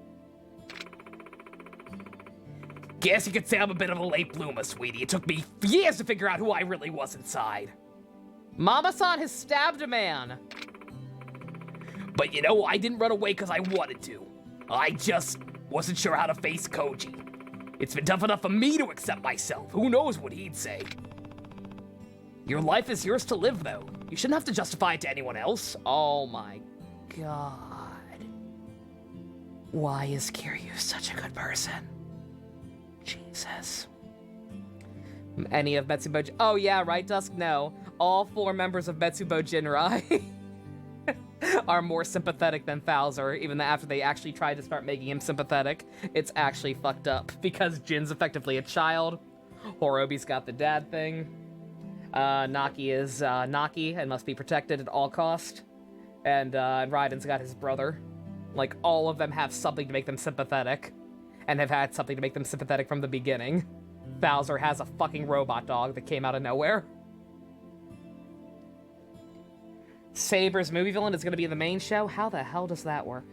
Guess you could say I'm a bit of a late bloomer, sweetie. It took me years to figure out who I really was inside. Mama-san has stabbed a man. But you know, I didn't run away because I wanted to. I just wasn't sure how to face Koji. It's been tough enough for me to accept myself. Who knows what he'd say? Your life is yours to live, though. You shouldn't have to justify it to anyone else. Oh my god. Why is Kiryu such a good person? Jesus. Any of Metsubo... Oh yeah, right, Dusk? No. All 4 members of Metsubo Jinrai are more sympathetic than Bowser, even after they actually tried to start making him sympathetic. It's actually fucked up, because Jin's effectively a child. Horobi's got the dad thing. Naki is Naki and must be protected at all cost. And Raiden's got his brother. Like, all of them have something to make them sympathetic. And have had something to make them sympathetic from the beginning. Bowser has a fucking robot dog that came out of nowhere. Saber's movie villain is going to be in the main show? How the hell does that work?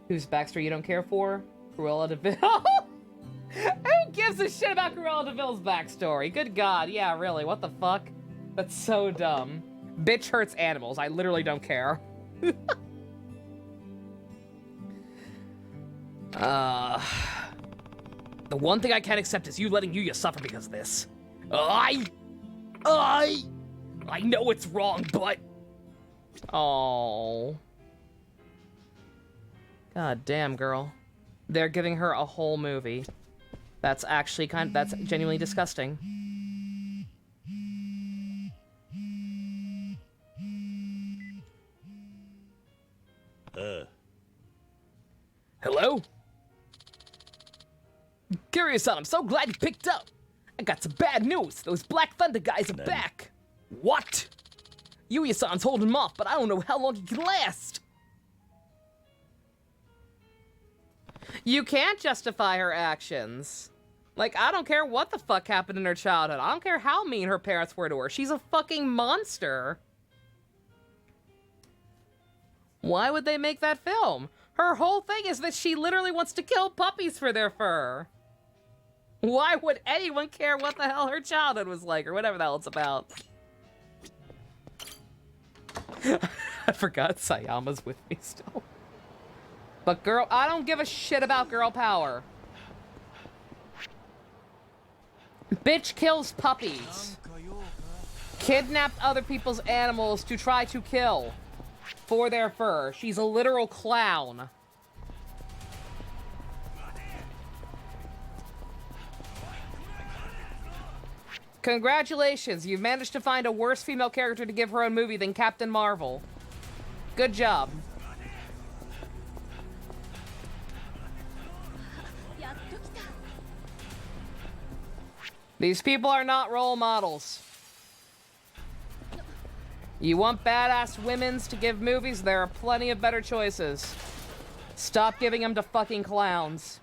Whose backstory you don't care for? Cruella de Vil? Who gives a shit about Cruella de Vil's backstory? Good god, yeah, really, what the fuck? That's so dumb. Bitch hurts animals, I literally don't care. The one thing I can't accept is you letting Yuya suffer because of this. I know it's wrong, but... Oh. God damn, girl. They're giving her a whole movie. That's actually that's genuinely disgusting. Hello? Kiryu-san, I'm so glad you picked up. I got some bad news. Those Black Thunder guys are back. What? Yuya-san's holding him off, but I don't know how long he can last. You can't justify her actions. Like, I don't care what the fuck happened in her childhood. I don't care how mean her parents were to her. She's a fucking monster. Why would they make that film? Her whole thing is that she literally wants to kill puppies for their fur. Why would anyone care what the hell her childhood was like, or whatever the hell it's about? I forgot Sayama's with me still. But girl, I don't give a shit about girl power. Bitch kills puppies. Kidnapped other people's animals to try to kill for their fur. She's a literal clown. Congratulations, you've managed to find a worse female character to give her own movie than Captain Marvel. Good job. These people are not role models. You want badass women's to give movies? There are plenty of better choices. Stop giving them to fucking clowns.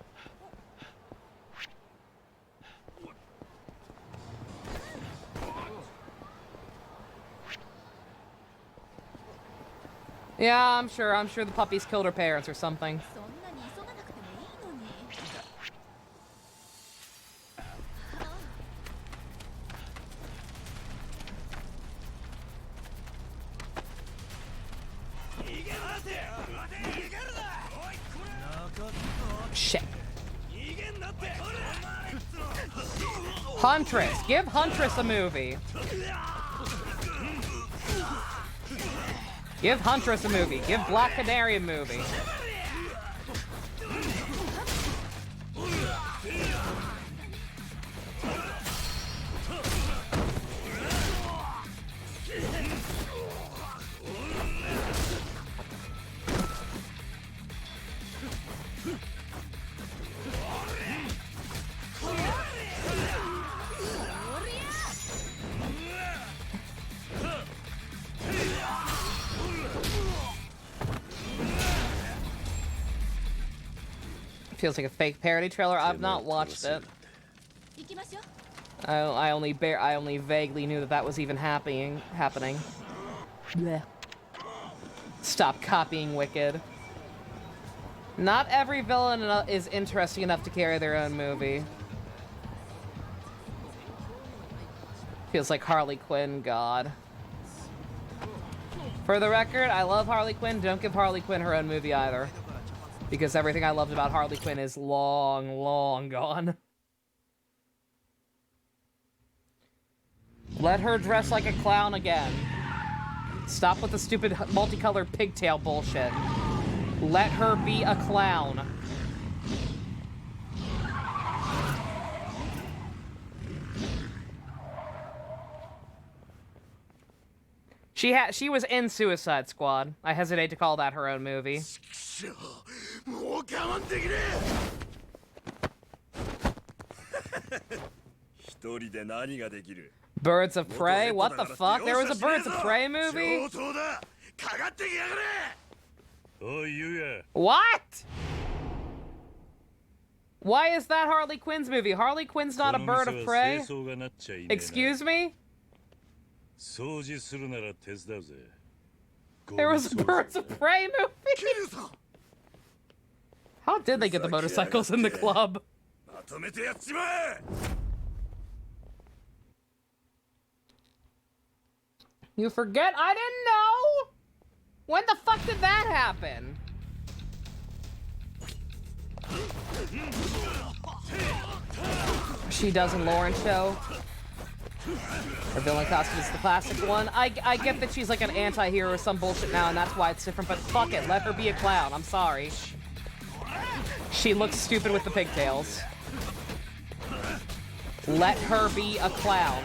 Yeah, I'm sure the puppies killed her parents or something. Shit. Huntress. Give Huntress a movie. Give Huntress a movie. Give Black Canary a movie. Feels like a fake parody trailer. I've not watched it. I only vaguely knew that was even happening. Blech. Stop copying Wicked. Not every villain is interesting enough to carry their own movie. Feels like Harley Quinn, God. For the record, I love Harley Quinn. Don't give Harley Quinn her own movie either. Because everything I loved about Harley Quinn is long, long gone. Let her dress like a clown again. Stop with the stupid multicolored pigtail bullshit. Let her be a clown. She was in Suicide Squad. I hesitate to call that her own movie. Birds of Prey? What the fuck? There was a Birds of Prey movie? What? Why is that Harley Quinn's movie? Harley Quinn's not a bird of prey? Excuse me? There was a Birds of Prey movie? How did they get the motorcycles in the club? You forget? I didn't know! When the fuck did that happen? She does in Lauren's show. Her villain costume is the classic one. I get that she's like an anti-hero or some bullshit now, and that's why it's different, but fuck it, let her be a clown. I'm sorry. She looks stupid with the pigtails. Let her be a clown.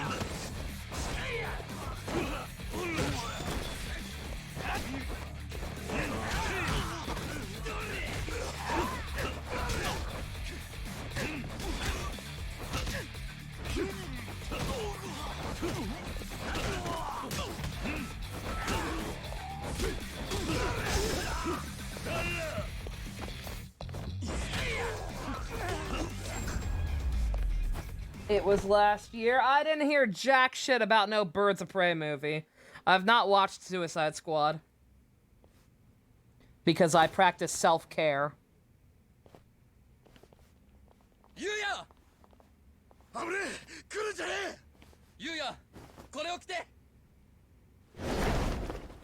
It was last year. I didn't hear jack shit about no Birds of Prey movie. I've not watched Suicide Squad. Because I practice self-care. Yuya! Yuya! これを着て!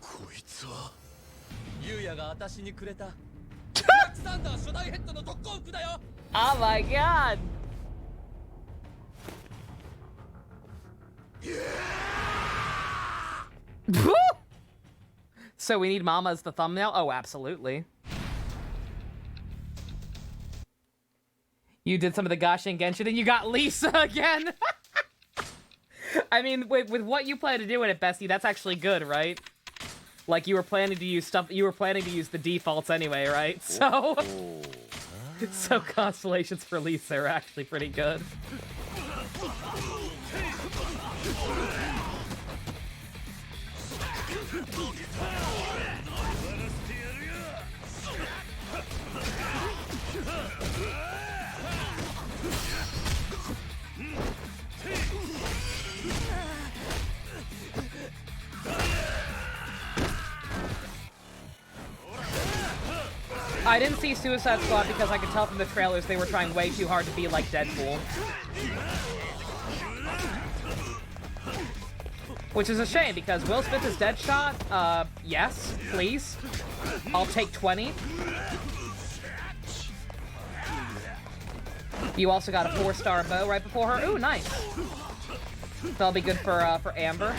こいつは Yuya が私にくれたブラックサンダー初代ヘッドの特攻服だよ! Oh my god! So we need Mama as the thumbnail? Oh, absolutely. You did some of the Gashin Genshin and you got Lisa again! I mean, with what you plan to do in it, Bestie, that's actually good, right? Like, you were planning to use the defaults anyway, right? So... so constellations for Lisa are actually pretty good. I didn't see Suicide Squad because I could tell from the trailers they were trying way too hard to be like Deadpool. Which is a shame, because Will Smith is Deadshot, yes, please. I'll take 20. You also got a 4-star bow right before her. Ooh, nice. That'll be good for Amber.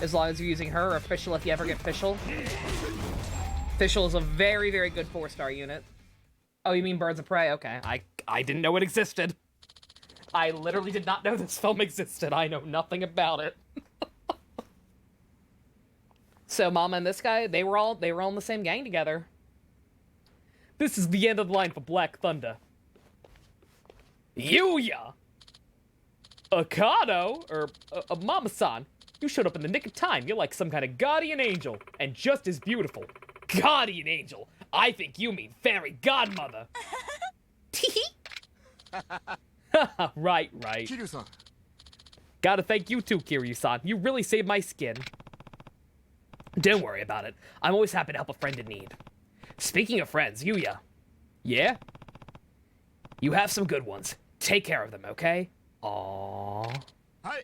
As long as you're using her, or Fischl if you ever get Fischl. Fischl is a very, very good 4-star unit. Oh, you mean Birds of Prey? Okay. I didn't know it existed. I literally did not know this film existed. I know nothing about it. So Mama and this guy, they were all in the same gang together. This is the end of the line for Black Thunder. Yuya! Akado? Or, Mama-san, you showed up in the nick of time. You're like some kind of guardian angel, and just as beautiful. Guardian angel? I think you mean fairy godmother. Right. Kiryu-san. Gotta thank you too, Kiryu-san. You really saved my skin. Don't worry about it. I'm always happy to help a friend in need. Speaking of friends, Yuya. Yeah? You have some good ones. Take care of them, okay? Aww. Hi.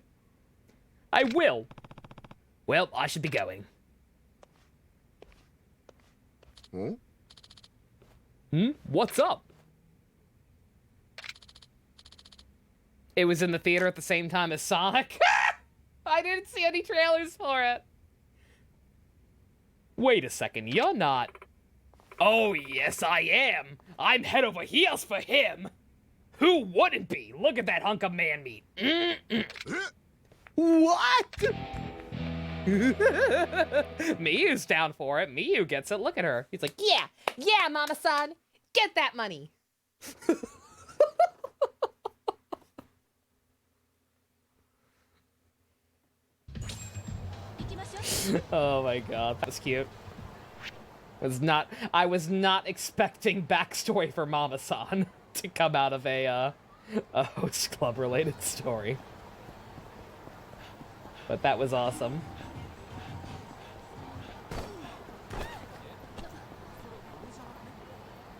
I will. Well, I should be going. What's up? It was in the theater at the same time as Sonic. I didn't see any trailers for it. Wait a second, you're not... Oh, yes, I am. I'm head over heels for him. Who wouldn't be? Look at that hunk of man meat. What? Miyu's down for it. Miyu gets it. Look at her. He's like, Yeah, Mama-san. Get that money. oh my god, that's cute. I was not expecting backstory for Mama-san to come out of a host club related story. But that was awesome.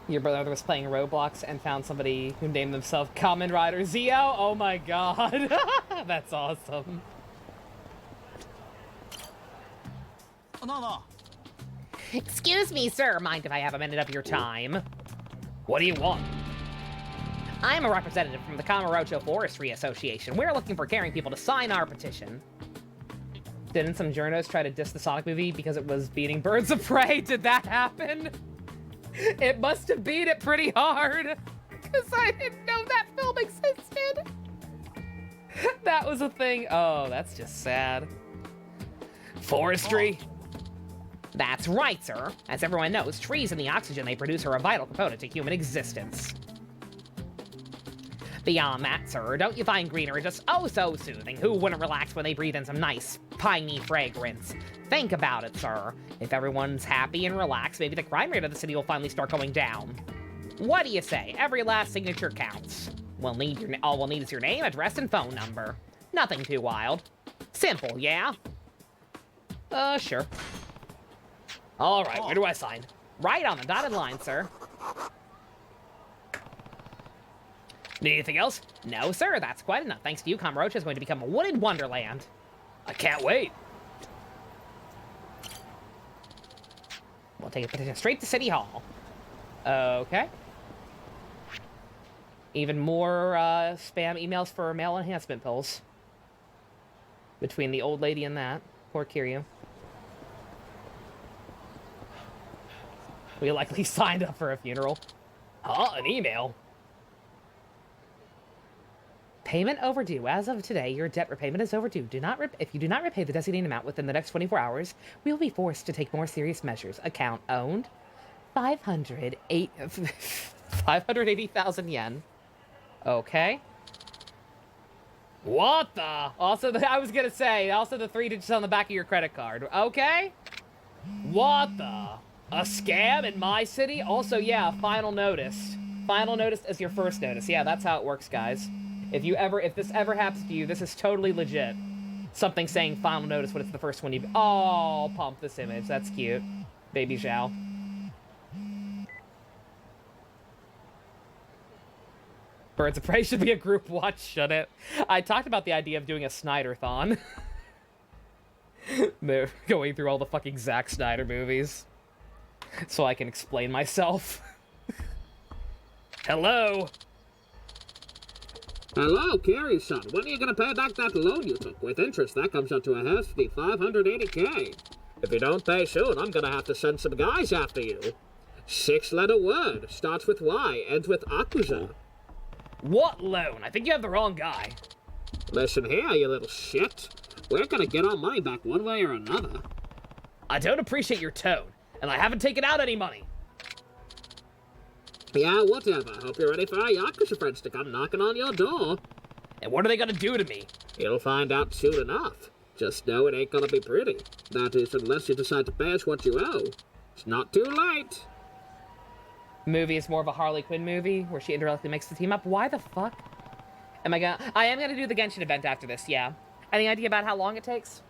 Your brother was playing Roblox and found somebody who named themselves Kamen Rider Zio? Oh my god. That's awesome. Excuse me, sir. Mind if I have a minute of your time? What do you want? I'm a representative from the Kamurocho Forestry Association. We're looking for caring people to sign our petition. Didn't some journos try to diss the Sonic movie because it was beating Birds of Prey? Did that happen? It must have beat it pretty hard. Because I didn't know that film existed. That was a thing. Oh, that's just sad. Forestry? That's right, sir. As everyone knows, trees and the oxygen they produce are a vital component to human existence. Beyond that, sir, don't you find greenery just oh so soothing? Who wouldn't relax when they breathe in some nice, piney fragrance? Think about it, sir. If everyone's happy and relaxed, maybe the crime rate of the city will finally start going down. What do you say? Every last signature counts. All we'll need is your name, address, and phone number. Nothing too wild. Simple, yeah? Sure. All right, where do I sign? Right on the dotted line, sir. Need anything else? No, sir, that's quite enough. Thanks to you, Kamurocho is going to become a wooded wonderland. I can't wait. We'll take a petition straight to City Hall. Okay. Even more spam emails for male enhancement pills. Between the old lady and that. Poor Kiryu. We likely signed up for a funeral. Huh? An email? Payment overdue. As of today, your debt repayment is overdue. If you do not repay the designated amount within the next 24 hours, we will be forced to take more serious measures. Account owned. 580,000 yen. Okay. What the? Also, I was gonna say, also the 3 digits on the back of your credit card. Okay. What the? A scam in my city? Also, yeah, final notice. Final notice is your first notice. Yeah, that's how it works, guys. If this ever happens to you, this is totally legit. Something saying final notice when it's the first one you... Oh, pump this image. That's cute. Baby Zhao. Birds of Prey should be a group watch, shouldn't it? I talked about the idea of doing a Snyder-thon. They're going through all the fucking Zack Snyder movies. So I can explain myself. Hello? Hello, Kiryu-san. When are you gonna pay back that loan you took? With interest, that comes out to a hefty 580K. If you don't pay soon, I'm gonna have to send some guys after you. 6-letter word. Starts with Y, ends with Yakuza. What loan? I think you have the wrong guy. Listen here, you little shit. We're gonna get our money back one way or another. I don't appreciate your tone, and I haven't taken out any money. Yeah, whatever. Hope you're ready for our Yakuza friends to come knocking on your door. And what are they gonna do to me? You'll find out soon enough. Just know it ain't gonna be pretty. That is, unless you decide to pay us what you owe. It's not too late. Movie is more of a Harley Quinn movie where she indirectly makes the team up. Why the fuck? I am gonna do the Genshin event after this, yeah. Any idea about how long it takes?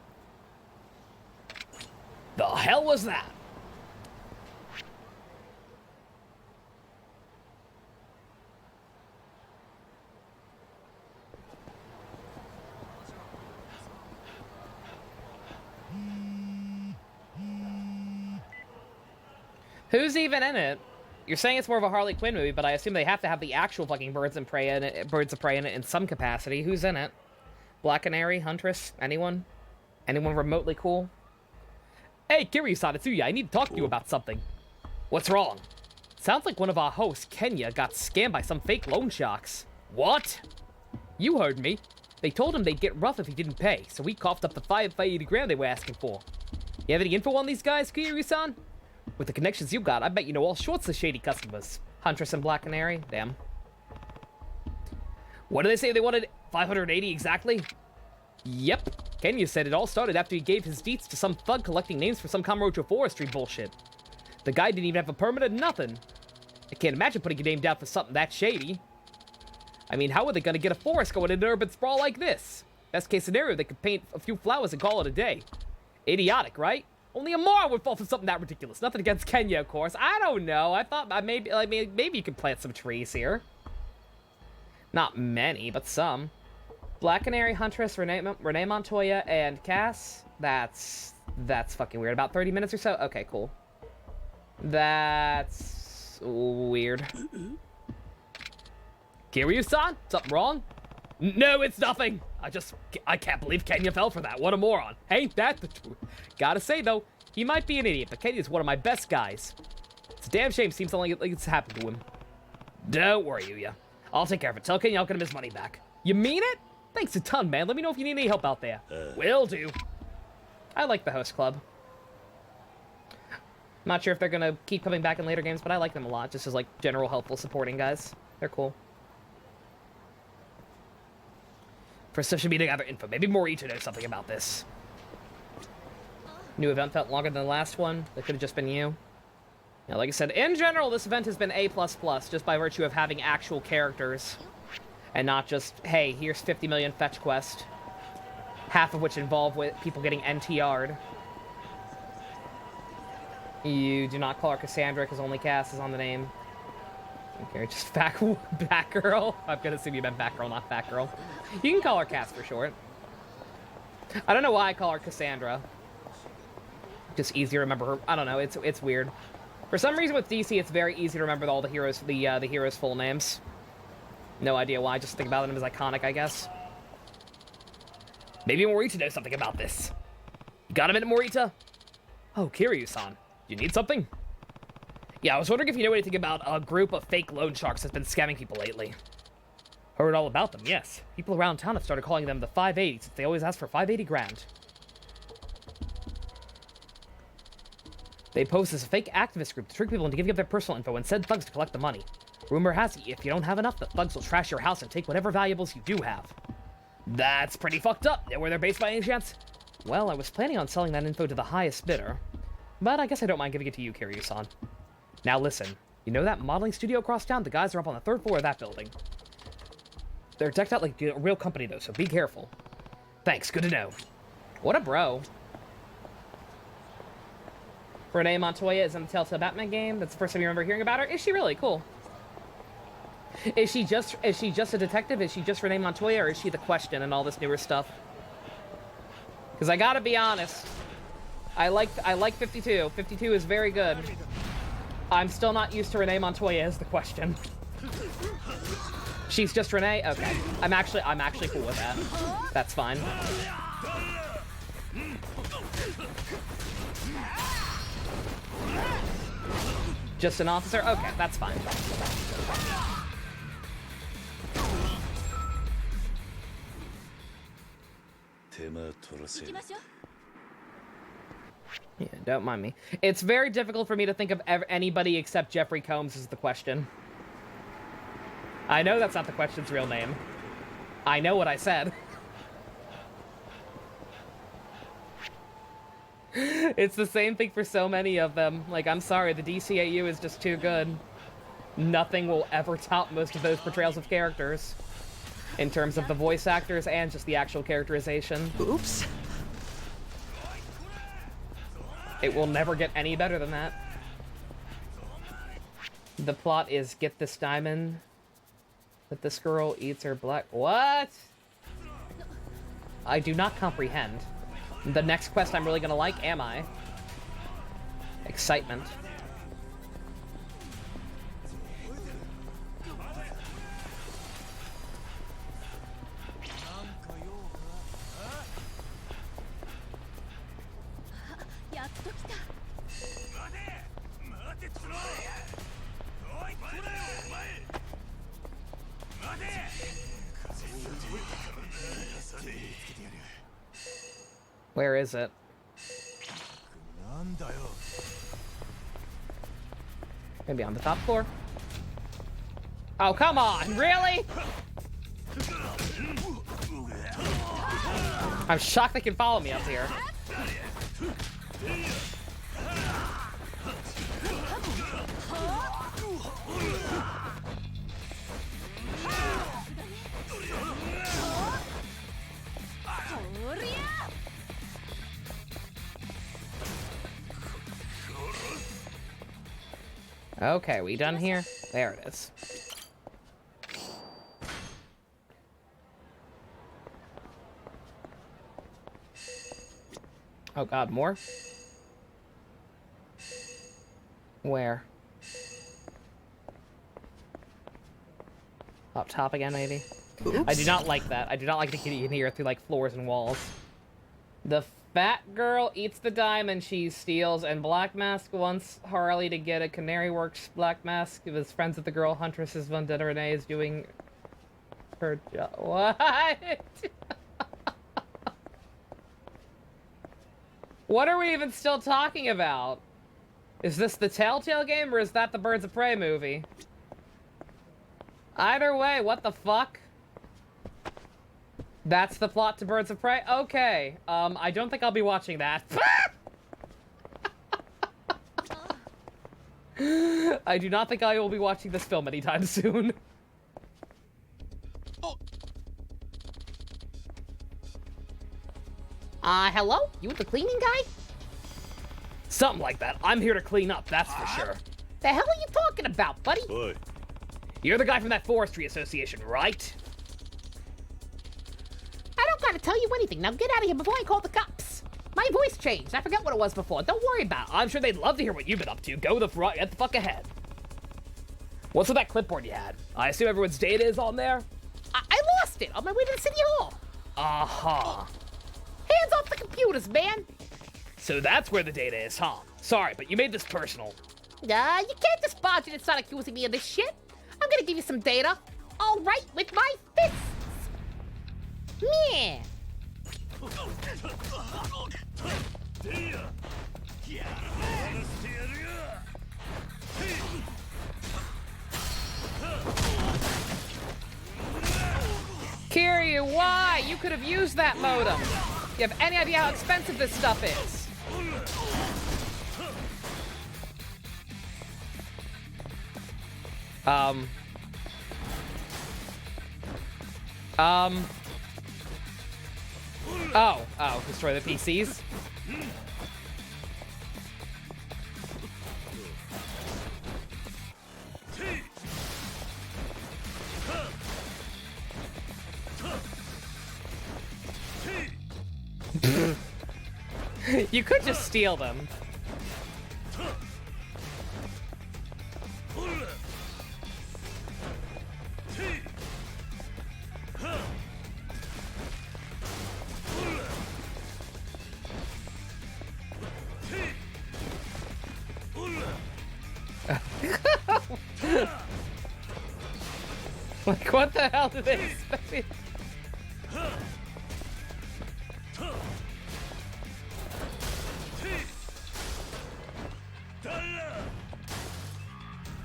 The hell was that? Who's even in it? You're saying it's more of a Harley Quinn movie, but I assume they have to have the actual fucking Birds of Prey in it in some capacity. Who's in it? Black Canary, Huntress, anyone? Anyone remotely cool? Hey, Kiryu-san, it's Yuya. I need to talk to you about something. What's wrong? Sounds like one of our hosts, Kenya, got scammed by some fake loan sharks. What? You heard me. They told him they'd get rough if he didn't pay, so we coughed up the 580 grand they were asking for. You have any info on these guys, Kiryu-san? With the connections you got, I bet you know all sorts of shady customers. Huntress and Black Canary? Damn. What did they say they wanted? 580 exactly? Yep. Kenya said it all started after he gave his deets to some thug collecting names for some Kamurocho forestry bullshit. The guy didn't even have a permit or nothing. I can't imagine putting a name down for something that shady. I mean, how are they gonna get a forest going in an urban sprawl like this? Best case scenario, they could paint a few flowers and call it a day. Idiotic, right? Only a moron would fall for something that ridiculous. Nothing against Kenya, of course. I don't know. I thought maybe you could plant some trees here. Not many, but some. Black Canary, Huntress, Renee Montoya, and Cass. That's fucking weird. About 30 minutes or so? Okay, cool. That's weird. Kiryu-san? Something wrong? No, it's nothing. I can't believe Kenya fell for that. What a moron. Ain't that the truth? Gotta say, though, he might be an idiot, but Kenya's one of my best guys. It's a damn shame. Seems like it's happened to him. Don't worry, Yuya. I'll take care of it. Tell Kenya I'll get him his money back. You mean it? Thanks a ton, man. Let me know if you need any help out there. Will do. I like the host club. Not sure if they're gonna keep coming back in later games, but I like them a lot. Just as, like, general helpful supporting guys. They're cool. For social media gather info. Maybe Morita knows something about this. New event felt longer than the last one. That could have just been you. Yeah, like I said, in general, this event has been A++, just by virtue of having actual characters. And not just, hey, here's 50 million fetch quest. Half of which involve with people getting NTR'd. You do not call her Cassandra because only Cass is on the name. Okay, just Batgirl. I'm gonna assume you meant Batgirl, not Batgirl. You can call her Cass for short. I don't know why I call her Cassandra. Just easy to remember her. I don't know. It's weird. For some reason with DC, it's very easy to remember all the heroes, the heroes' full names. No idea why. Just think about them as iconic, I guess. Maybe Morita knows something about this. You got a minute, Morita? Oh, Kiryu-san. You need something? Yeah, I was wondering if you know anything about a group of fake loan sharks that's been scamming people lately. Heard all about them, yes. People around town have started calling them the 580 since they always ask for 580 grand. They pose as a fake activist group to trick people into giving up their personal info and send thugs to collect the money. Rumor has it, if you don't have enough, the thugs will trash your house and take whatever valuables you do have. That's pretty fucked up. Know where they're based by any chance? Well, I was planning on selling that info to the highest bidder. But I guess I don't mind giving it to you, Kiryu-san. Now listen, you know that modeling studio across town? The guys are up on the 3rd floor of that building. They're decked out like a real company, though, so be careful. Thanks, good to know. What a bro. Renee Montoya is in the Telltale Batman game. That's the first time you remember hearing about her. Is she really? Cool. Is she just a detective? Is she just Renee Montoya, or is she the Question and all this newer stuff? Because I gotta be honest, I like 52. 52 is very good. I'm still not used to Renee Montoya as the Question. She's just Renee? Okay. I'm actually cool with that. That's fine. Just an officer? Okay, that's fine. Yeah, don't mind me. It's very difficult for me to think of anybody except Jeffrey Combs as the Question. I know that's not the Question's real name. I know what I said. It's the same thing for so many of them. Like, I'm sorry, the DCAU is just too good. nothing will ever top most of those portrayals of characters. In terms of the voice actors and just the actual characterization. Oops. It will never get any better than that. The plot is get this diamond, that this girl eats her black... What? I do not comprehend. The next quest I'm really gonna like, am I? Excitement. Where is it? Maybe on the top floor. Oh, come on, really? I'm shocked they can follow me up here. Okay, we done here? There it is. Oh god, more? Where? Up top again, maybe? Oops. I do not like that. I do not like to get in here through, like, floors and walls. The fat girl eats the diamond she steals, and Black Mask wants Harley to get a Canary Works Black Mask. He was friends with the girl Huntress's Vendetta Renee is doing her job. What? What are we even still talking about? Is this the Telltale game, or is that the Birds of Prey movie? Either way, what the fuck? That's the plot to Birds of Prey? Okay. I don't think I'll be watching that. I do not think I will be watching this film anytime soon. Hello? You the cleaning guy? Something like that. I'm here to clean up, that's for sure. The hell are you talking about, buddy? Boy, You're the guy from that forestry association, right? I don't gotta tell you anything. Now get out of here before I call the cops. My voice changed. I forgot what it was before. Don't worry about it. I'm sure they'd love to hear what you've been up to. Go the front, get the fuck ahead. What's with that clipboard you had? I assume everyone's data is on there? I lost it on my way to the city hall. Uh-huh. Hands off the computers, man. So that's where the data is, huh? Sorry, but you made this personal. You can't just barge in and start accusing me of this shit. I'm gonna give you some data. All right, with my fists. Yeah. Kiryu, why? You could have used that modem. You have any idea how expensive this stuff is? Oh, destroy the PCs? You could just steal them. Like, what the hell did they expect me?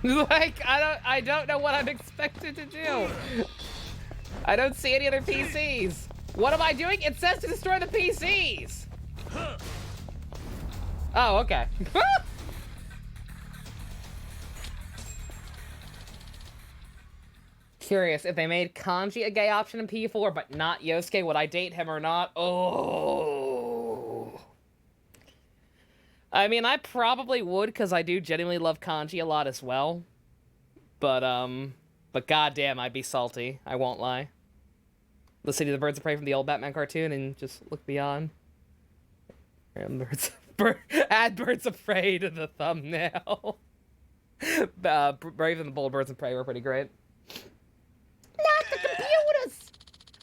Like, I don't know what I'm expected to do. I don't see any other PCs. What am I doing? It says to destroy the PCs. Oh, okay. Curious, if they made Kanji a gay option in P4, but not Yosuke, would I date him or not? Oh. I mean, I probably would, because I do genuinely love Kanji a lot as well. But goddamn, I'd be salty. I won't lie. Listen to the Birds of Prey from the old Batman cartoon and just look beyond. Add Birds of Prey to the thumbnail. Brave and the Bold Birds of Prey were pretty great. Not the computers!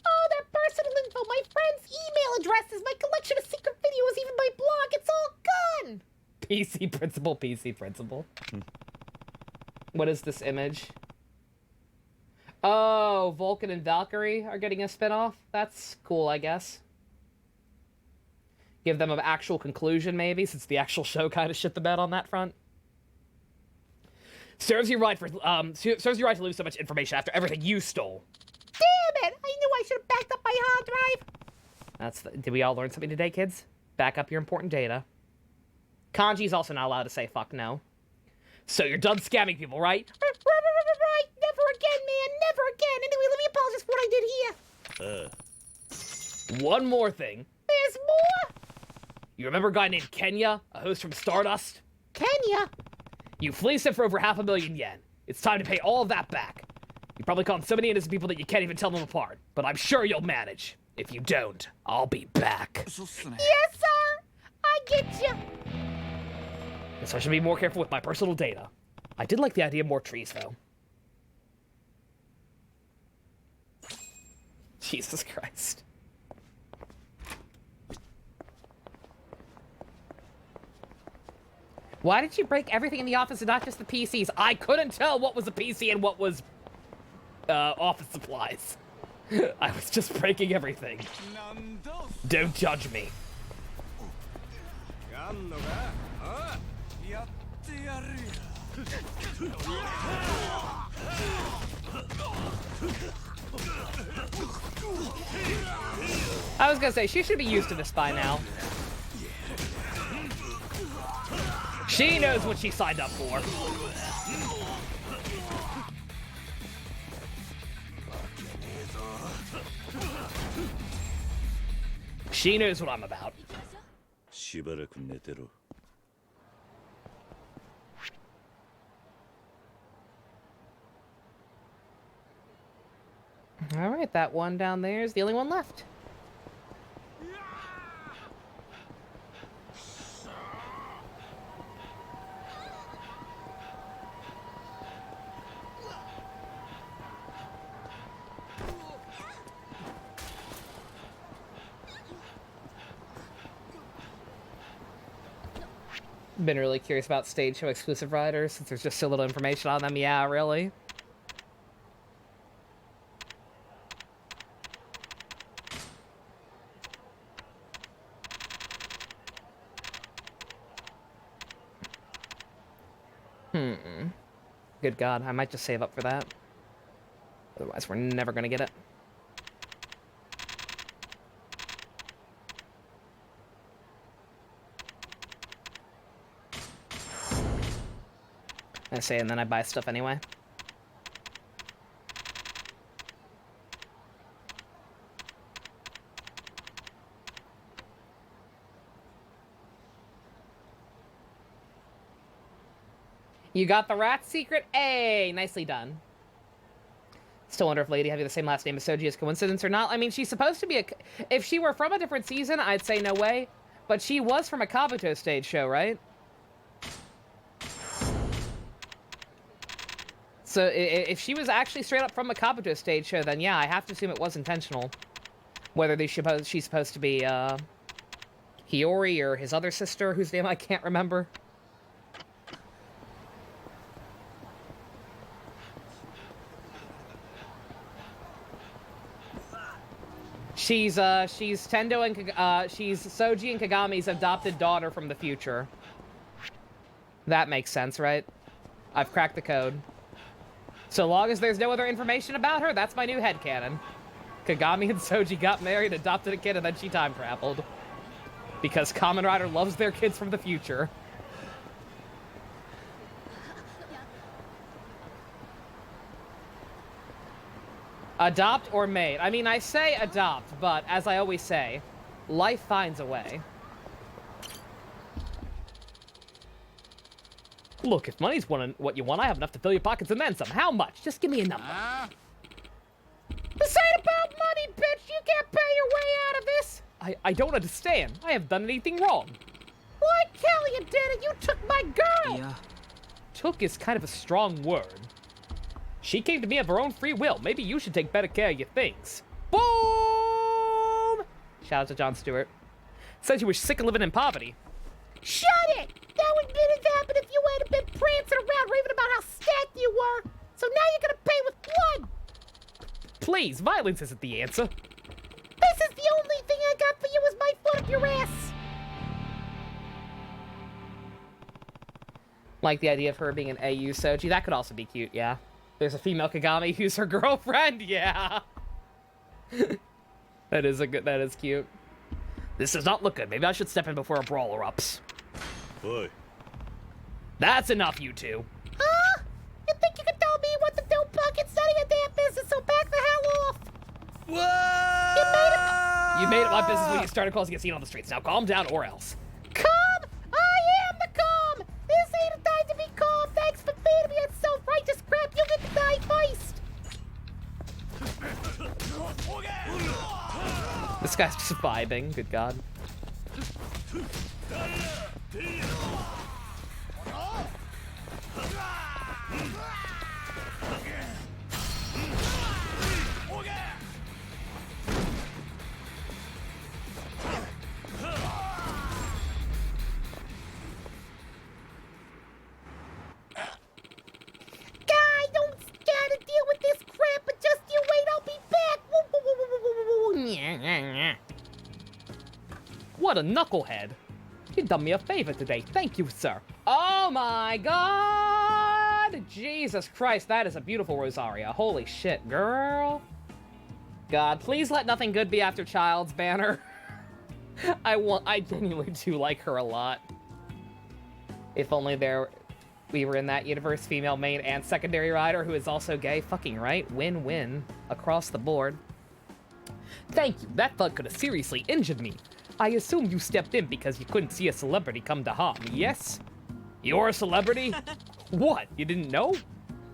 Oh, that personal info, my friend's email addresses, my collection of secret videos, even my blog, it's all gone! PC principal. What is this image? Oh, Vulcan and Valkyrie are getting a spinoff? That's cool, I guess. Give them an actual conclusion, maybe, since the actual show kind of shit the bed on that front. Serves you right to lose so much information after everything you stole. Damn it! I knew I should have backed up my hard drive! Did we all learn something today, kids? Back up your important data. Kanji's also not allowed to say fuck no. So you're done scamming people, right? Right! Never again, man! Never again! Anyway, let me apologize for what I did here. One more thing. There's more? You remember a guy named Kenya, a host from Stardust? Kenya? You fleeced him for over 500,000 yen. It's time to pay all of that back. You probably caught so many innocent people that you can't even tell them apart, but I'm sure you'll manage. If you don't, I'll be back. Yes, sir! I get you! So I should be more careful with my personal data. I did like the idea of more trees, though. Jesus Christ. Why did you break everything in the office and not just the PCs? I couldn't tell what was a PC and what was office supplies. I was just breaking everything. Don't judge me. I was gonna say, she should be used to this by now. She knows what she signed up for. She knows what I'm about. しばらく寝てろ。All right, that one down there is the only one left. Been really curious about stage show exclusive riders since there's just so little information on them. Yeah, really. Good God, I might just save up for that. Otherwise, we're never gonna get it. I say, and then I buy stuff anyway. You got the rat secret? Hey, nicely done. Still wonder if Lady having the same last name as Soji is coincidence or not. I mean, she's supposed to be a... If she were from a different season, I'd say no way. But she was from a Kabuto stage show, right? So if she was actually straight up from a Kabuto stage show, then yeah, I have to assume it was intentional. Whether she's supposed to be Hiyori or his other sister, whose name I can't remember. She's Tendo and she's Soji and Kagami's adopted daughter from the future. That makes sense, right? I've cracked the code. So long as there's no other information about her, that's my new headcanon. Kagami and Soji got married, adopted a kid, and then she time traveled. Because Kamen Rider loves their kids from the future. Adopt or mate? I mean, I say adopt, but as I always say, life finds a way. Look, if money's what you want, I have enough to fill your pockets and then some. How much? Just give me a number. This ain't about money, bitch! You can't pay your way out of this! I don't understand. I haven't done anything wrong. Well, I tell you, did it? You took my girl! Yeah. Took is kind of a strong word. She came to me of her own free will. Maybe you should take better care of your things. Boom! Shout out to Jon Stewart. Said you were sick of living in poverty. Shut it! That wouldn't happen if you hadn't been prancing around raving about how stacked you were. So now you're gonna pay with blood. Please, violence isn't the answer. This is the only thing I got for you is my foot up your ass. Like the idea of her being an AU Soji. That could also be cute, yeah. There's a female Kagami who's her girlfriend, yeah. That is cute. This does not look good. Maybe I should step in before a brawl erupts. Oi. That's enough, you two. Huh? You think you can tell me what to do, Puck? It's none of your damn business, so back the hell off. Whoa! You made it my business when you started causing a scene on the streets. Now calm down or else. Calm? I am the calm. This ain't a time to be calm. Thanks for feeding me that self-righteous crap. You get to die first. This guy's just vibing. Good God. What a knucklehead. You done me a favor today. Thank you, sir. Oh my God! Jesus Christ, that is a beautiful Rosaria. Holy shit, girl. God, please let nothing good be after Child's banner. I genuinely do like her a lot. If only we were in that universe, female main and secondary rider who is also gay. Fucking right. Win-win across the board. Thank you. That thug could have seriously injured me. I assume you stepped in because you couldn't see a celebrity come to harm, yes? You're a celebrity? What, you didn't know?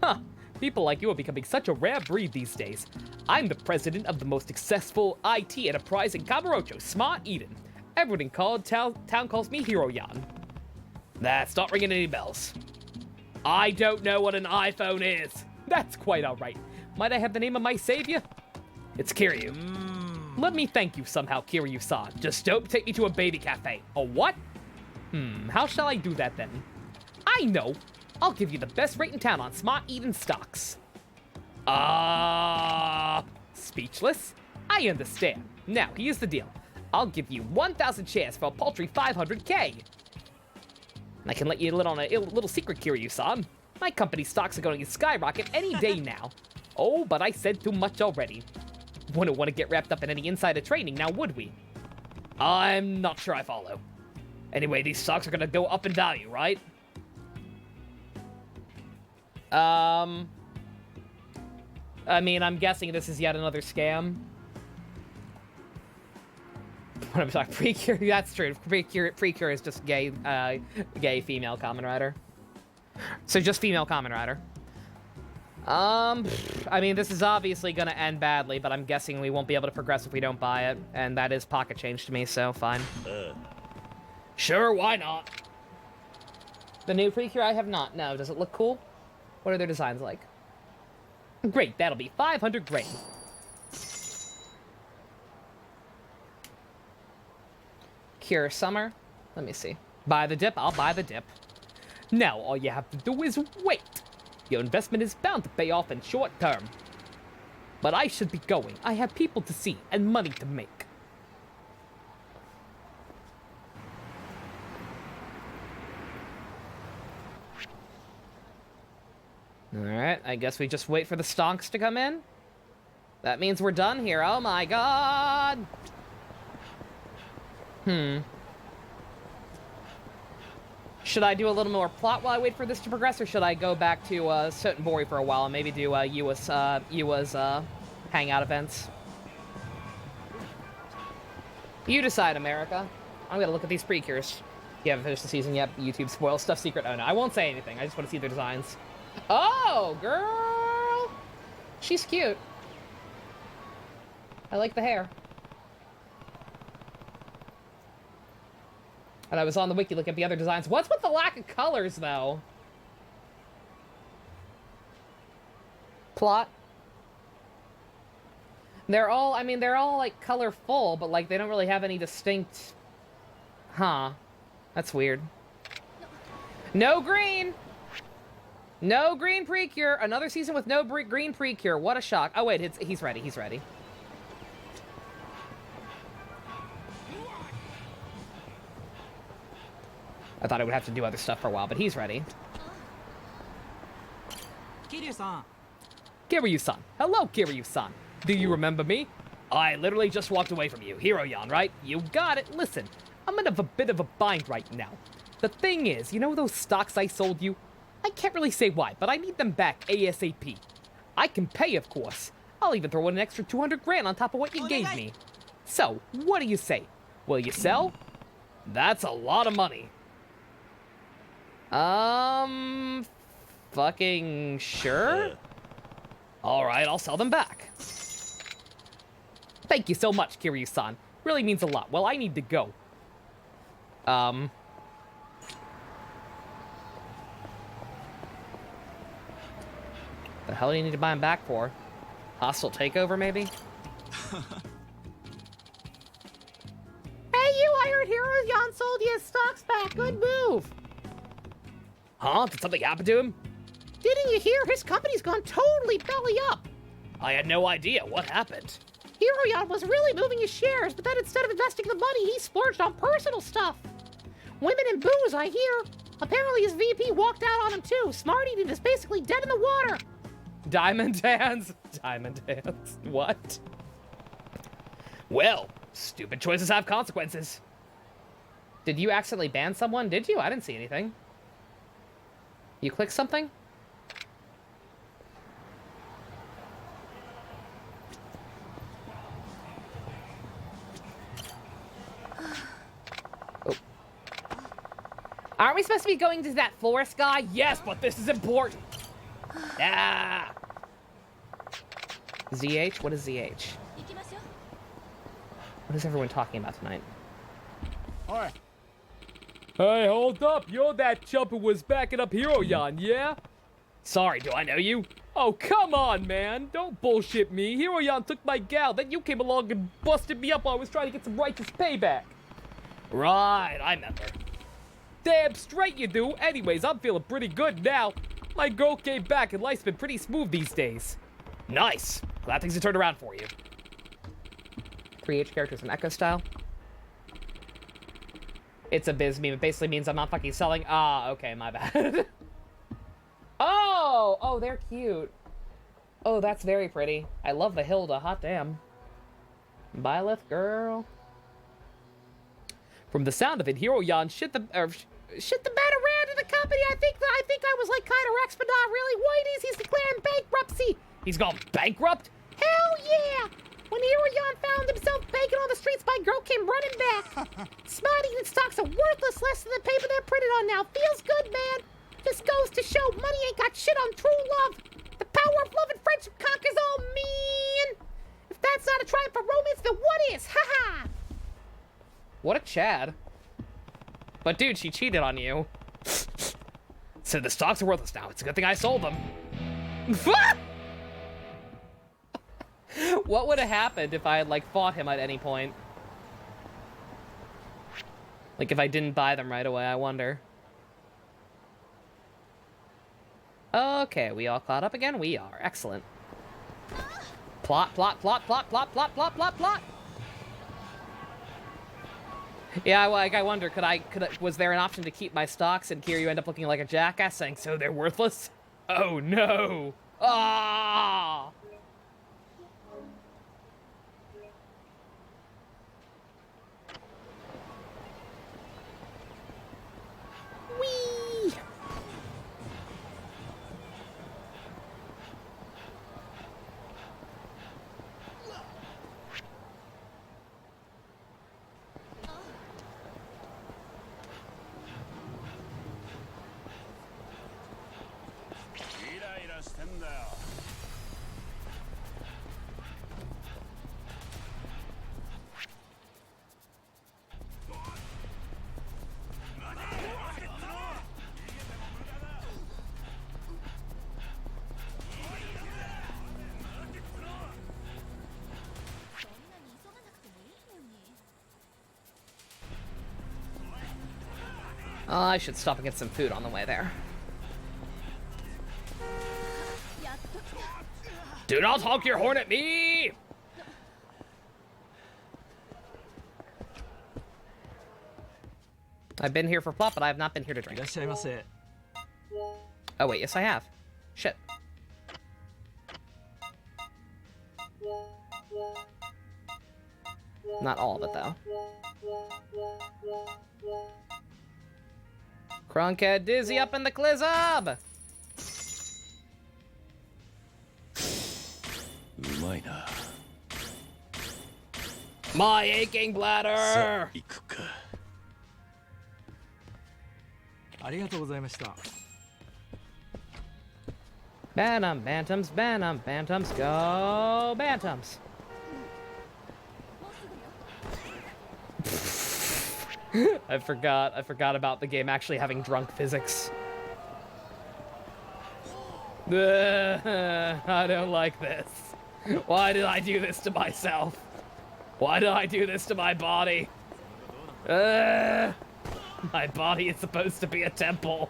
Huh, people like you are becoming such a rare breed these days. I'm the president of the most successful IT enterprise in Kamurocho, Smart Eden. Everyone in town calls me Hiro-yan. That's not ringing any bells. I don't know what an iPhone is. That's quite alright. Might I have the name of my savior? It's Kiryu. Let me thank you somehow, Kiryu-san. Just don't take me to a baby cafe. A what? How shall I do that then? I know. I'll give you the best rate in town on Smart Eden stocks. Speechless? I understand. Now, here's the deal. I'll give you 1,000 shares for a paltry 500k. I can let you in on a little secret, Kiryu-san. My company's stocks are going to skyrocket any day now. Oh, but I said too much already. Wouldn't want to get wrapped up in any insider trading now, would we? I'm not sure I follow. Anyway, these stocks are gonna go up in value, right? I mean, I'm guessing this is yet another scam. What am I talking? Precure? That's true. Precure is just gay female Kamen Rider. So just female Kamen Rider. I mean, this is obviously gonna end badly, but I'm guessing we won't be able to progress if we don't buy it, and that is pocket change to me, so fine. Sure, why not? The new Precure I have not. No, does it look cool? What are their designs like? Great, that'll be 500 grain. Cure Summer. Let me see. Buy the dip, I'll buy the dip. Now all you have to do is wait. Your investment is bound to pay off in short term. But I should be going. I have people to see and money to make. Alright, I guess we just wait for the stonks to come in. That means we're done here. Oh my God! Should I do a little more plot while I wait for this to progress, or should I go back to Sotenbori for a while and maybe do Yua's hangout events. You decide, America. I'm gonna look at these precures. You haven't finished the season yet. YouTube spoils stuff secret. Oh no, I won't say anything. I just want to see their designs. Oh, girl! She's cute. I like the hair. And I was on the wiki looking at the other designs. What's with the lack of colors, though? Plot? They're all, I mean, they're all, like, colorful, but, like, they don't really have any distinct... Huh. That's weird. No green! No green precure! Another season with no green precure. What a shock. Oh, wait, he's ready. He's ready. I thought I would have to do other stuff for a while, but he's ready. Kiryu-san. Kiryu-san. Hello, Kiryu-san. Do you remember me? I literally just walked away from you. Hiro-yan, right? You got it. Listen, I'm in a bit of a bind right now. The thing is, you know those stocks I sold you? I can't really say why, but I need them back ASAP. I can pay, of course. I'll even throw in an extra 200 grand on top of what you gave me. So, what do you say? Will you sell? That's a lot of money. Fucking sure? Alright, I'll sell them back. Thank you so much, Kiryu-san. Really means a lot. Well, I need to go. The hell do you need to buy them back for? Hostile takeover, maybe? Hey, you! I heard Hiro-yan sold you his stocks back. Good move. Huh? Did something happen to him? Didn't you hear? His company's gone totally belly up. I had no idea. What happened? Hiro-yan was really moving his shares, but then instead of investing the money, he splurged on personal stuff. Women and booze, I hear. Apparently his VP walked out on him too. Smarty is basically dead in the water. Diamond hands? Diamond hands. What? Well, stupid choices have consequences. Did you accidentally ban someone? Did you? I didn't see anything. You click something? Oh. Aren't we supposed to be going to that florist guy? Yes, but this is important. Ah. ZH? What is ZH? What is everyone talking about tonight? Alright. Hey, hold up. You're that chump who was backing up Hiro-yan, yeah? Sorry, do I know you? Oh, come on, man. Don't bullshit me. Hiro-yan took my gal. Then you came along and busted me up while I was trying to get some righteous payback. Right, I remember. Damn straight you do. Anyways, I'm feeling pretty good now. My girl came back and life's been pretty smooth these days. Nice. Glad things have turned around for you. 3H characters in Echo style. It's a biz meme. It basically means I'm not fucking selling. Ah, okay, my bad. Oh, they're cute. Oh, that's very pretty. I love the Hilda. Hot damn. Byleth, girl. From the sound of it, Hiro-yan shit the bed around in the company. I think I was like kind of Rex, but not really. Whitey's, he's declaring bankruptcy. He's gone bankrupt? Hell yeah! When Hiro-yan found himself begging on the streets, my girl came running back. Smarty stocks are worthless, less than the paper they're printed on now. Feels good, man. This goes to show money ain't got shit on true love. The power of love and friendship conquers all, man. If that's not a triumph for romance, then what is? Haha. What a Chad. But dude, she cheated on you. So the stocks are worthless now. It's a good thing I sold them. What would have happened if I had, like, fought him at any point? Like, if I didn't buy them right away, I wonder. Okay, we all caught up again? We are. Excellent. Plot, plot, plot, plot, plot, plot, plot, plot, plot. Yeah, like, I wonder, was there an option to keep my stocks and Kiryu end up looking like a jackass saying, so they're worthless? Oh, no. Ah! Whee! I should stop and get some food on the way there. Do not honk your horn at me! I've been here for plot, but I have not been here to drink. Oh wait, yes I have. Shit. Not all of it, though. Crunkhead Dizzy up in the Clizzub! My aching bladder! Bantam, Bantams, Bantam, Bantams, go Bantams! I forgot about the game actually having drunk physics. I don't like this. Why did I do this to myself? Why did I do this to my body? My body is supposed to be a temple.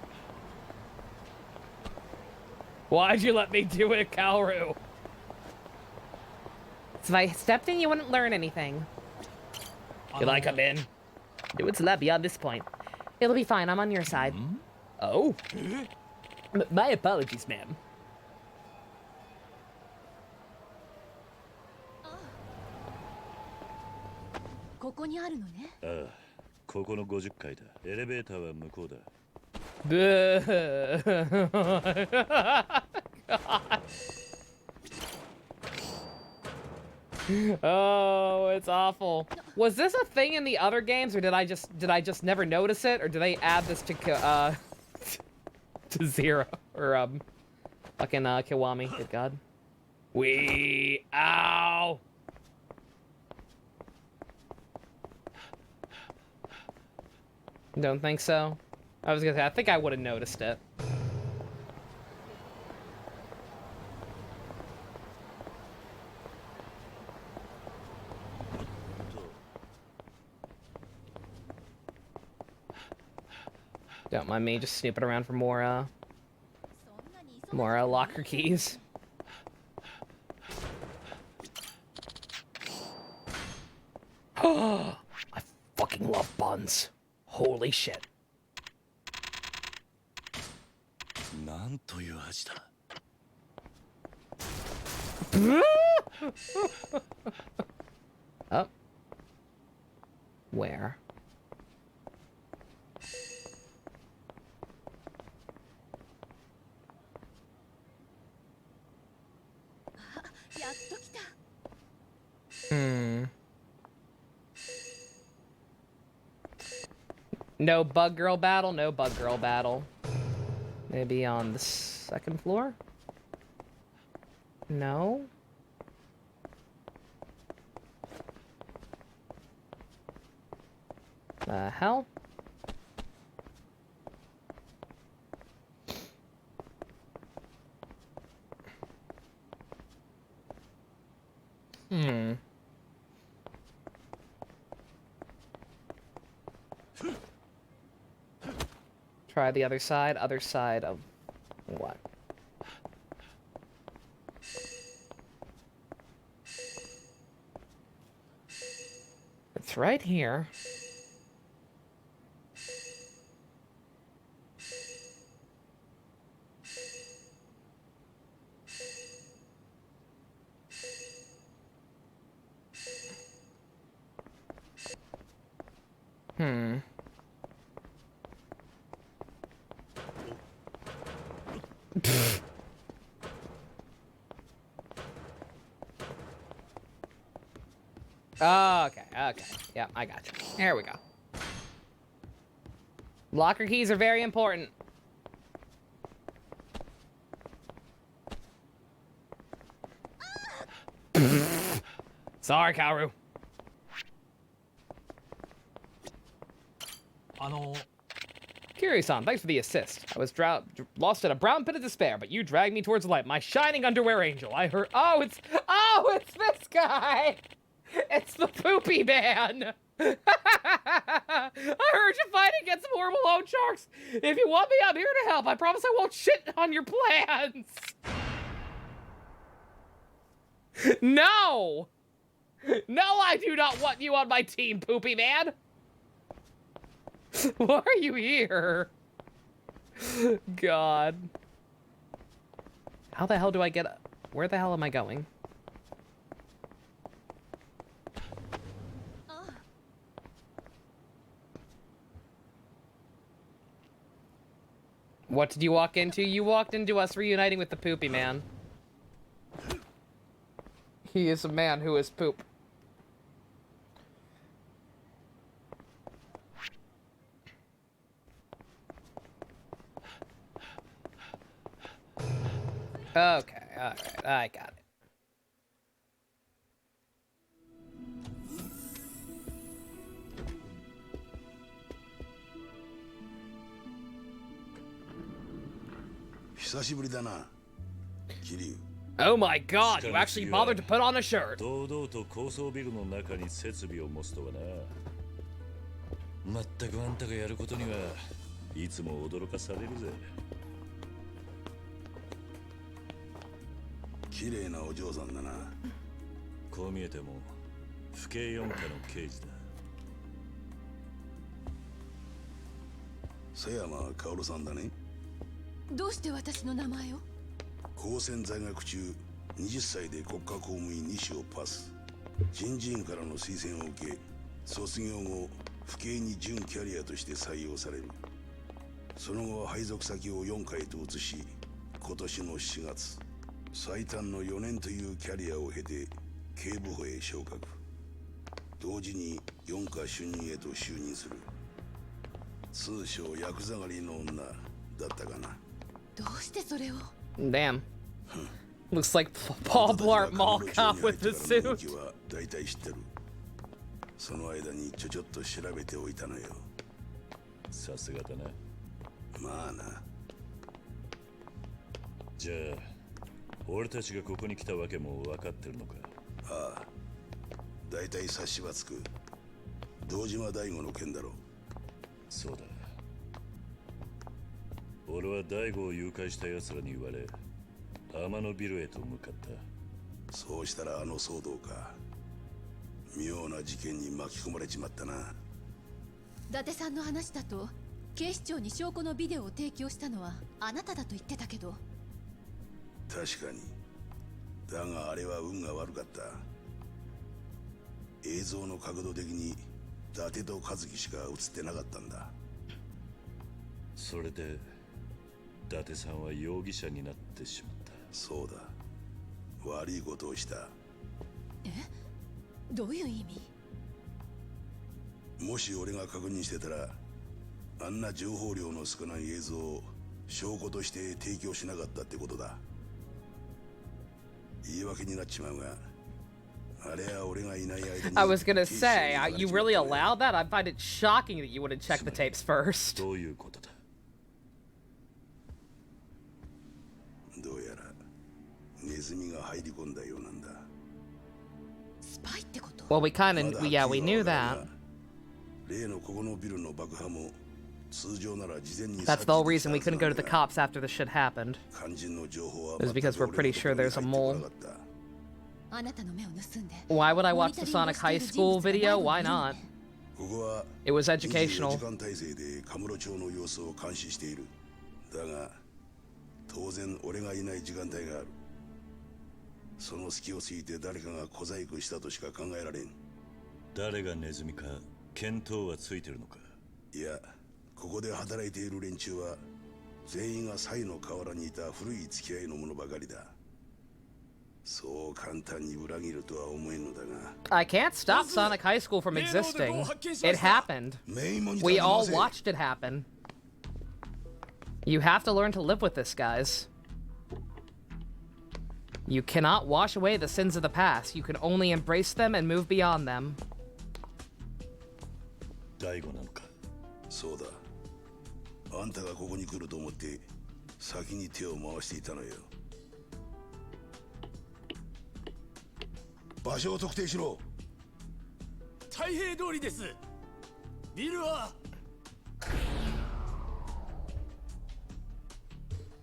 Why'd you let me do it, Kaoru? If I stepped in, you wouldn't learn anything. Can I come in? It's a lot beyond this point. It'll be fine, I'm on your side. Oh? My apologies, ma'am. Ah, ここの50階だ。エレベーターは向こうだ。Oh, it's awful. Was this a thing in the other games, or did I just never notice it, or did they add this to to Zero or fucking Kiwami? Good God. Ow. Don't think so. I was gonna say I think I would have noticed it. Don't mind me just snooping around for more locker keys. I fucking love buns. Holy shit. なんという味だ。Oh. Where? No bug girl battle, no bug girl battle. Maybe on the second floor? No? The hell? Try the other side of what? It's right here. Oh, okay. Yeah, I got you. There we go. Locker keys are very important. Sorry, Kaoru. Kiryu-san, thanks for the assist. I was lost in a brown pit of despair, but you dragged me towards light. My shining underwear angel. I heard. Oh, it's this guy. It's the poopy man. I heard you fighting against some horrible loan sharks. If you want me, I'm here to help. I promise I won't shit on your plans. No! No, I do not want you on my team, Poopy Man. Why are you here? God. How the hell do I get... Where the hell am I going? What did you walk into? You walked into us reuniting with the Poopy Man. He is a man who is poop. Okay, alright, I got it. Oh my god, you actually bothered to put on a shirt. 堂々と高層ビルの中に設備を持つとはな。まったくあんたがやることにはいつも驚かされるぜ。綺麗なお嬢さんだな。こう見えても府警四課の刑事だ。瀬山薫さんだね。どうして私の名前を？高専在学中20歳で国家公務員2種をパス。人事院からの推薦を受け、卒業後府警に準キャリアとして採用される。その後は配属先を4回と移し、今年の4月最短の4年というキャリアを経て警部補へ昇格。同時に4課主任へと就任する。通称ヤクザ狩りの女だったかな。どうしてそれを？ Damn. Looks like Paul Blart Mall Cop with the suit. 大体知ってる。その間にちょっと調べておいたのよ。さすがだな。まあな。じゃあ俺たちがここに来たわけも分かってるのか。ああ、大体察しはつく。堂島大吾の件だろ。そうだ。俺は大吾を誘拐した奴らに言われ天野ビルへと向かった。そうしたらあの騒動か。妙な事件に巻き込まれちまったな。伊達さんの話だと警視庁に証拠のビデオを提供したのはあなただと言ってたけど。確かに。だがあれは運が悪かった。映像の角度的に伊達と和樹しか映ってなかったんだ。それで伊達さんは容疑者になってしまった。そうだ。悪いことをした。え？どういう意味？もし俺が確認してたら、あんな情報量の少ない映像を証拠として提供しなかったってことだ。言い訳になっちまうが、あれは俺がいない間に。I was gonna say, you really allow that? I find it shocking that you wouldn't check the tapes first. どういうことだ？どうやらネズミが入り込んだようなんだ。スパイってこと？ Well, we kind of, yeah, we knew that. 例のここのビルの爆破も通常なら事前に。 That's the whole reason we couldn't go to the cops after the shit happened. It was because we're pretty sure there's a mole. あなたの目を盗んで。 Why would I watch the Sonic High School video? Why not? ここは It was educational. 24時間体制でカムロ町の様子を監視している。だが当然俺がいない時間帯がある。その隙をついて誰かが小細工したとしか考えられん。誰がネズミか見当はついてるのか？いや、ここで働いている連中は全員がサイの河原にいた古い付き合いの者ばかりだ。そう簡単に裏切るとは思えんのだが。 I can't stop Sonic High School from existing. It happened. We all watched it happen. You have to learn to live with this, guys. You cannot wash away the sins of the past. You can only embrace them and move beyond them. 大悟なのか？そうだ。あんたがここに来ると思って先に手を回していたのよ。場所を特定しろ。太平通りです。ビルは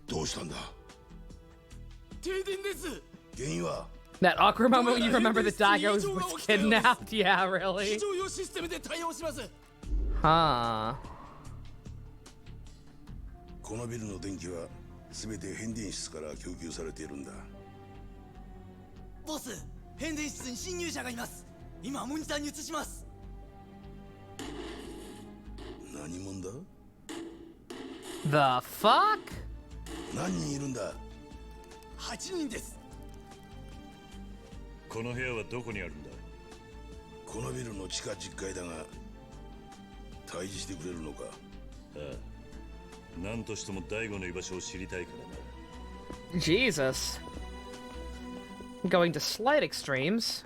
どうしたんだ？停電です。原因は That awkward moment when you remember that Daigo was kidnapped. Yeah, really? 非常用システムで対応します。Huh. このビルの電気は全て変電室から供給されているんだ。ボス、変電室に侵入者がいます。今モニターに映します。何者だ？ The fuck? 何人いるんだ？8人です。この部屋はどこにあるんだ？このビルの地下10階だが、退治してくれるのか？ああ、何としても大悟の居場所を知りたいからな。 Jesus. Going to slight extremes.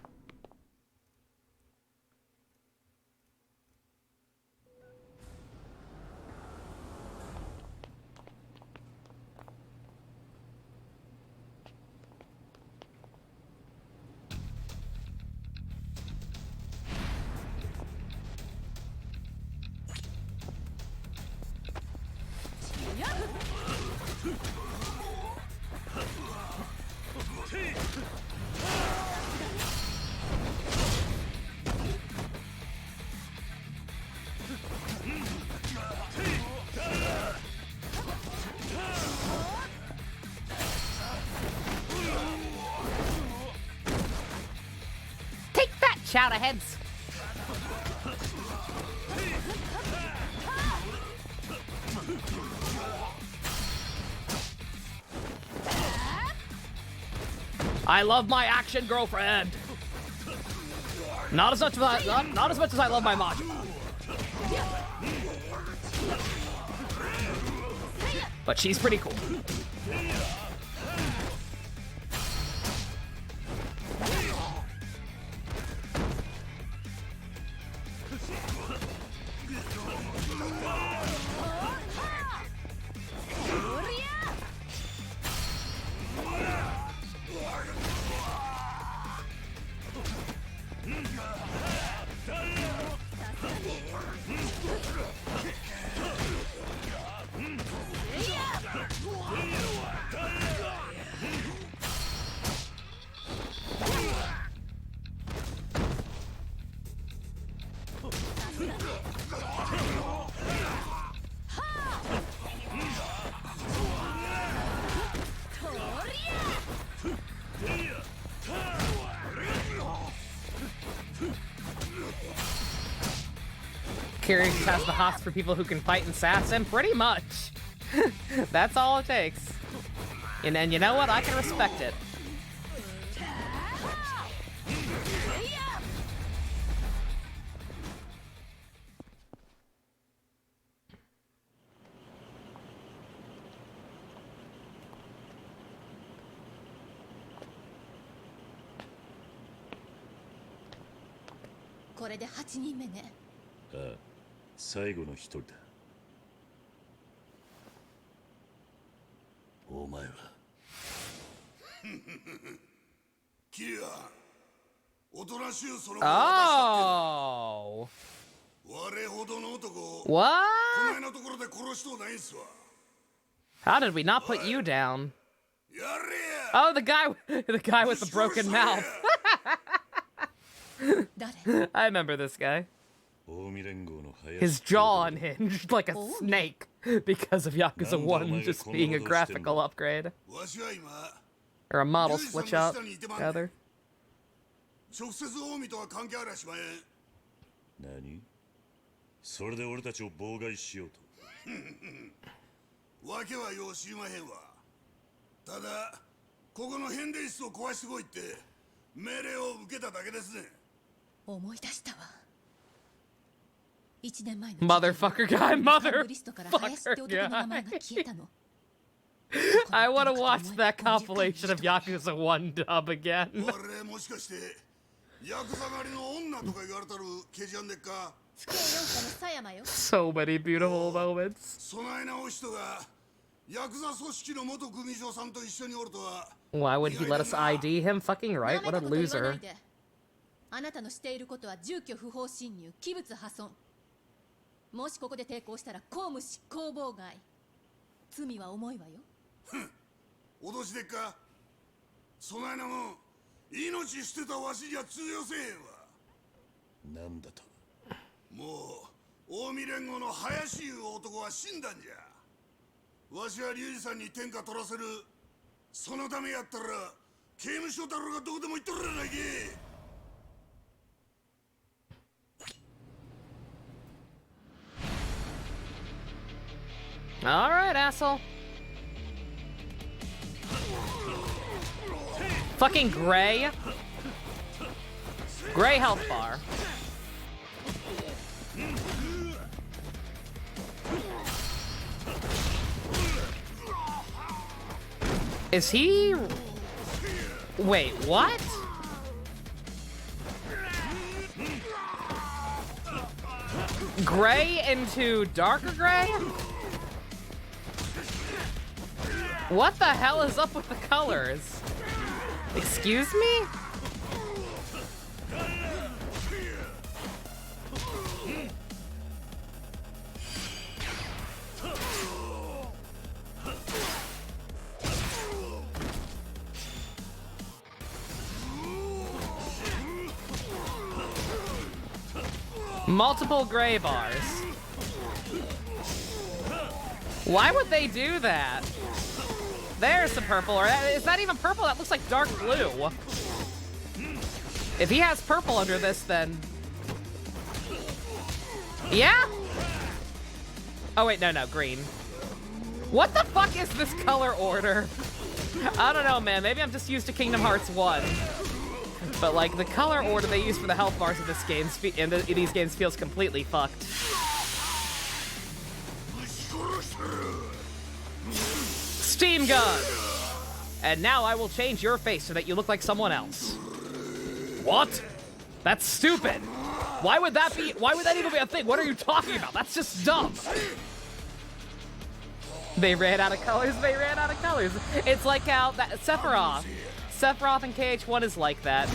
Take that, chowderheads! I love my action girlfriend. Not as much as not as much as I love my Majo. But she's pretty cool. Kiryu has the hots for people who can fight and sass him, pretty much. That's all it takes. And then you know what? I can respect it. This is 8人目ね。ああ、最後の一人だ。お前はキリア、おとなしゅうその Oh. 我ほどの男を What? このようなところで殺しとうないんすわ。 How did we not put you down? やれや。 Oh, the guy with the broken mouth. I remember this guy. His jaw unhinged like a snake because of Yakuza 1 just being a graphical upgrade. Or a model switch up, rather. 直接オウミとは関係ありゃしまへん。何？それで俺たちを妨害しようと。わけはよう知りまへんわ。ただ、ここの変電室を壊してこいって命令を受けただけですね。思い出したわ。1年前の Motherfucker guy, motherfucker guy. I want to watch that compilation of Yakuza 1 dub again. 俺もしかしてヤクザ狩りの女とか言われたる刑事やんでっか。So many beautiful moments. そないなお人がヤクザ組織の元組長さんと一緒におるとは。 Why would he let us ID him? Fucking right, what a loser. あなたのしていることは住居不法侵入、器物破損。もしここで抵抗したら公務執行妨害。罪は重いわよ。脅しでっか。そないなもん命捨てたわしじゃ通用せえへんわ。なんだと。もう近江連合の林いう男は死んだんじゃ。わしは龍二さんに天下取らせる。そのためやったら刑務所だろうがどこでも行っとるやないけ。Alright, asshole. Fucking Gray. Gray health bar. Is he... Wait, what? Gray into darker gray? What the hell is up with the colors? Excuse me? Multiple gray bars. Why would they do that? There's some purple, or is that even purple? That looks like dark blue. If he has purple under this, then... Yeah? Oh wait, no, green. What the fuck is this color order? I don't know, man. Maybe I'm just used to Kingdom Hearts 1. But like, the color order they use for the health bars in this game, in these games feels completely fucked. Steam gun! And now I will change your face so that you look like someone else. What? That's stupid. Why would that even be a thing? What are you talking about? That's just dumb. They ran out of colors, they ran out of colors. It's like how Sephiroth in KH1 is like that.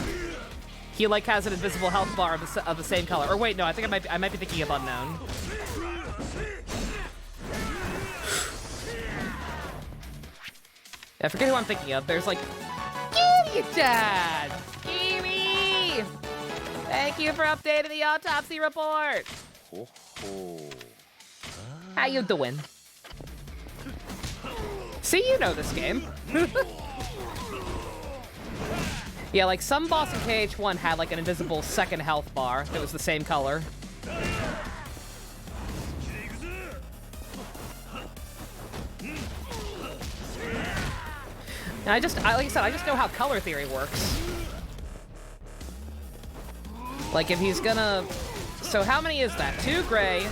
He like has an invisible health bar of the same color. Or wait, no, I think I might be thinking of Unknown. I forget who I'm thinking of. There's like, Kiwi Dad! Kiwi! Thank you for updating the autopsy report. How you doing? See, you know this game. Yeah, like some boss in KH1 had like an invisible second health bar that was the same color. And like I said, I just know how color theory works. Like if he's gonna, so how many is that? 2 gray.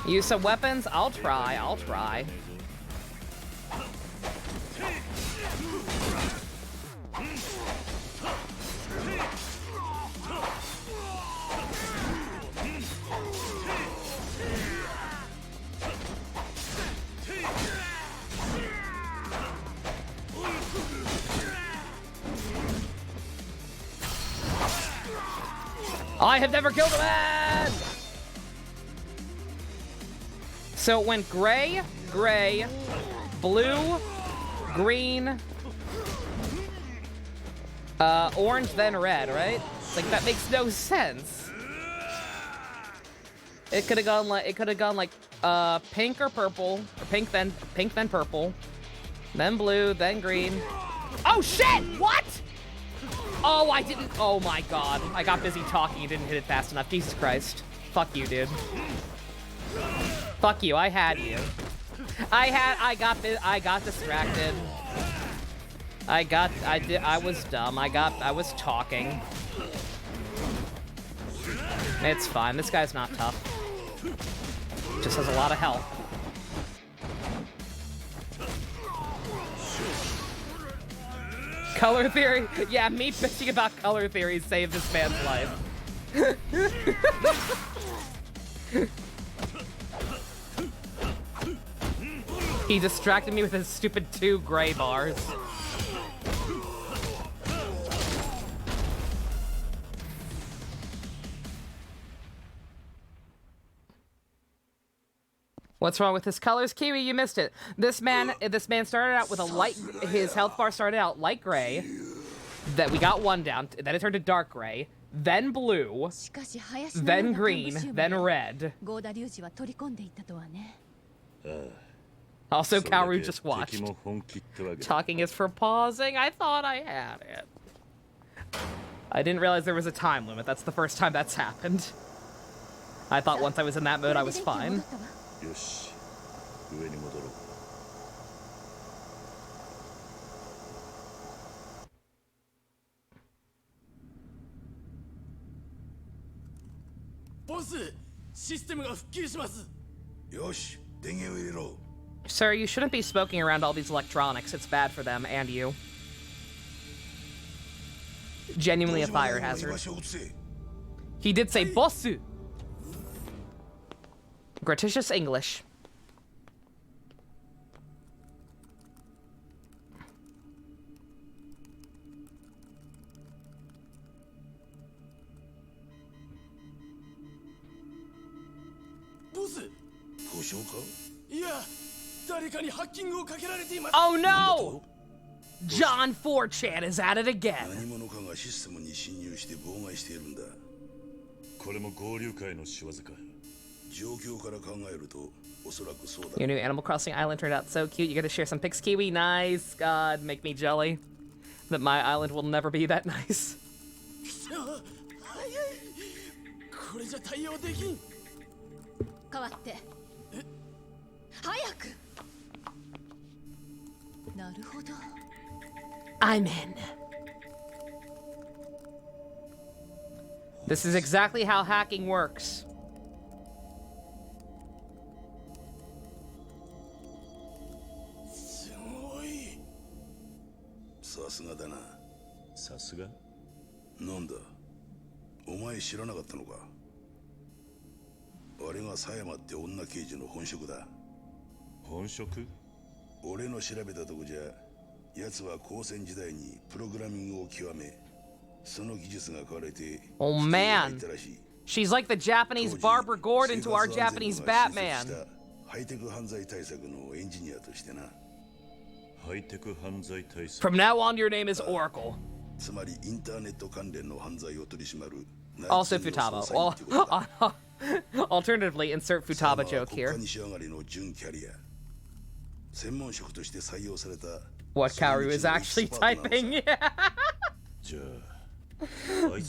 Use some weapons? I'll try. I have never killed a man! So it went gray, blue, green, orange, then red, right? Like, that makes no sense. It could have gone like, pink or purple, or pink then purple, then blue, then green. Oh shit! What? Oh, I didn't. Oh my god. I got busy talking and didn't hit it fast enough. Jesus Christ. Fuck you, dude. Fuck you. I had you. I got distracted. I was dumb. I was talking. It's fine. This guy's not tough. Just has a lot of health. Color theory? Yeah, me bitching about color theory saved this man's life. He distracted me with his stupid 2 gray bars. What's wrong with his colors? Kiwi, you missed it. This man started out with a light, his health bar started out light gray. That we got one down, then it turned to dark gray, then blue, then green, then red. Also, Kaoru just watched. Talking is for pausing. I thought I had it. I didn't realize there was a time limit. That's the first time that's happened. I thought once I was in that mode, I was fine. Sir, you shouldn't be smoking around all these electronics. It's bad for them and you. Genuinely a fire hazard. He did say bossu. Gratuitous English. Oh no! John 4chan is at it again. Your new Animal Crossing island turned out so cute. You gotta share some pics, Kiwi. Nice. God, make me jelly. That my island will never be that nice. I'm in. This is exactly how hacking works. Oh man, she's like the Japanese Barbara Gordon to our Japanese Batman. From now on, your name is Oracle. Also Futaba. Well, alternatively, insert Futaba joke here. What Kaoru is actually typing.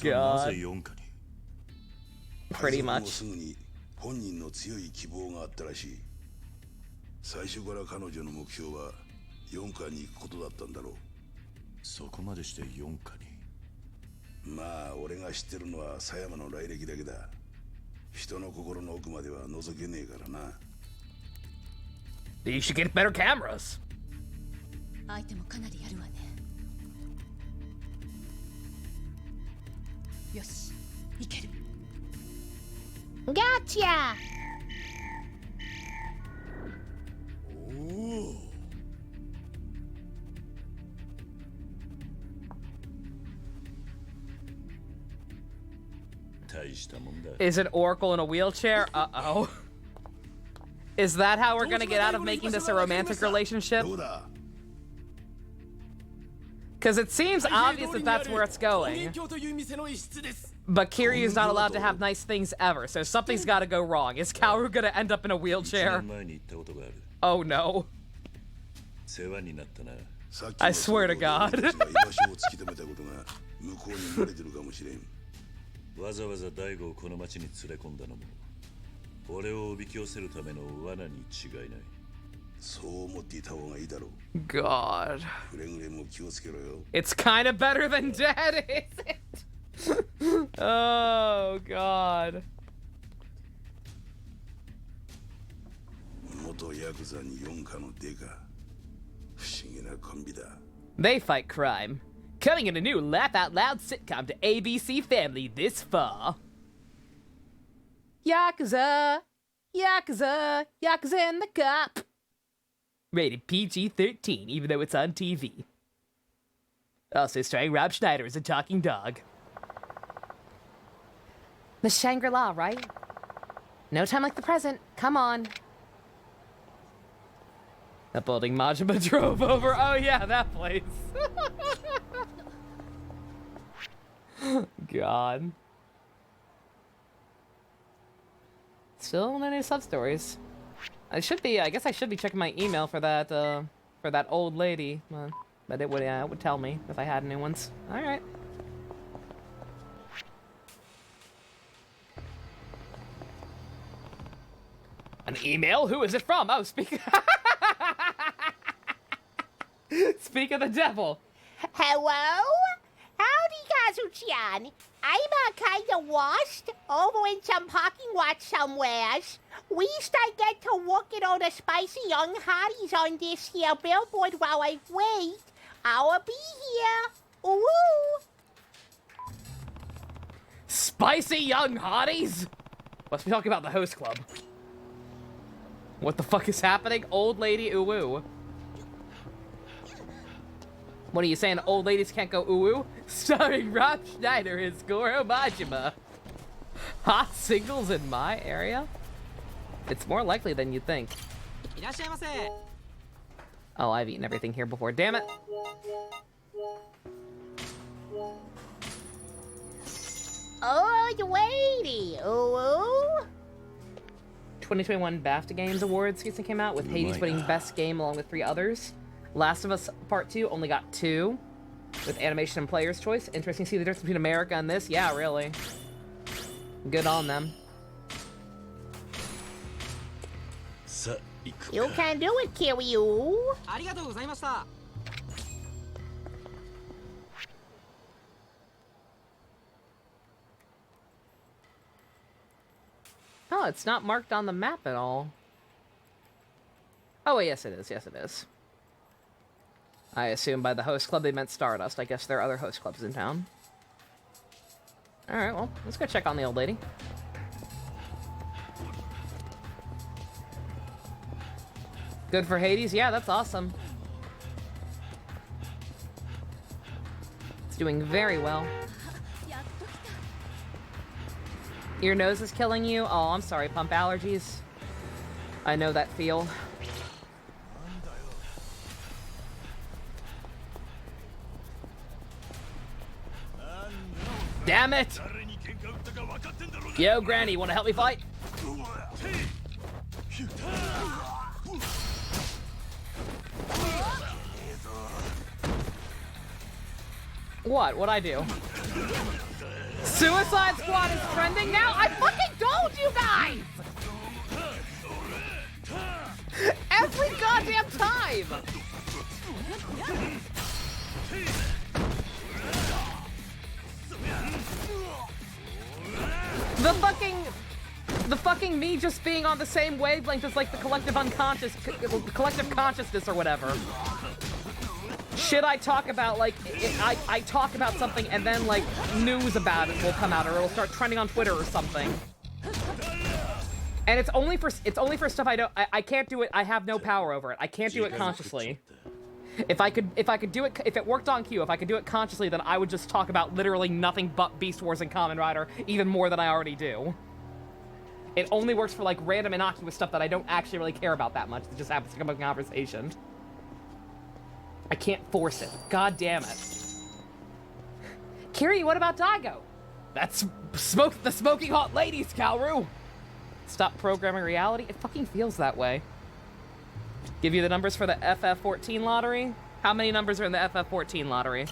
God. Pretty much. You should get better cameras. Gotcha! Is it Oracle in a wheelchair? Uh-oh. Is that how we're gonna get out of making this a romantic relationship? Because it seems obvious that that's where it's going. But Kiryu's not allowed to have nice things ever, so something's gotta go wrong. Is Kaoru gonna end up in a wheelchair? Oh no. I swear to God. God. It's kind of better than dead, is it? Oh, God. They fight crime. Coming in a new laugh-out-loud sitcom to ABC Family this fall. Yakuza! Yakuza! Yakuza and the Cop! Rated PG-13, even though it's on TV. Also starring Rob Schneider as a talking dog. The Shangri-La, right? No time like the present. Come on. That building Majima drove over. Oh yeah, that place. God. Still no new sub-stories. I guess I should be checking my email for that old lady. But it would tell me if I had new ones. Alright. An email? Who is it from? Oh, speak Speak of the devil. Hello? Howdy, Kazu-chan. I'm kinda lost over in some parking lot somewheres. Least I get to look at all the spicy young hotties on this here billboard while I wait. I'll be here. Ooh. Spicy young hotties? Must be talking about the host club. What the fuck is happening? Old lady ooh. What are you saying? Old ladies can't go ooh? Starring Rob Schneider as Goro Majima. Hot singles in my area? It's more likely than you think. Oh, I've eaten everything here before. Damn it. Old lady. Ooh. 2021 BAFTA Games Awards recently came out with Hades winning Best Game along with 3 others. Last of Us Part 2 only got 2 with animation and player's choice. Interesting to see the difference between America and this. Yeah, really. Good on them. You can do it, Kiryu. Oh, it's not marked on the map at all. Oh, yes it is. Yes it is. I assume by the host club they meant Stardust. I guess there are other host clubs in town. Alright, well, let's go check on the old lady. Good for Hades? Yeah, that's awesome. It's doing very well. Your nose is killing you? Oh, I'm sorry, pump allergies. I know that feel. Damn it! Yo, Granny, wanna help me fight? What'd I do? Suicide Squad is trending now? I fucking told you guys! Every goddamn time! The fucking me just being on the same wavelength as like the collective consciousness or whatever. Shit I talk about, like, I talk about something and then, like, news about it will come out or it'll start trending on Twitter or something. And it's only for stuff I can't do it, I have no power over it. I can't do it consciously. If I could do it, if it worked on cue, if I could do it consciously, then I would just talk about literally nothing but Beast Wars and Kamen Rider, even more than I already do. It only works for, like, random innocuous stuff that I don't actually really care about that much. It just happens to come up in conversation. I can't force it. God damn it. Kiri, what about Daigo? That's the smoking hot ladies, Kaoru! Stop programming reality? It fucking feels that way. Give you the numbers for the FF14 lottery? How many numbers are in the FF14 lottery?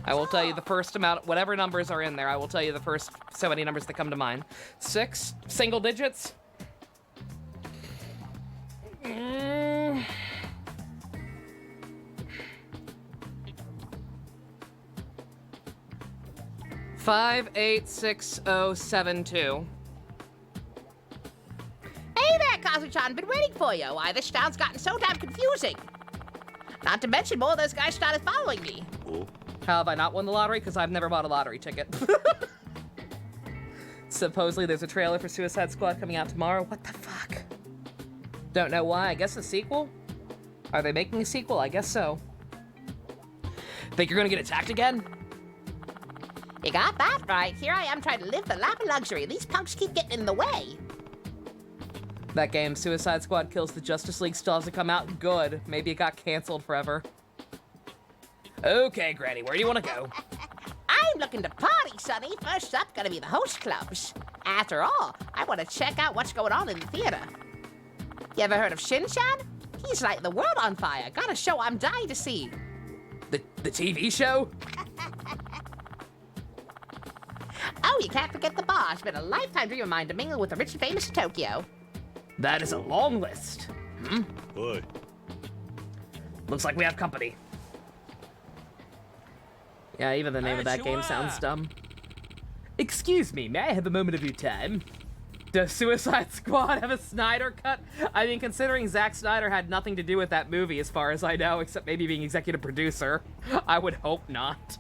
I will tell you the first amount, whatever numbers are in there, I will tell you the first so many numbers that come to mind. 6 single digits. 586072. Hey there, Kazu-chan. Been waiting for you. Why, this town's gotten so damn confusing. Not to mention, more of those guys started following me. Oh. How have I not won the lottery? Because I've never bought a lottery ticket. Supposedly there's a trailer for Suicide Squad coming out tomorrow. What the fuck? Don't know why. I guess a sequel? Are they making a sequel? I guess so. Think you're gonna get attacked again? You got that right. Here I am trying to live the lap of luxury. These punks keep getting in the way. That game, Suicide Squad Kills the Justice League, still hasn't come out. Good. Maybe it got canceled forever. Okay, Granny, where do you want to go? I'm looking to party, Sonny. First up, gonna be the host clubs. After all, I want to check out what's going on in the theater. You ever heard of Shin-chan? He's lighting the world on fire. Got a show I'm dying to see. The TV show? Oh, you can't forget the bar. It's been a lifetime dream of mine to mingle with the rich and famous in Tokyo. That is a long list. Oi. Looks like we have company. Yeah, even the name of that game sounds dumb. Excuse me, may I have a moment of your time? Does Suicide Squad have a Snyder cut? I mean, considering Zack Snyder had nothing to do with that movie as far as I know, except maybe being executive producer, I would hope not.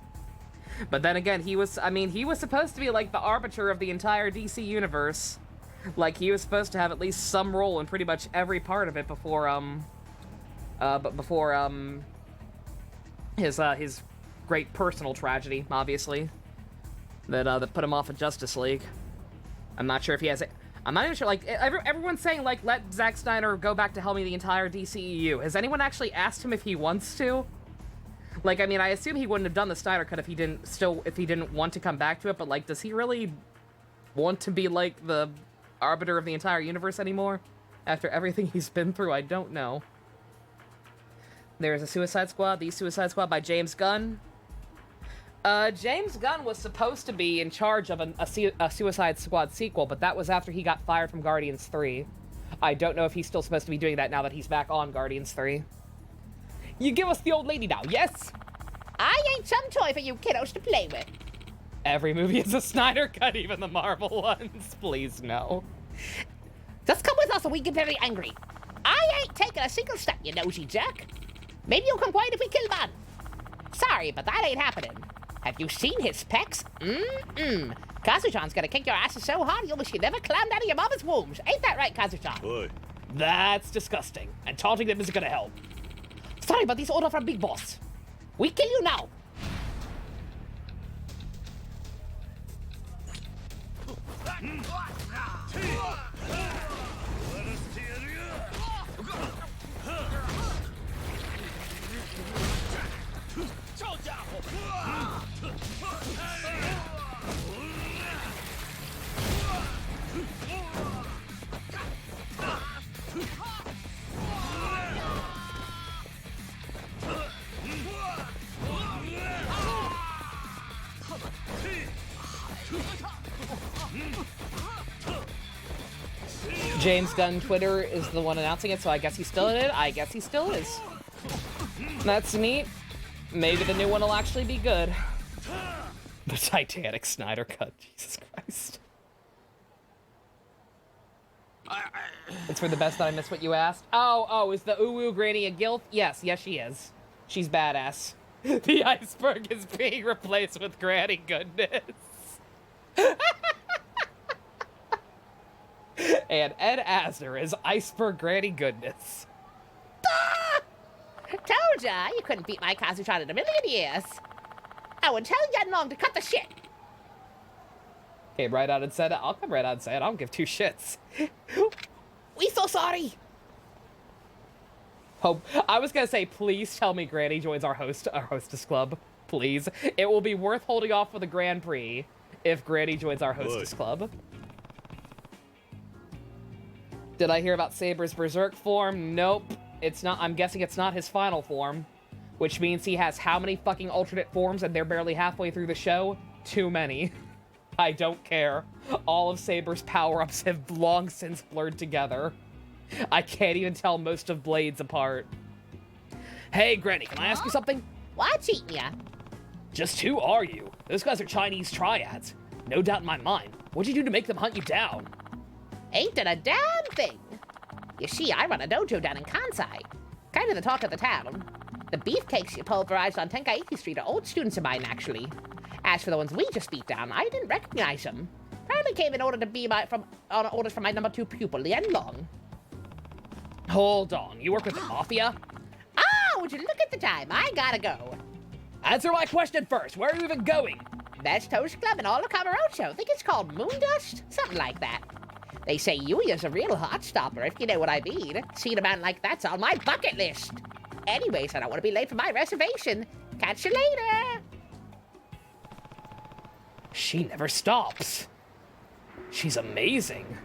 But then again, he was supposed to be like the arbiter of the entire DC universe. Like, he was supposed to have at least some role in pretty much every part of it before, his great personal tragedy, obviously, that put him off of Justice League. I'm not sure if he has it. I'm not even sure, like, everyone's saying, like, let Zack Snyder go back to helming the entire DCEU. Has anyone actually asked him if he wants to? Like, I mean, I assume he wouldn't have done the Snyder cut if he didn't want to come back to it, but, like, does he really want to be, like, the arbiter of the entire universe anymore? After everything he's been through, I don't know. There's a Suicide Squad, the Suicide Squad by James Gunn. James Gunn was supposed to be in charge of a Suicide Squad sequel, but that was after he got fired from Guardians 3. I don't know if he's still supposed to be doing that now that he's back on Guardians 3. You give us the old lady now, yes? I ain't some toy for you kiddos to play with. Every movie is a Snyder cut, even the Marvel ones. Please, no. Just come with us or we get very angry. I ain't taking a single step, you nosy jerk. Maybe you'll complain if we kill man. Sorry, but that ain't happening. Have you seen his pecs? Kazuchan's gonna kick your asses so hard you'll wish you never climbed out of your mother's wombs. Ain't that right, Kazuchan? Oi. That's disgusting, and taunting them isn't gonna help. Sorry, but this order from Big Boss. We kill you now. James Gunn Twitter is the one announcing it, so I guess he's still in it. I guess he still is. That's neat. Maybe the new one will actually be good. The Titanic Snyder cut. Jesus Christ. It's for the best that I missed what you asked. Oh, is the Uwu Granny a gilf? Yes, she is. She's badass. The iceberg is being replaced with Granny goodness. And Ed Asner is Iceberg Granny goodness. Told ya, you couldn't beat my Kazuchan in a million years. I would tell Yan Long to cut the shit. Came right out and said it. I'll come right out and say it. I don't give two shits. We so sorry. Hope I was gonna say, please tell me Granny joins our hostess club. Please. It will be worth holding off for the Grand Prix if Granny joins our hostess club. Did I hear about Saber's Berserk form? Nope. It's not. I'm guessing it's not his final form, which means he has how many fucking alternate forms and they're barely halfway through the show? Too many. I don't care. All of Saber's power-ups have long since blurred together. I can't even tell most of Blades apart. Hey, Granny, can I ask you something? What's eating ya? Just who are you? Those guys are Chinese triads. No doubt in my mind. What'd you do to make them hunt you down? Ain't done a damn thing. You see, I run a dojo down in Kansai. Kind of the talk of the town. The beefcakes you pulverized on Tenkaichi Street are old students of mine, actually. As for the ones we just beat down, I didn't recognize them. Probably came in order to be on orders from my number 2 pupil, Lian Long. Hold on, you work with the Mafia? Oh, would you look at the time? I gotta go. Answer my question first. Where are you even going? Best Toast Club in all of Camarocho. I think it's called Moondust? Something like that. They say Yuya's a real hot stopper, if you know what I mean. Seeing a man like that's on my bucket list. Anyways, I don't want to be late for my reservation. Catch you later. She never stops. She's amazing.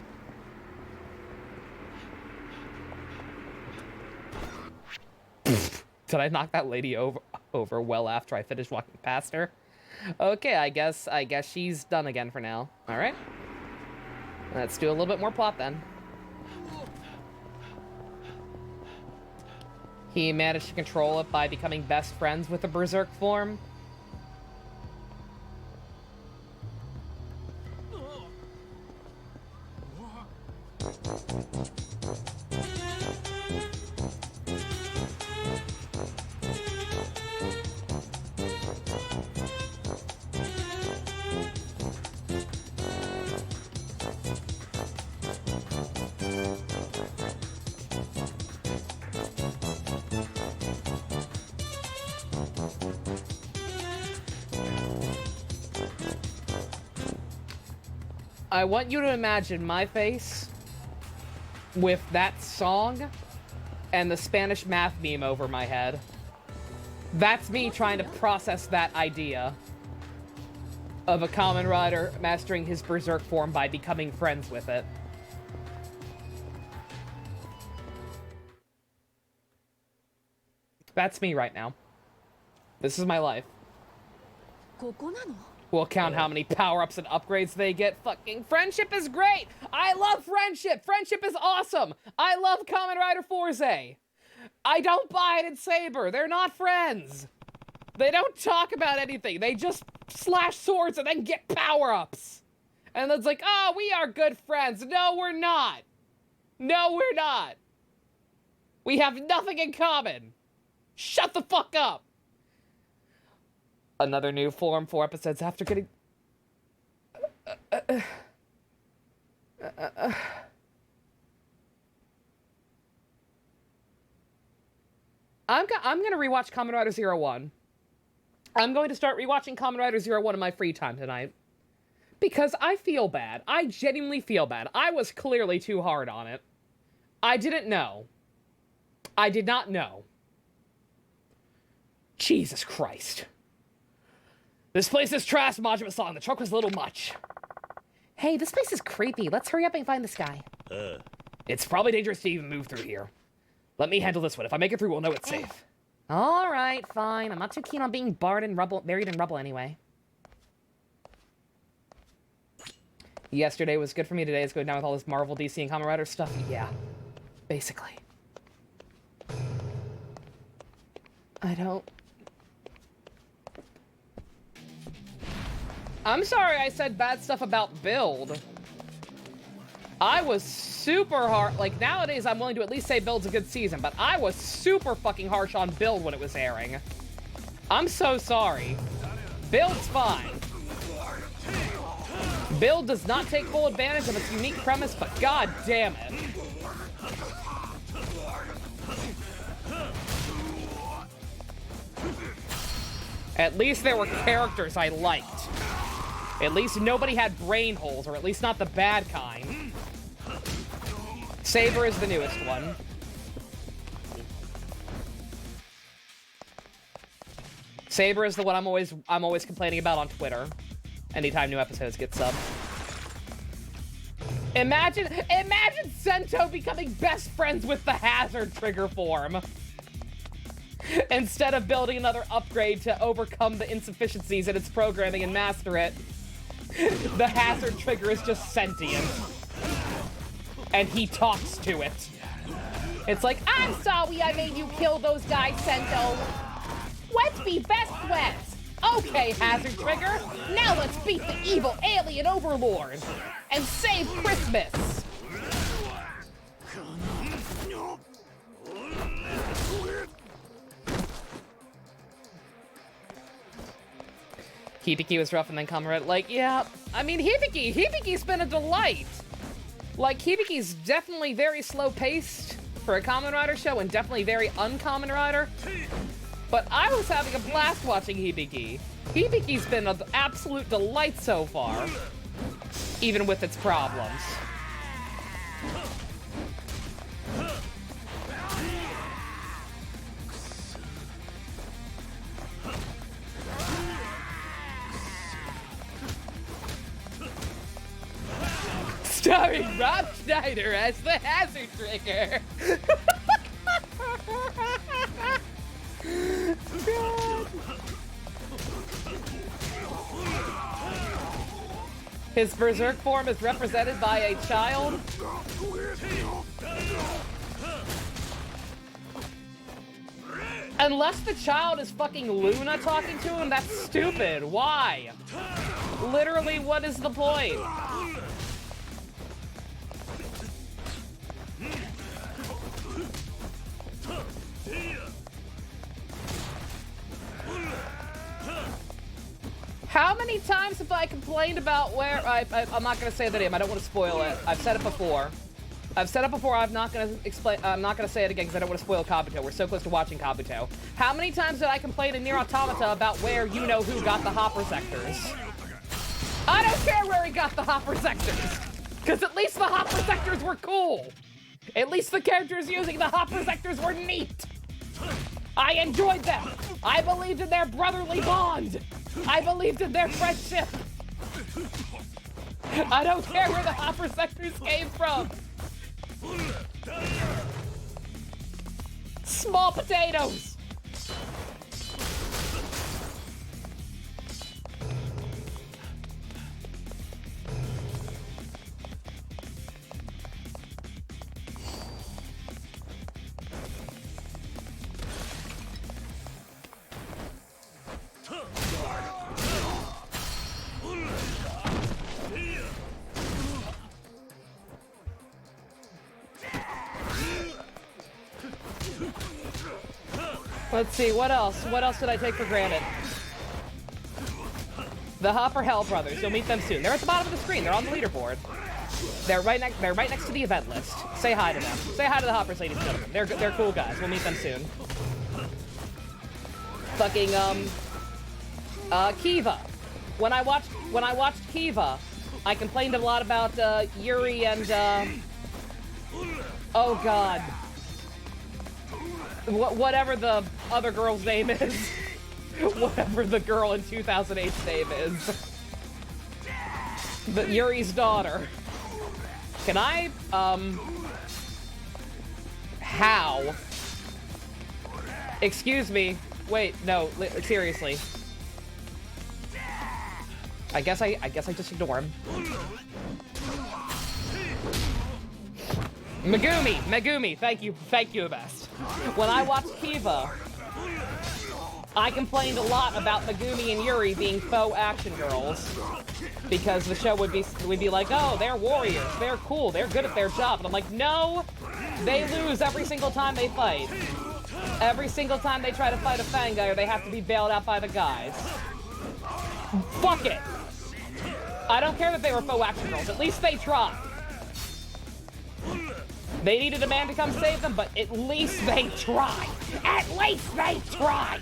Did I knock that lady over well after I finished walking past her? Okay, I guess she's done again for now. All right. Let's do a little bit more plot then. He managed to control it by becoming best friends with the Berserk form. I want you to imagine my face with that song and the Spanish math meme over my head. That's me trying to process that idea of a Kamen Rider mastering his Berserk form by becoming friends with it. That's me right now. This is my life. We'll count how many power-ups and upgrades they get. Fucking friendship is great! I love friendship! Friendship is awesome! I love Kamen Rider Forze! I don't buy it in Saber! They're not friends! They don't talk about anything. They just slash swords and then get power-ups! And it's like, oh, we are good friends. No, we're not! No, we're not! We have nothing in common! Shut the fuck up! Another new form 4 episodes after getting... I'm gonna rewatch Kamen Rider 01. I'm going to start rewatching Kamen Rider 01 in my free time tonight. Because I feel bad. I genuinely feel bad. I was clearly too hard on it. I didn't know. I did not know. Jesus Christ. This place is trash, Majima-san. The truck was a little much. Hey, this place is creepy. Let's hurry up and find this guy. It's probably dangerous to even move through here. Let me handle this one. If I make it through, we'll know it's safe. All right, fine. I'm not too keen on being buried in rubble anyway. Yesterday was good for me. Today is going down with all this Marvel, DC, and Kamen Rider stuff. Yeah, basically. I don't... I'm sorry I said bad stuff about Build. I was super hard. Like, nowadays I'm willing to at least say Build's a good season, but I was super fucking harsh on Build when it was airing. I'm so sorry. Build's fine. Build does not take full advantage of its unique premise, but god damn it. At least there were characters I liked. At least nobody had brain holes, or at least not the bad kind. Saber is the newest one. Saber is the one I'm always complaining about on Twitter. Anytime new episodes get subbed. Imagine Sento becoming best friends with the Hazard trigger form. Instead of building another upgrade to overcome the insufficiencies in its programming and master it, the Hazard trigger is just sentient. And he talks to it. It's like, I'm sorry I made you kill those guys, Sento. Let's be best friends. Okay, Hazard Trigger. Now let's beat the evil alien overlord and save Christmas. Hibiki was rough and then Kamen, like, yeah, I mean, Hibiki's been a delight. Like, Hibiki's definitely very slow-paced for a Kamen Rider show and definitely very uncommon Rider. But I was having a blast watching Hibiki. Hibiki's been an absolute delight so far, even with its problems. Starring Rob Snyder as the hazard trigger. God. His berserk form is represented by a child. Unless the child is fucking Luna talking to him, that's stupid. Why? Literally, what is the point? How many times have I complained about where I'm not gonna say the name. I don't want to spoil it. I've said it before. I'm not gonna explain. I'm not gonna say it again because I don't want to spoil Kabuto. We're so close to watching Kabuto. How many times did I complain in Nier Automata about where you know who got the hopper sectors? I don't care where he got the hopper sectors, because at least the hopper sectors were cool. At least the characters using the hopper sectors were neat. I enjoyed them. I believed in their brotherly bond. I believed in their friendship. I don't care where the hopper sectors came from. Small potatoes. Let's see, what else? What else did I take for granted? The Hopper Hell Brothers. You'll meet them soon. They're at the bottom of the screen. They're on the leaderboard. They're right next to the event list. Say hi to them. Say hi to the Hoppers, ladies and gentlemen. They're cool guys. We'll meet them soon. Fucking Kiva. When I watched Kiva, I complained a lot about Yuri and oh god. Whatever the other girl's name is. Whatever the girl in 2008's name is. Yuri's daughter. Can I, how? Excuse me. Wait, no, seriously. I guess I just ignore him. Megumi, thank you, Best. When I watched Kiva, I complained a lot about Megumi and Yuri being faux action girls, because the show would be like, oh, they're warriors, they're cool, they're good at their job, and I'm like, no, they lose every single time they fight. Every single time they try to fight a Fang guy, or they have to be bailed out by the guys. Fuck it. I don't care that they were faux action girls, at least they tried. They needed a man to come save them, but at least they tried. At least they tried!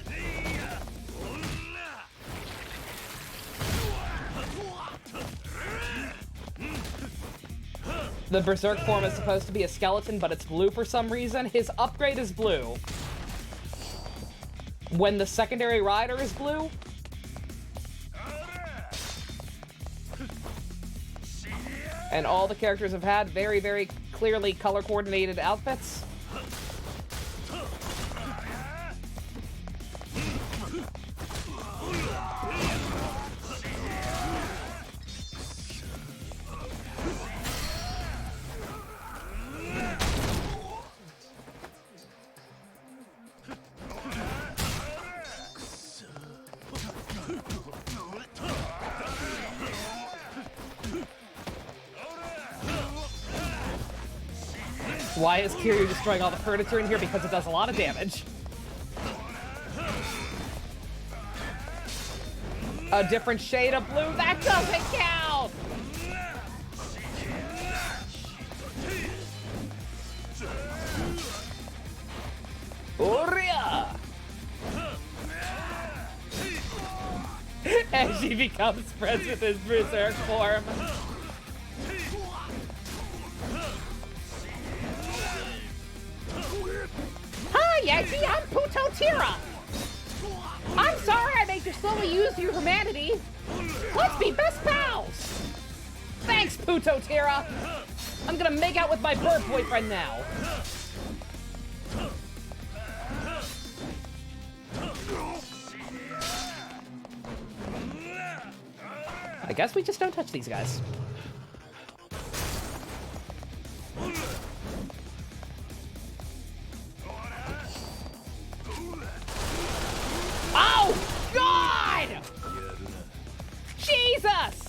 The Berserk form is supposed to be a skeleton, but it's blue for some reason. His upgrade is blue. When the secondary rider is blue, and all the characters have had very, very clearly color-coordinated outfits. Why is Kiryu destroying all the furniture in here? Because it does a lot of damage. A different shade of blue? That doesn't count! Uria! As he becomes friends with his berserk form. Yeti, I'm Putotira! I'm sorry I made you slowly use your humanity. Let's be best pals! Thanks, Putotira! I'm gonna make out with my bird boyfriend now. I guess we just don't touch these guys. Oh, God! Jesus!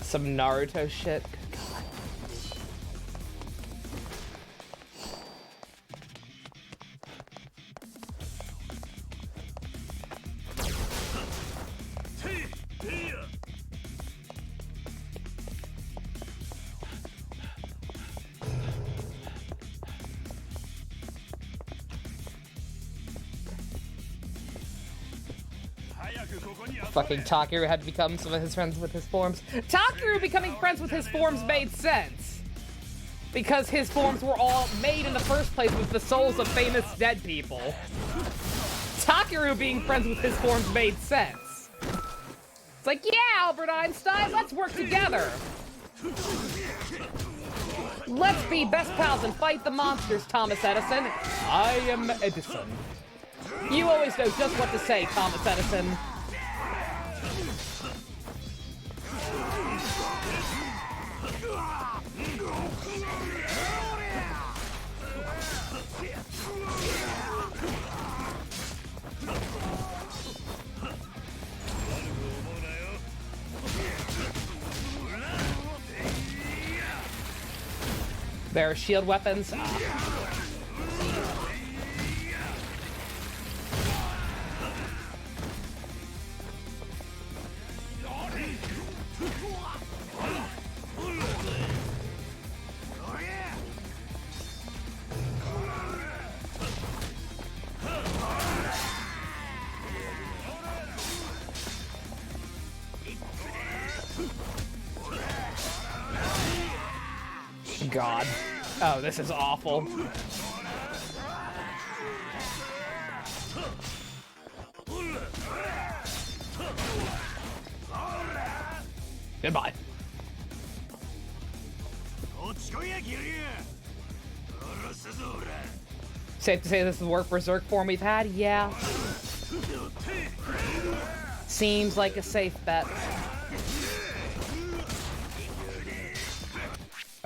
Some Naruto shit. Good God. Fucking Takeru had to become some of his friends with his forms. Takeru becoming friends with his forms made sense. Because his forms were all made in the first place with the souls of famous dead people. Takeru being friends with his forms made sense. It's like, yeah, Albert Einstein, let's work together. Let's be best pals and fight the monsters, Thomas Edison. I am Edison. You always know just what to say, Thomas Edison. There are shield weapons. God. Oh, this is awful. Goodbye. Safe to say this is the worst Berserk form we've had? Yeah. Seems like a safe bet.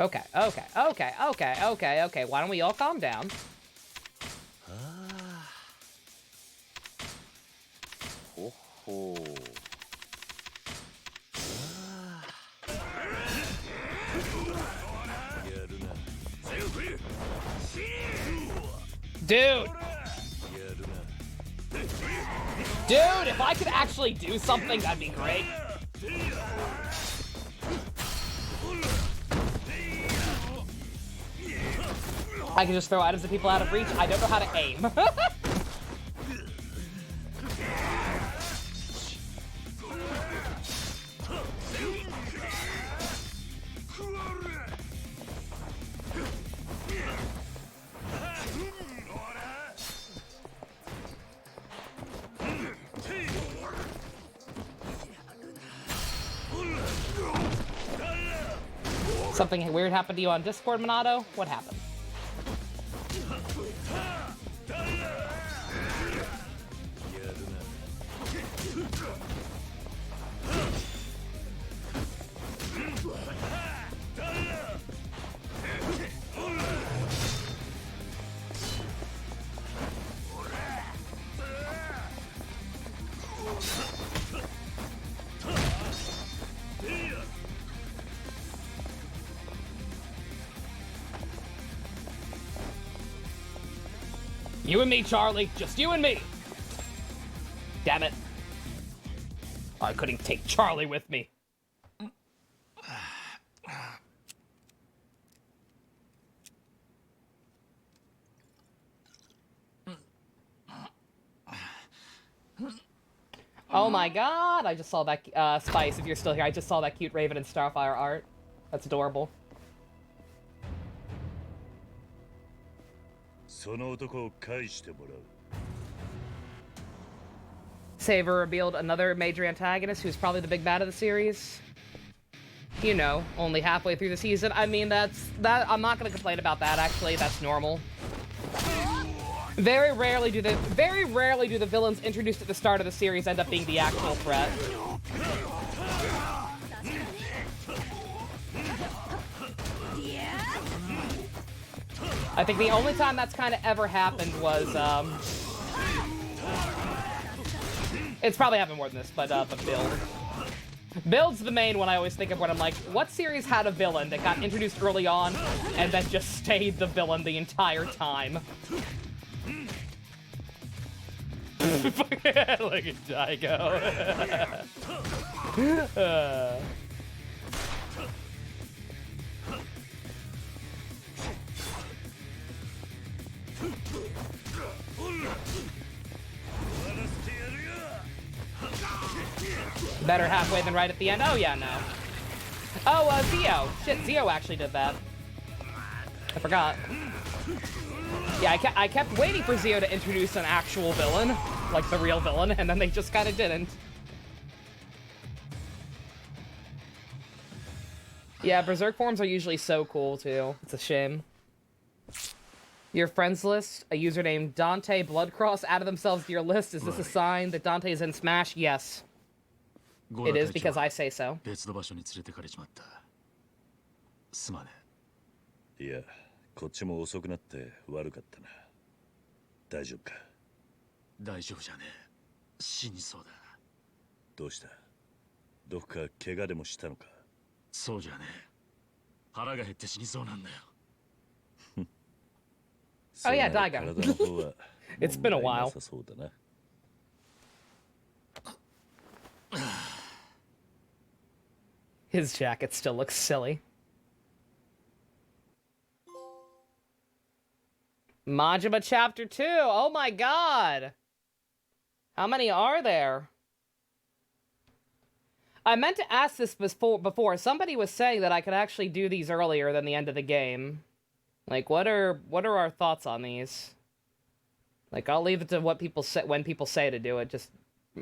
Okay. Why don't we all calm down? Dude! Dude, if I could actually do something, that'd be great. I can just throw items at people out of reach. I don't know how to aim. Something weird happened to you on Discord, Minato? What happened? You and me, Charlie. Just you and me. Damn it. I couldn't take Charlie with me. Oh my god, I just saw that, Spice, if you're still here, I just saw that cute Raven and Starfire art. That's adorable. その男を返してもらう。 Saber revealed another major antagonist who's probably the big bad of the series. You know, only halfway through the season. I mean, I'm not gonna complain about that, actually. That's normal. Very rarely do the villains introduced at the start of the series end up being the actual threat. I think the only time that's kind of ever happened was, it's probably happened more than this, but Build. Build's the main one I always think of when I'm like, what series had a villain that got introduced early on and then just stayed the villain the entire time? Look at Daigo. Better halfway than right at the end. Oh, yeah, no. Oh, Zio. Shit, Zio actually did that. I forgot. Yeah, I kept waiting for Zio to introduce an actual villain, like the real villain, and then they just kind of didn't. Yeah, Berserk forms are usually so cool, too. It's a shame. Your friends list, a user named Dante Bloodcross added themselves to your list. Is this a sign that Dante is in Smash? Yes. It is because I say so. いや、こっちも遅くなって悪かったな。大丈夫か？大丈夫じゃねえ。死にそうだ。どうした？どこか怪我でもしたのか？そうじゃねえ。腹が減って死にそうなんだよ。Oh yeah, Daigo. It's been a while. His jacket still looks silly. Majima Chapter 2! Oh my god! How many are there? I meant to ask this before. Somebody was saying that I could actually do these earlier than the end of the game. Like, what are our thoughts on these? Like, I'll leave it to what people say when people say to do it. Just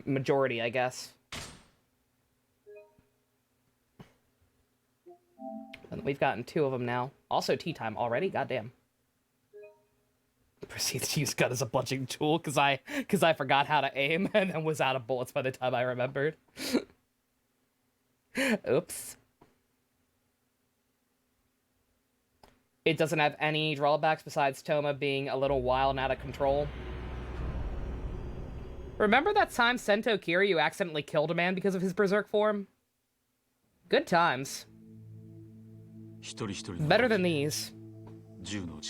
majority, I guess. And we've gotten 2 of them now. Also tea time already. Goddamn. Proceeds to use gun as a bludgeoning tool because I forgot how to aim and then was out of bullets by the time I remembered. Oops. It doesn't have any drawbacks besides Toma being a little wild and out of control. Remember that time Sento Kiryu accidentally killed a man because of his berserk form? Good times. Better than these. You'd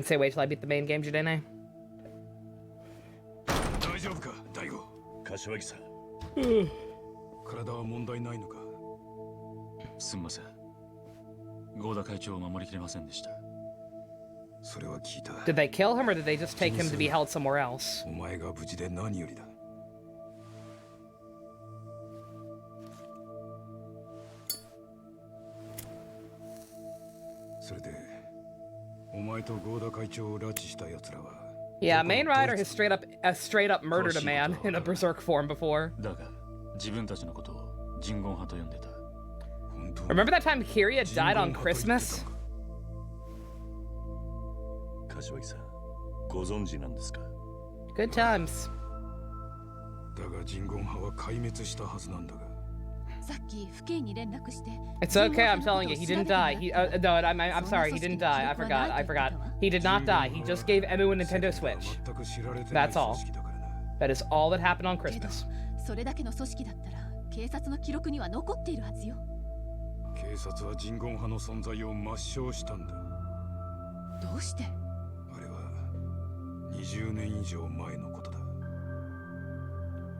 say wait till I beat the main game, Jidene? 体は問題ないのか。すみません。ゴーダ会長を守りきれませんでした。それは聞いた。Did they kill him or did they just take him to be held somewhere else? お前が無事で何よりだ。それで、お前とゴーダ会長を拉致した奴らは。Yeah, Main Rider has straight up murdered a man in a berserk form before. Remember that time Kiria died on Christmas? Good times. It's okay, I'm telling you, he didn't die. No, I'm sorry, he didn't die. I forgot. He did not die. He just gave Emu a Nintendo Switch. That's all. That is all that happened on Christmas. それだけの組織だったら警察の記録には残っているはずよ。警察は人言派の存在を抹消したんだ。どうして？あれは20年以上前のことだ。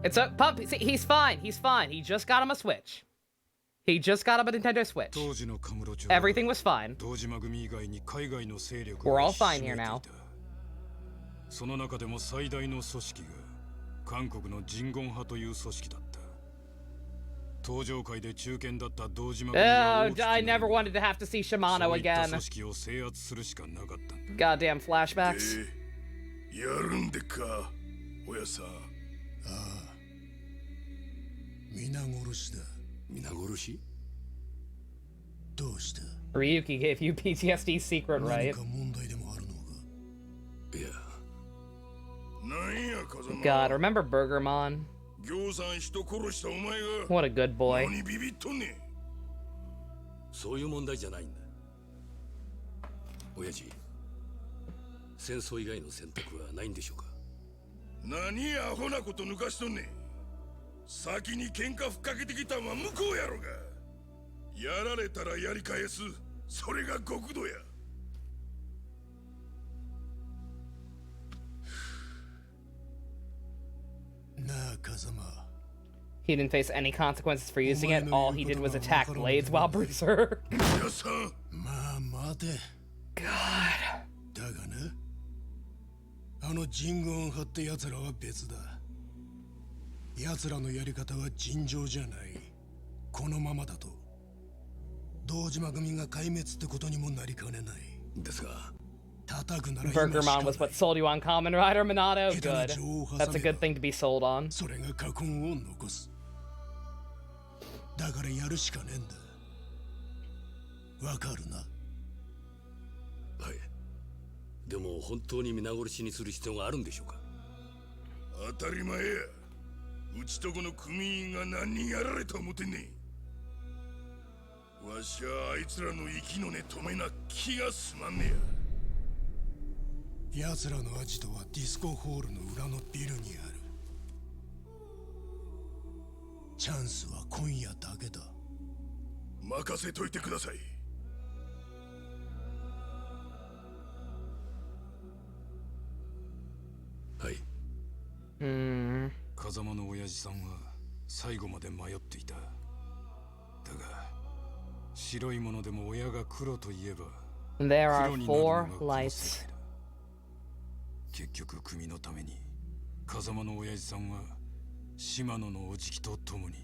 It's a pup. He's fine. He's fine. He just got him a Switch. He just got up a Nintendo Switch. Everything was fine. We're all fine here now. その中でも最大の組織が韓国の人言派という組織だった。登場会で中堅だった堂島組が大きく I never wanted to have to see Shimano again. 組織を制圧するしかなかったんだ。だ。Goddamn flashbacks. やるんでか、親さん。ああ。皆殺しだ。皆殺し？どうした？ Ryuki gave you PTSD secret, right? 何か問題でもあるのか？いや。 God, remember Burgermon? What a good boy. そういう問題じゃないんだ。親父、戦争以外の選択はないんでしょうか？何アホなこと抜かしとんねん。先に喧嘩ふっかけてきたんは向こうやろが。やられたらやり返す。それが極度や。 He didn't face any consequences for using it. All he did was attack Blades while Bruiser. God. だがな、あの人言派って奴らは別だ。奴らのやり方は尋常じゃない。このままだと堂島組が壊滅ってことにもなりかねない。ですが。 Burgermon was what sold you on Kamen Rider Minato? Good. That's a good thing to be sold on. それが禍根を残す。だからやるしかねえんだ。わかるな。はい。でも本当に皆殺しにする必要があるんでしょうか？当たり前や。うちとこの組員が何人やられた思てんねん。わしはあいつらの息の根止めな気がすまんねや。 奴らのアジトはディスコホールの裏のビルにある。チャンスは今夜だけだ。任せといてください。はい。風間の親父さんは最後まで迷っていた。だが白いものでも親が黒と言えば There are 4 lights. 結局組のために風間の親父さんは島野のおじきと共に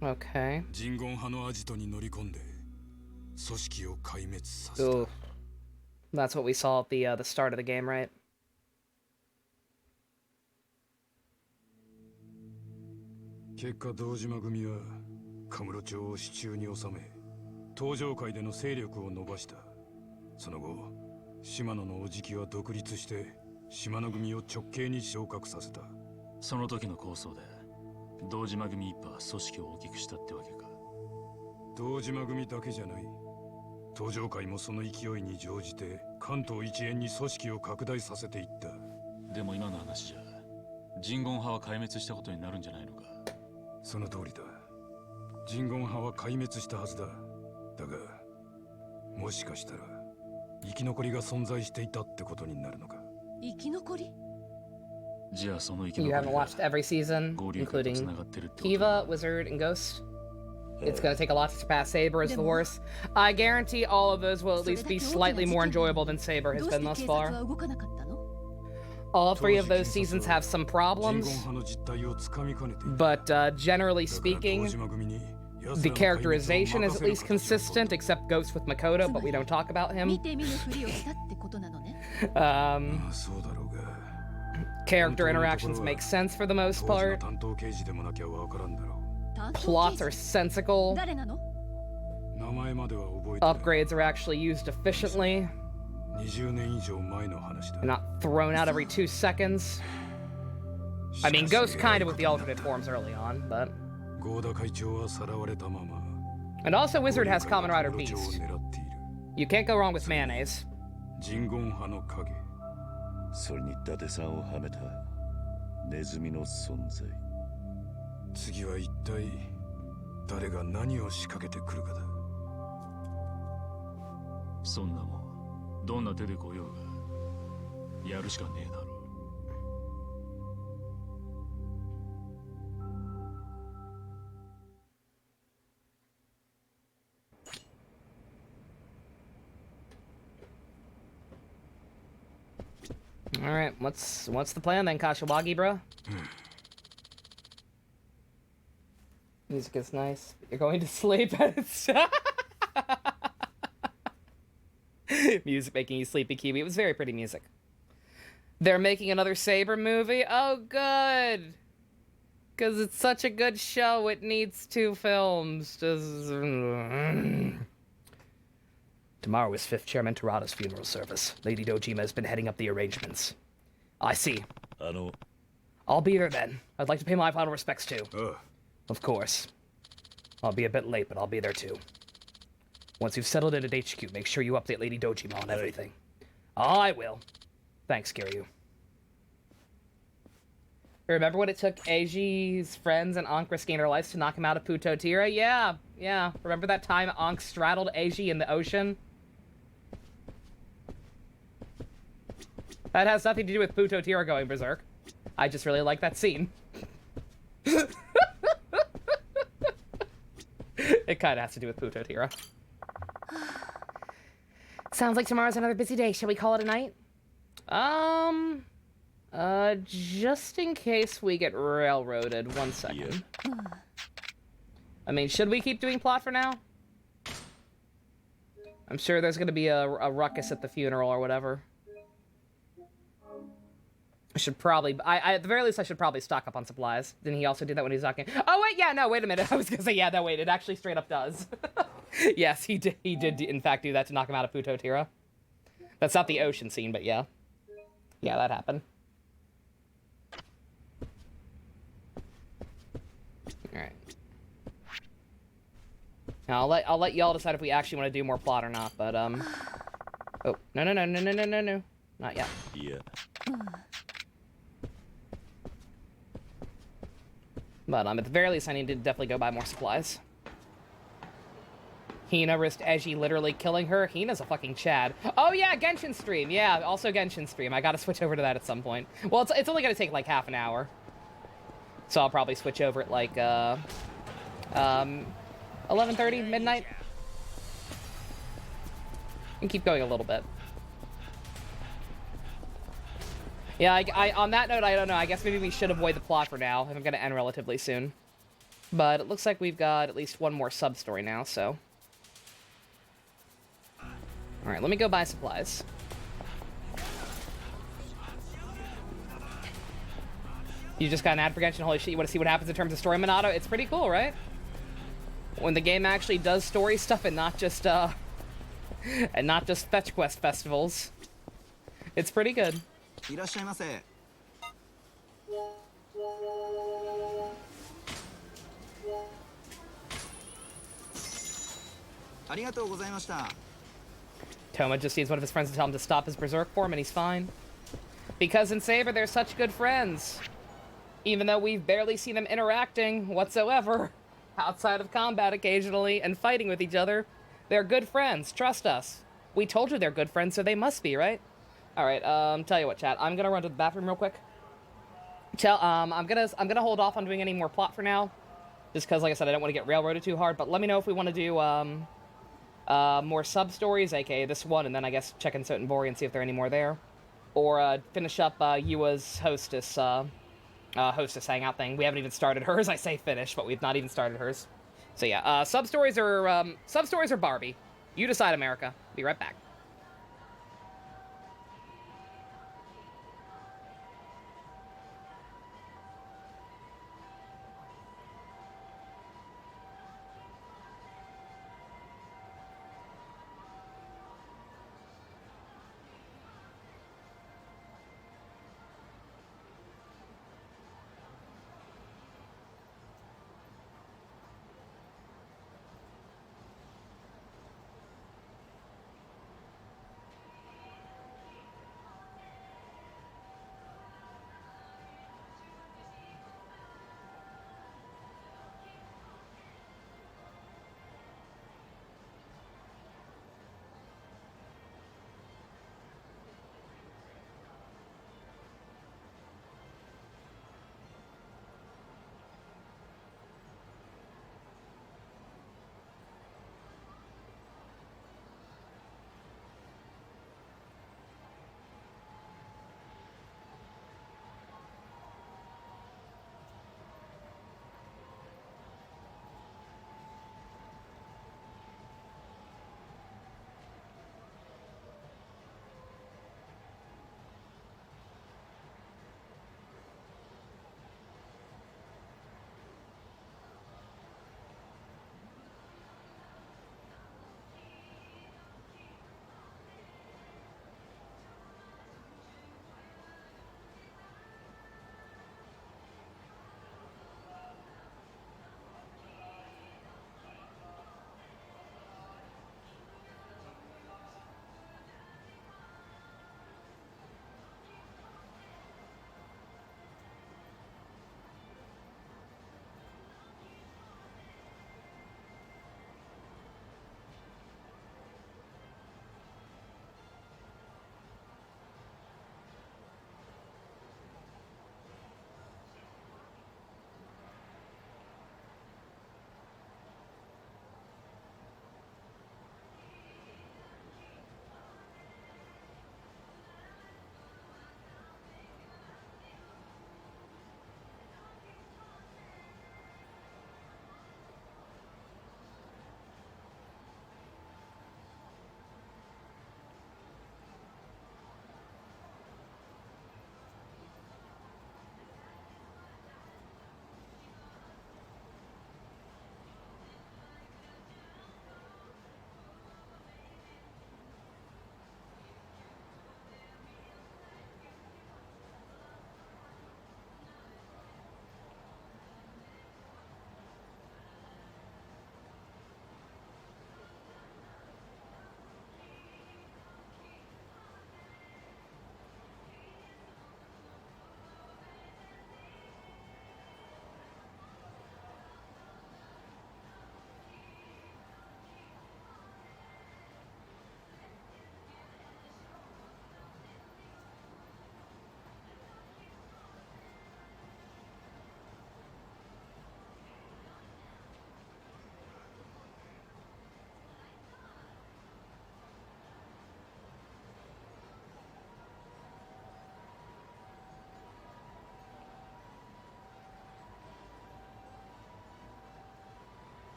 Okay. 人言派のアジトに乗り込んで組織を壊滅させた。 Ooh. That's what we saw at the start of the game, right? 結果堂島組はカムロ町を手中に収め登場会での勢力を伸ばした。その後島野のおじきは独立して島野組を直系に昇格させた。その時の構想で堂島組一派は組織を大きくしたってわけか。堂島組だけじゃない。登場会もその勢いに乗じて関東一円に組織を拡大させていった。でも今の話じゃ人言派は壊滅したことになるんじゃないのか。その通りだ。人言派は壊滅したはずだ。だがもしかしたら生き残りが存在していたってことになるのか。生き残り？じゃあその生き残り You haven't watched every season, including Kiva, Wizard, and Ghost. It's gonna take a lot to surpass Saber as the worst. I guarantee all of those will at least be slightly more enjoyable than Saber has been thus far. All 3 of those seasons have some problems, but generally speaking, the characterization is at least consistent, except Ghost with Makoto, but we don't talk about him. Character interactions make sense for the most part. Plots are sensical. Upgrades are actually used efficiently. They're not thrown out every 2 seconds. I mean, Ghost kind of with the alternate forms early on, but... And also Wizard has Kamen Rider Beast. You can't go wrong with mayonnaise. それに伊達さんをはめたネズミの存在。次は一体誰が何を仕掛けてくるかだ。そんなもんどんな手で来ようがやるしかねえだろ。Alright, what's the plan then, Kashiwagi, bro? Music is nice. You're going to sleep and it's... Music making you sleepy, Kiwi. It was very pretty music. They're making another Saber movie? Oh, good! Because it's such a good show, it needs 2 films. Just... Tomorrow is 5th Chairman Terada's funeral service. Lady Dojima has been heading up the arrangements. I see. I'll be there then. I'd like to pay my final respects too. Of course. I'll be a bit late, but I'll be there too. Once you've settled in at HQ, make sure you update Lady Dojima on everything. I will. Thanks, Kiryu. Remember when it took Eiji's friends and Ankh risking their lives to knock him out of Puto Tira? Yeah. Remember that time Ankh straddled Eiji in the ocean? That has nothing to do with Puto Tira going berserk. I just really like that scene. It kind of has to do with Puto Tira. Sounds like tomorrow's another busy day. Shall we call it a night? Just in case we get railroaded. 1 second. I mean, should we keep doing plot for now? I'm sure there's gonna be a ruckus at the funeral or whatever. I should probably... at the very least, I should probably stock up on supplies. Didn't he also do that when he was knocking... Oh, wait, yeah, no, wait a minute. I was gonna say, yeah, no, wait, it actually straight up does. Yes, he did, in fact, do that to knock him out of Puto Tira. That's not the ocean scene, but yeah. Yeah, that happened. Alright. Now, I'll let y'all decide if we actually want to do more plot or not, but, Oh, no. Not yet. Yeah. But at the very least, I need to definitely go buy more supplies. Hina risked Eiji literally killing her. Hina's a fucking Chad. Oh yeah, Genshin stream. Yeah, also Genshin stream. I gotta switch over to that at some point. Well, it's only gonna take like half an hour. So I'll probably switch over at like, 11:30, midnight. And keep going a little bit. Yeah, on that note, I don't know. I guess maybe we should avoid the plot for now, if I'm going to end relatively soon. But it looks like we've got at least one more sub-story now, so... Alright, let me go buy supplies. You just got an ad for Genshin? Holy shit, you want to see what happens in terms of story, Minato? It's pretty cool, right? When the game actually does story stuff and not just, and not just fetch quest festivals. It's pretty good. いらっしゃいませ。ありがとうございました。 Toma just needs one of his friends to tell him to stop his berserk form, and he's fine. Because in Saber, they're such good friends. Even though we've barely seen them interacting whatsoever, outside of combat occasionally, and fighting with each other, they're good friends. Trust us. We told you they're good friends, so they must be, right? Alright, tell you what, chat. I'm gonna run to the bathroom real quick. I'm gonna hold off on doing any more plot for now. Just because, like I said, I don't want to get railroaded too hard, but let me know if we want to do, more sub-stories, aka this one, and then I guess check in Sotenbori and see if there are any more there. Or, finish up, Yua's hostess hangout thing. We haven't even started hers. I say finish, but we've not even started hers. So yeah, sub-stories or Barbie. You decide, America. Be right back.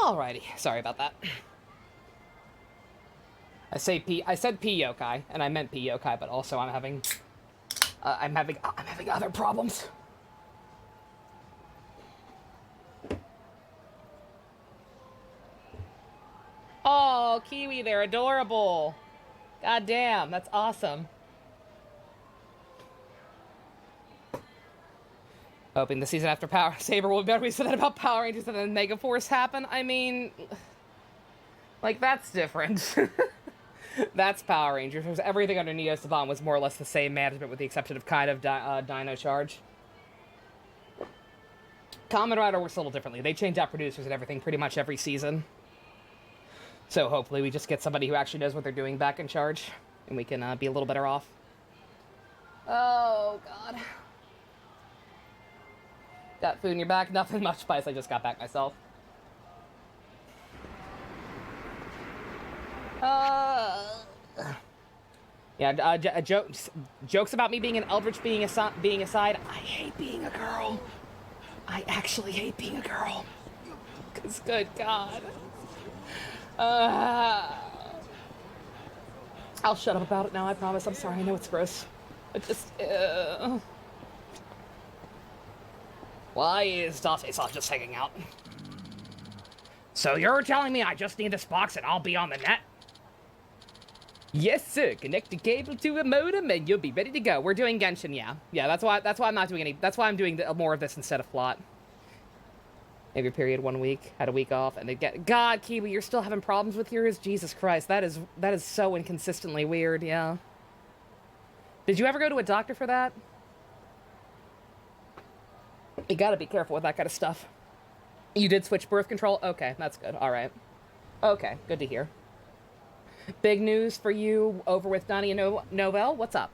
Alrighty, sorry about that. I said P yokai, and I meant P yokai, but also I'm having other problems. Oh, Kiwi, they're adorable. God damn, that's awesome. Hoping the season after Power Saber will be better. We said that about Power Rangers and then Mega Force happen. I mean, like, that's different. That's Power Rangers. Because everything under Neo Saban was more or less the same management with the exception of kind of Dino Charge. Kamen Rider works a little differently. They change out producers and everything pretty much every season. So hopefully we just get somebody who actually knows what they're doing back in charge. And we can be a little better off. Oh, God. Got food in your back? Nothing much, Spice. I just got back myself. Yeah, jokes about me being an Eldritch being aside. I hate being a girl. I actually hate being a girl. Because, good God. I'll shut up about it now, I promise. I'm sorry, I know it's gross. It just... Why is Date-san just hanging out? So you're telling me I just need this box and I'll be on the net? Yes, sir. Connect the cable to a modem and you'll be ready to go. We're doing Genshin, yeah. Yeah, that's why I'm not doing any... That's why I'm doing more of this instead of plot. Maybe period 1 week, had a week off, and they get... God, Kiwi, you're still having problems with yours? Jesus Christ, that is so inconsistently weird, yeah. Did you ever go to a doctor for that? You gotta be careful with that kind of stuff. You did switch birth control? Okay, that's good, alright. Okay, good to hear. Big news for you over with Donnie and Novell? What's up?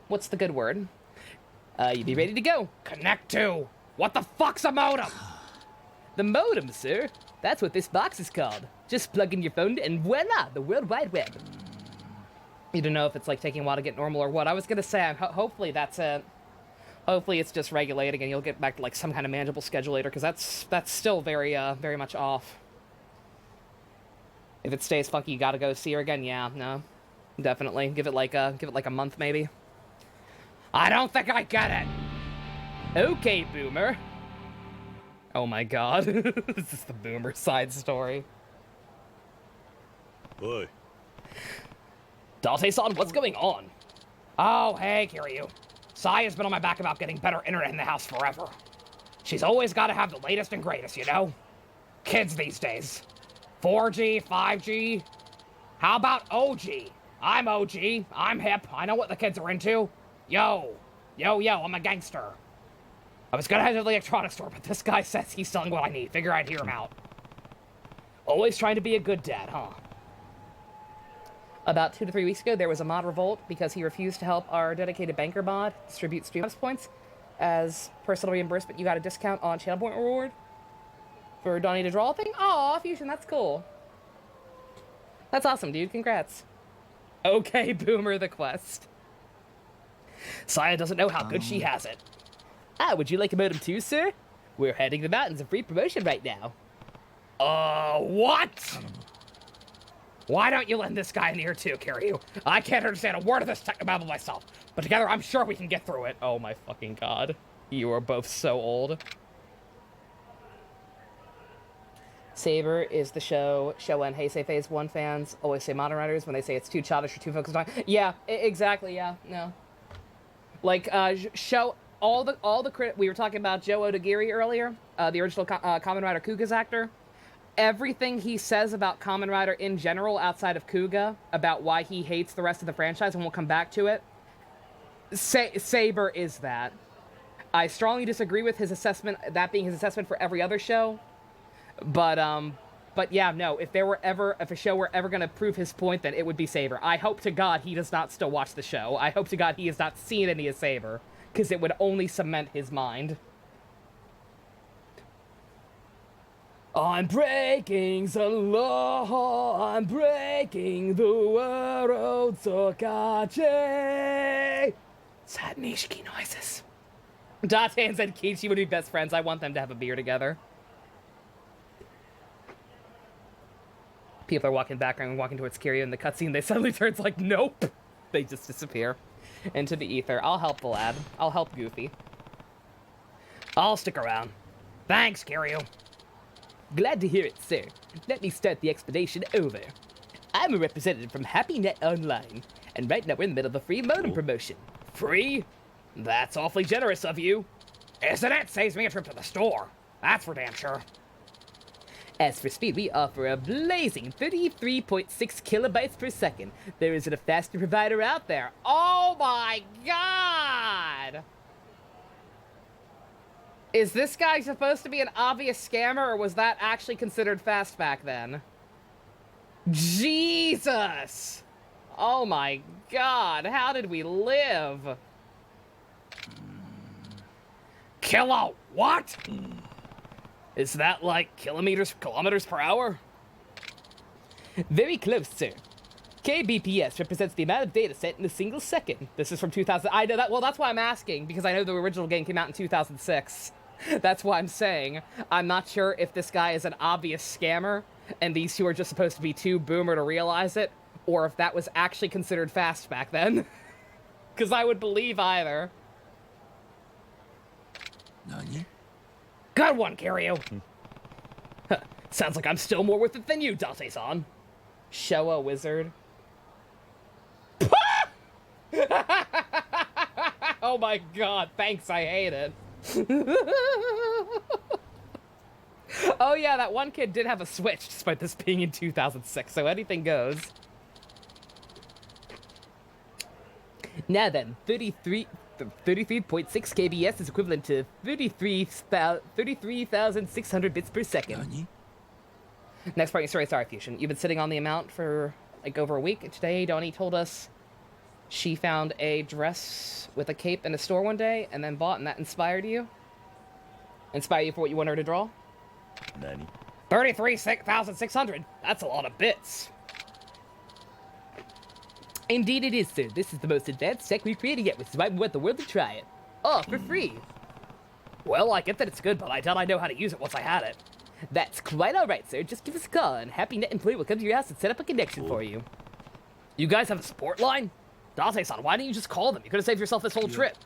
What's the good word? You be ready to go. Connect to! What the fuck's a modem? The modem, sir. That's what this box is called. Just plug in your phone and voila, the World Wide Web. You don't know if it's like taking a while to get normal or what. I was gonna say, hopefully that's it. Hopefully it's just regulating and you'll get back to like some kind of manageable schedule later, because that's still very much off. If it stays funky, you gotta go see her again. Yeah, no, definitely. Give it like a month maybe. I don't think I get it. Okay, Boomer. Oh my God, this is the Boomer side story. Oi. Date-san, what's going on? Oh, hey, Kiryu. Saya's been on my back about getting better internet in the house forever. She's always got to have the latest and greatest, you know? Kids these days. 4G, 5G. How about OG? I'm OG. I'm hip. I know what the kids are into. Yo, I'm a gangster. I was gonna head to the electronics store, but this guy says he's selling what I need. Figure I'd hear him out. Always trying to be a good dad, huh? About 2 to 3 weeks ago, there was a mod revolt because he refused to help our dedicated banker mod distribute stream points. As personal reimbursement, you got a discount on channel point reward for Donnie to draw a thing. Aw, Fusion, that's cool. That's awesome, dude. Congrats. Okay, Boomer the quest. Saya doesn't know how good she has it. Would you like a modem too, sir? We're heading to the mountains of free promotion right now. What? Why don't you lend this guy an ear too, Kiryu? I can't understand a word of this technobabble myself, but together I'm sure we can get through it. Oh my fucking God. You are both so old. Saber is the show when Heisei Phase 1 fans always say Modern Riders when they say it's too childish or too focused on. Yeah, exactly, yeah, no. Like, show all the credit. We were talking about Joe Odagiri earlier, the original Kamen Rider Kuga's actor. Everything he says about Kamen Rider in general, outside of Kuga, about why he hates the rest of the franchise, and we'll come back to it, Saber is that. I strongly disagree with his assessment, that being his assessment for every other show, but yeah, no, if a show were ever gonna prove his point, then it would be Saber. I hope to God he does not still watch the show. I hope to God he has not seen any of Saber, because it would only cement his mind. I'm breaking the law, I'm breaking the world, Sokache! Sad Nishiki noises. Date and Kichi would be best friends. I want them to have a beer together. People are walking background and walking towards Kiryu in the cutscene. They suddenly turns like, nope. They just disappear into the ether. I'll help the lad. I'll help Goofy. I'll stick around. Thanks, Kiryu. Glad to hear it, sir. Let me start the explanation over. I'm a representative from HappyNet Online, and right now we're in the middle of a free modem promotion. Free? That's awfully generous of you. Isn't it? Saves me a trip to the store. That's for damn sure. As for speed, we offer a blazing 33.6 kilobytes per second. There isn't a faster provider out there. Oh my god! Is this guy supposed to be an obvious scammer, or was that actually considered fast back then? Jesus! Oh my god, how did we live? Kilo, what? Is that like kilometers per hour? Very close, sir. kbps represents the amount of data sent in a single second. This is from 2000. I know that. Well, that's why I'm asking, because I know the original game came out in 2006. That's why I'm saying. I'm not sure if this guy is an obvious scammer, and these two are just supposed to be too boomer to realize it, or if that was actually considered fast back then. Because I would believe either. Nani? Good one, Kiryu. Huh, sounds like I'm still more worth it than you, Date-san. Showa wizard. Oh my god, thanks, I hate it. Oh yeah, that one kid did have a Switch, despite this being in 2006, so anything goes. Now then, 33.6 kbs is equivalent to 33,600 bits per second. Nani? Next part of your story, sorry, Fusion. You've been sitting on the amount for like over a week. Today, Donnie told us she found a dress with a cape in a store one day and then bought, and that inspired you? Inspire you for what you want her to draw? Nani? 33,600. That's a lot of bits. Indeed it is, sir. This is the most advanced tech we've created yet, which is why we want the world to try it. Oh, for free. Well, I get that it's good, but I doubt I know how to use it once I had it. That's quite alright, sir. Just give us a call, and HappyNet employee will come to your house and set up a connection for you. You guys have a support line? Date-san, why didn't you just call them? You could have saved yourself this whole trip.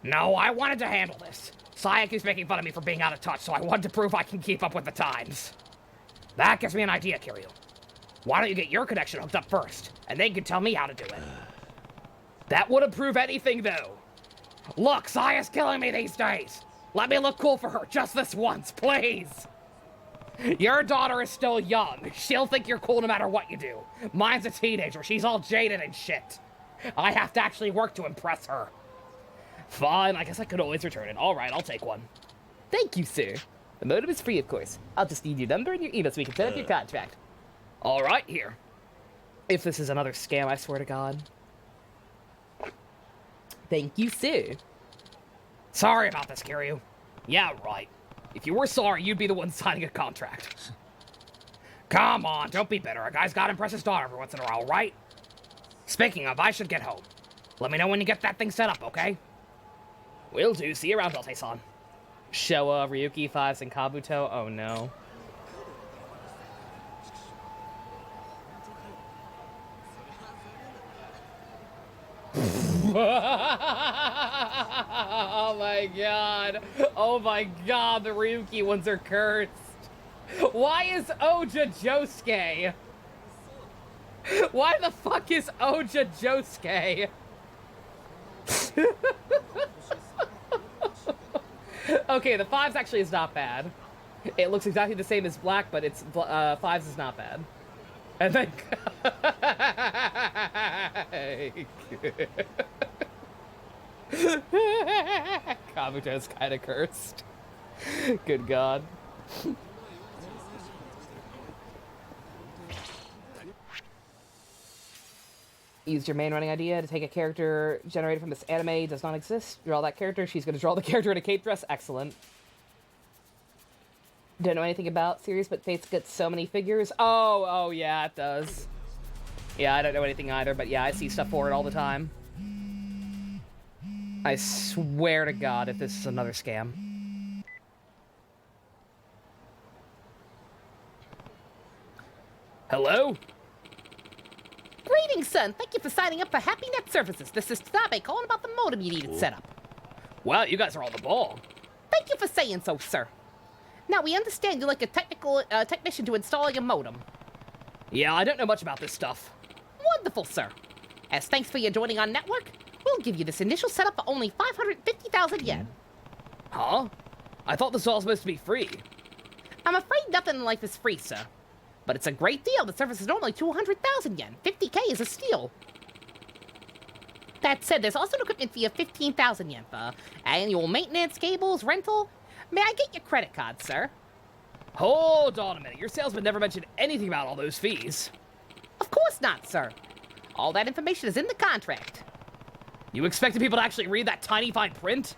No, I wanted to handle this. Saya keeps making fun of me for being out of touch, so I wanted to prove I can keep up with the times. That gives me an idea, Kiryu. Why don't you get your connection hooked up first, and then you can tell me how to do it. That wouldn't prove anything, though. Look, Saya's killing me these days. Let me look cool for her just this once, please. Your daughter is still young. She'll think you're cool no matter what you do. Mine's a teenager. She's all jaded and shit. I have to actually work to impress her. Fine, I guess I could always return it. All right, I'll take one. Thank you, sir. The modem is free, of course. I'll just need your number and your email so we can set up your contract. All right, here. If this is another scam, I swear to God. Thank you, sir. Sorry about this, Kiryu. Yeah, right. If you were sorry, you'd be the one signing a contract. Come on, don't be bitter. A guy's gotta impress his daughter every once in a while, right? Speaking of, I should get home. Let me know when you get that thing set up, okay? Will do. See you around, Date-san. Showa, Ryuki, Fives, and Kabuto. Oh, no. Oh my god. Oh my god, the Ryuki ones are cursed. Why is Oja Josuke? Why the fuck is Oja Josuke? Okay, the Fives actually is not bad. It looks exactly the same as Black, but it's Fives is not bad. And then Kabuto's kind of cursed. Good God. Used your main running idea to take a character generated from this anime. Does not exist. Draw that character. She's going to draw the character in a cape dress. Excellent. Don't know anything about series, but Fates gets so many figures. Oh, yeah, it does. Yeah, I don't know anything either, but yeah, I see stuff for it all the time. I swear to God if this is another scam. Hello? Greetings, son. Thank you for signing up for Happy Net Services. This is Tanabe calling about the modem you needed set up. Wow, you guys are on the ball. Thank you for saying so, sir. Now, we understand you're like a technician to installing a modem. Yeah, I don't know much about this stuff. Wonderful, sir. As thanks for your joining our network, we'll give you this initial setup for only 550,000 yen. Huh? I thought this was all supposed to be free. I'm afraid nothing in life is free, sir. But it's a great deal. The service is normally 200,000 yen. 50k is a steal. That said, there's also an equipment fee of 15,000 yen for annual maintenance, cables, rental. May I get your credit card, sir? Hold on a minute. Your salesman never mentioned anything about all those fees. Of course not, sir. All that information is in the contract. You expected people to actually read that tiny fine print?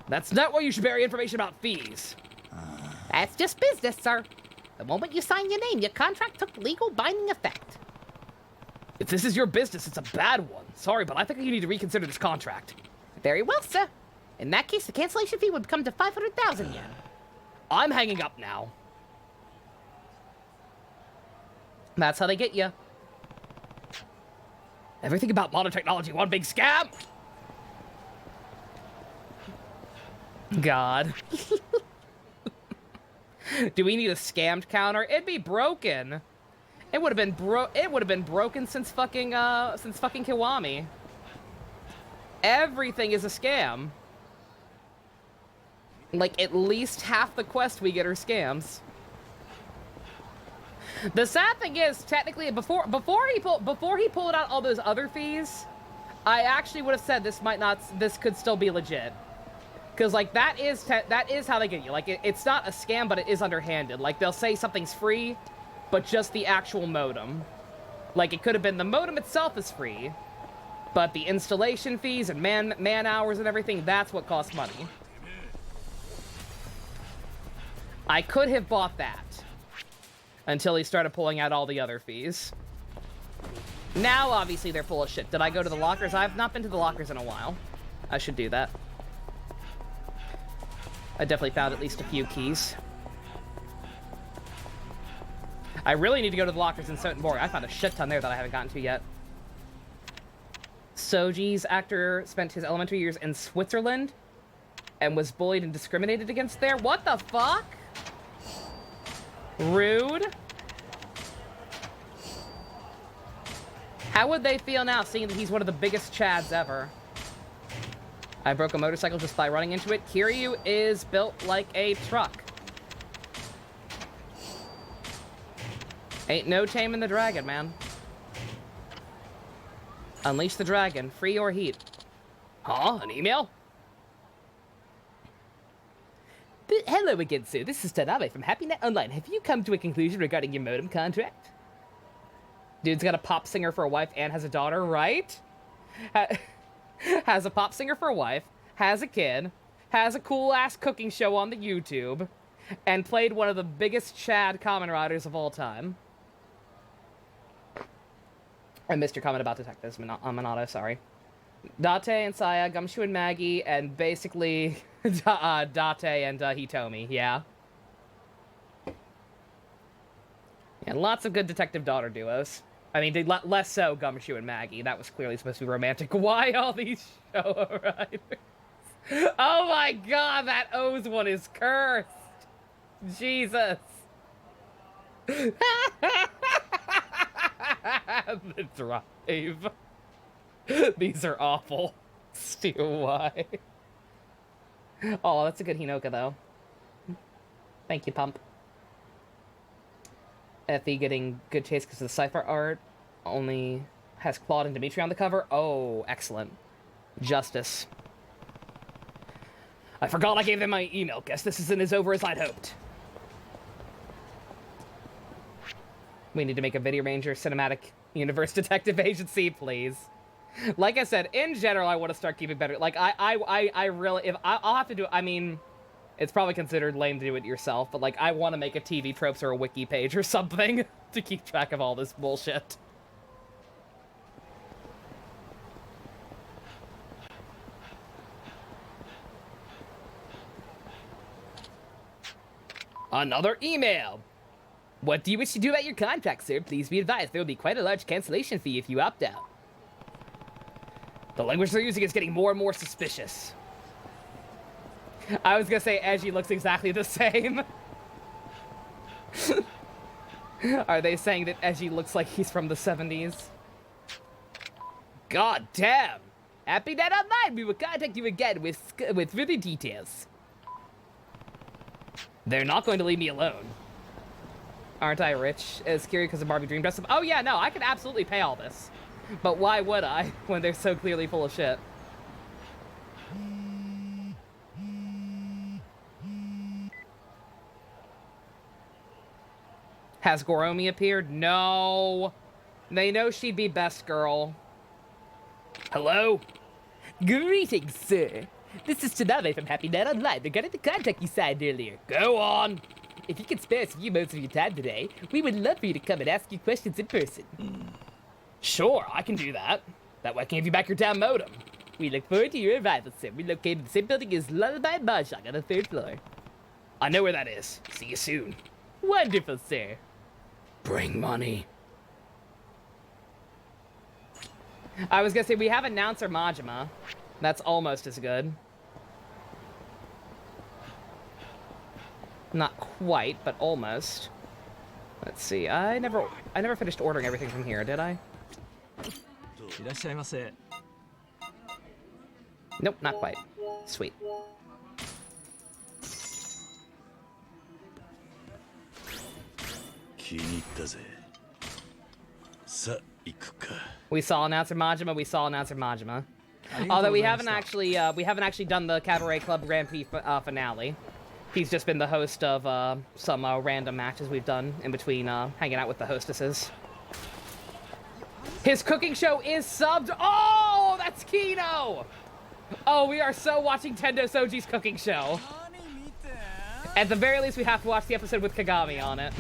That's not where you should bury information about fees. That's just business, sir. The moment you sign your name, your contract took legal binding effect. If this is your business, it's a bad one. Sorry, but I think you need to reconsider this contract. Very well, sir. In that case, the cancellation fee would come to 500,000 yen. I'm hanging up now. That's how they get you. Everything about modern technology, one big scam! God. Do we need a scammed counter? It'd be broken. It would have been broken since fucking Kiwami. Everything is a scam. Like, at least half the quests we get are scams. The sad thing is, technically, before he pulled out all those other fees, I actually would have said this could still be legit. Because, like, that is how they get you. Like, it's not a scam, but it is underhanded. Like, they'll say something's free, but just the actual modem. Like, it could have been the modem itself is free, but the installation fees and man hours and everything, that's what costs money. I could have bought that until he started pulling out all the other fees. Now, obviously, they're full of shit. Did I go to the lockers? I've not been to the lockers in a while. I should do that. I definitely found at least a few keys. I really need to go to the lockers in Sotenborg. I found a shit ton there that I haven't gotten to yet. Soji's actor spent his elementary years in Switzerland and was bullied and discriminated against there. What the fuck? Rude. How would they feel now seeing that he's one of the biggest chads ever? I broke a motorcycle just by running into it. Kiryu is built like a truck. Ain't no taming the dragon, man. Unleash the dragon, free or heat. Huh? An email? Hello again, sir. This is Tanabe from HappyNet Online. Have you come to a conclusion regarding your modem contract? Dude's got a pop singer for a wife and has a daughter, right? Has a pop singer for a wife, has a kid, has a cool-ass cooking show on the YouTube, and played one of the biggest Chad Kamen Riders of all time. I missed your comment about detectives, Minato, sorry. Date and Saya, Gumshoe and Maggie, and basically Date and Hitomi, yeah. Yeah, lots of good detective-daughter duos. I mean, less so Gumshoe and Maggie. That was clearly supposed to be romantic. Why all these show riders? Oh my god, that O's one is cursed. Jesus. The drive. These are awful. Still why? Oh, that's a good Hinoka, though. Thank you, Pump. Effie getting good taste because of the cipher art. Only has Claude and Dimitri on the cover. Oh, excellent. Justice. I forgot I gave them my email. Guess this isn't as over as I'd hoped. We need to make a Video Ranger Cinematic Universe Detective Agency, please. Like I said, in general, I want to start keeping better. Like, I really... I'll have to do... I mean... It's probably considered lame to do it yourself, but, like, I want to make a TV tropes or a wiki page or something to keep track of all this bullshit. Another email. What do you wish to do about your contract, sir? Please be advised, there will be quite a large cancellation fee if you opt out. The language they're using is getting more and more suspicious. I was gonna say Edgy looks exactly the same. Are they saying that Edgy looks like he's from the 70s? God damn! Happy that online, we will contact you again with further details. They're not going to leave me alone. Aren't I rich? Is Kiri because of Barbie Dream Dress Up? Oh yeah, no, I could absolutely pay all this. But why would I, when they're so clearly full of shit? Has Goromi appeared? No. They know she'd be best girl. Hello? Greetings, sir. This is Tanabe from Happy Net Online regarding the contract you signed earlier. Go on. If you could spare a few moments of your time today, we would love for you to come and ask you questions in person. Sure, I can do that. That way I can give you back your damn modem. We look forward to your arrival, sir. We're located in the same building as Lullaby Mahjong on the 3rd floor. I know where that is. See you soon. Wonderful, sir. Bring money. I was gonna say, we have Announcer Majima. That's almost as good. Not quite, but almost. Let's see, I never finished ordering everything from here, did I? Nope, not quite. Sweet. We saw Announcer Majima. Although we haven't actually done the Cabaret Club Grand Prix finale. He's just been the host of some random matches we've done in between hanging out with the hostesses. His cooking show is subbed. Oh, that's Kino! Oh, we are so watching Tendo Soji's cooking show. At the very least, we have to watch the episode with Kagami on it.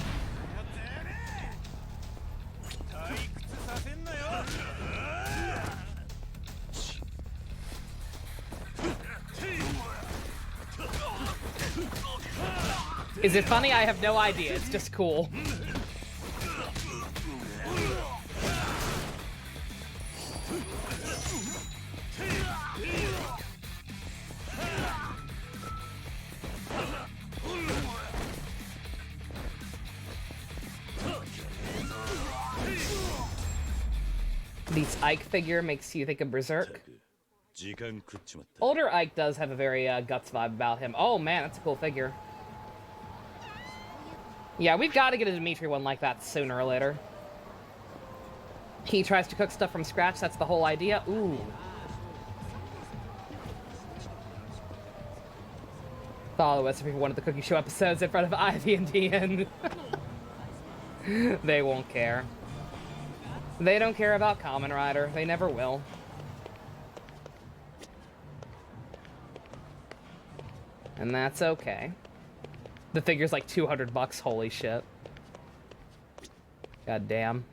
Is it funny? I have no idea. It's just cool. This Ike figure makes you think of Berserk. Older Ike does have a very Guts vibe about him. Oh man, that's a cool figure. Yeah, we've got to get a Dimitri one like that sooner or later. He tries to cook stuff from scratch, that's the whole idea. Ooh. Follow us if you wanted the cooking show episodes in front of Ivy and Dian. They won't care. They don't care about Kamen Rider. They never will. And that's okay. The figure's like $200, holy shit. God damn.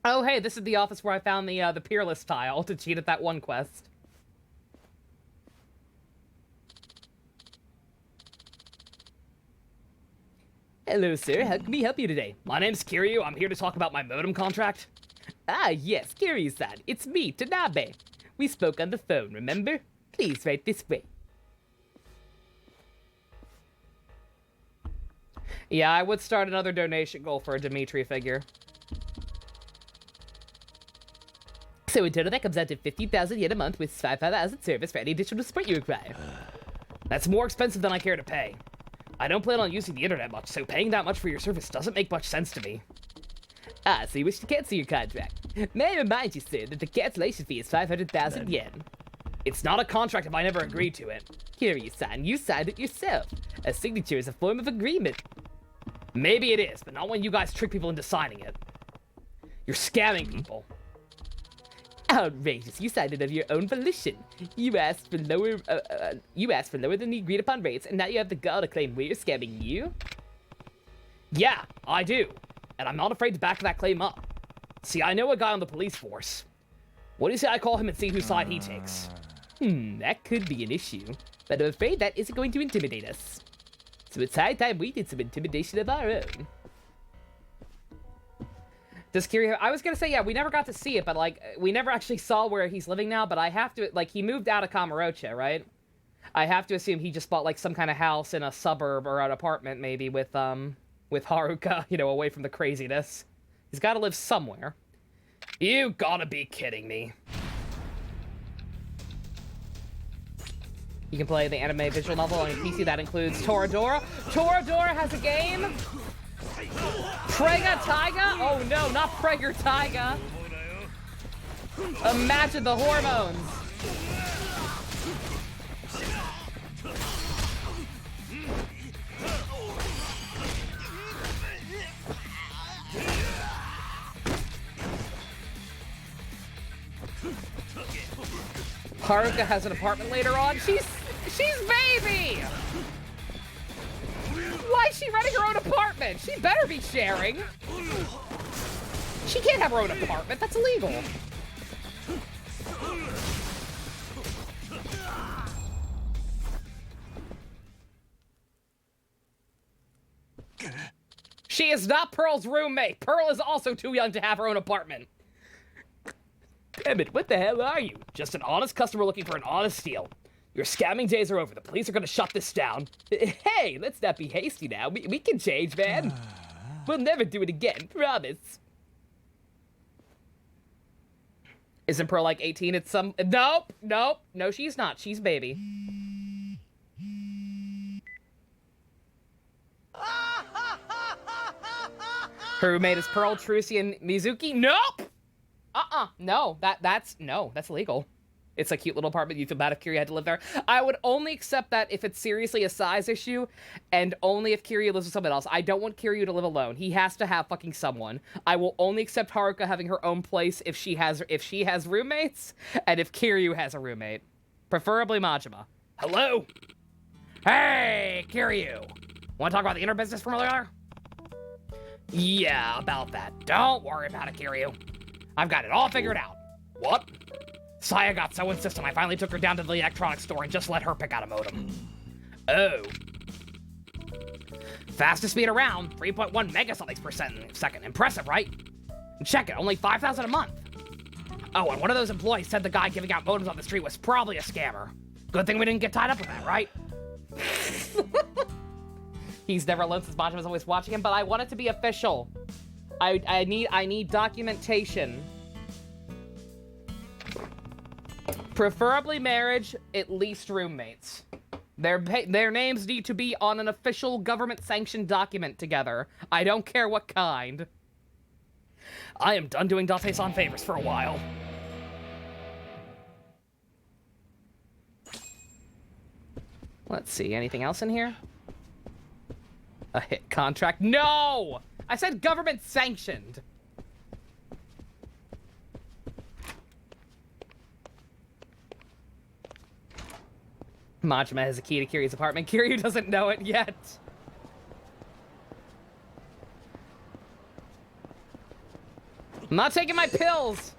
Oh hey, this is the office where I found the Peerless tile to cheat at that one quest. Hello sir, how can we help you today? My name's Kiryu, I'm here to talk about my modem contract. Ah yes, Kiryu-san, it's me, Tanabe. We spoke on the phone, remember? Please, right this way. Yeah, I would start another donation goal for a Dimitri figure. So in total, that comes out to 50,000 yen a month with 5,000 service for any additional support you require. That's more expensive than I care to pay. I don't plan on using the internet much, so paying that much for your service doesn't make much sense to me. Ah, so you wish to cancel your contract. May I remind you, sir, that the cancellation fee is 500,000 yen. It's not a contract if I never agreed to it. Kiryu-san, you signed it yourself. A signature is a form of agreement. Maybe it is, but not when you guys trick people into signing it. You're scamming people. Outrageous! You signed it of your own volition. You asked for lower than the agreed upon rates, and now you have the gall to claim we're scamming you? Yeah, I do. And I'm not afraid to back that claim up. See, I know a guy on the police force. What do you say I call him and see whose side he takes? That could be an issue. But I'm afraid that isn't going to intimidate us. So it's high time we did some intimidation of our own. Does Kiryu... I was gonna say, yeah, we never got to see it, but, like, we never actually saw where he's living now, but I have to... Like, he moved out of Kamurocho, right? I have to assume he just bought, like, some kind of house in a suburb or an apartment, maybe, with Haruka, you know, away from the craziness. He's gotta live somewhere. You gotta be kidding me. You can play the anime visual novel on PC. That includes Toradora. Toradora has a game. Prega Taiga? Oh no, not Prega Taiga. Imagine the hormones. Haruka has an apartment later on. She's baby! Why is she renting her own apartment? She better be sharing. She can't have her own apartment. That's illegal. She is not Pearl's roommate. Pearl is also too young to have her own apartment. Damn it, what the hell are you? Just an honest customer looking for an honest deal. Your scamming days are over. The police are gonna shut this down. Hey, let's not be hasty now. We can change, man. We'll never do it again, promise. Isn't Pearl like 18 at some... Nope. No, she's not. She's baby. Her roommate is Pearl, Trucy, and Mizuki? Nope! No, that's illegal. It's a cute little apartment. You feel bad if Kiryu had to live there. I would only accept that if it's seriously a size issue, and only if Kiryu lives with someone else. I don't want Kiryu to live alone. He has to have fucking someone. I will only accept Haruka having her own place if she has roommates, and if Kiryu has a roommate. Preferably Majima. Hello? Hey, Kiryu! Want to talk about the inner business from earlier? Yeah, about that. Don't worry about it, Kiryu. I've got it all figured out. What? Saya got so insistent I finally took her down to the electronics store and just let her pick out a modem. Oh. Fastest speed around, 3.1 megasonics per second. Impressive, right? And check it, only 5,000 a month. Oh, and one of those employees said the guy giving out modems on the street was probably a scammer. Good thing we didn't get tied up with that, right? He's never alone since Majima's always watching him, but I want it to be official. I need documentation. Preferably marriage, at least roommates. Their names need to be on an official government-sanctioned document together. I don't care what kind. I am done doing Date-san favors for a while. Let's see, anything else in here? A hit contract? No! I said government-sanctioned. Majima has a key to Kiryu's apartment. Kiryu doesn't know it yet. I'm not taking my pills.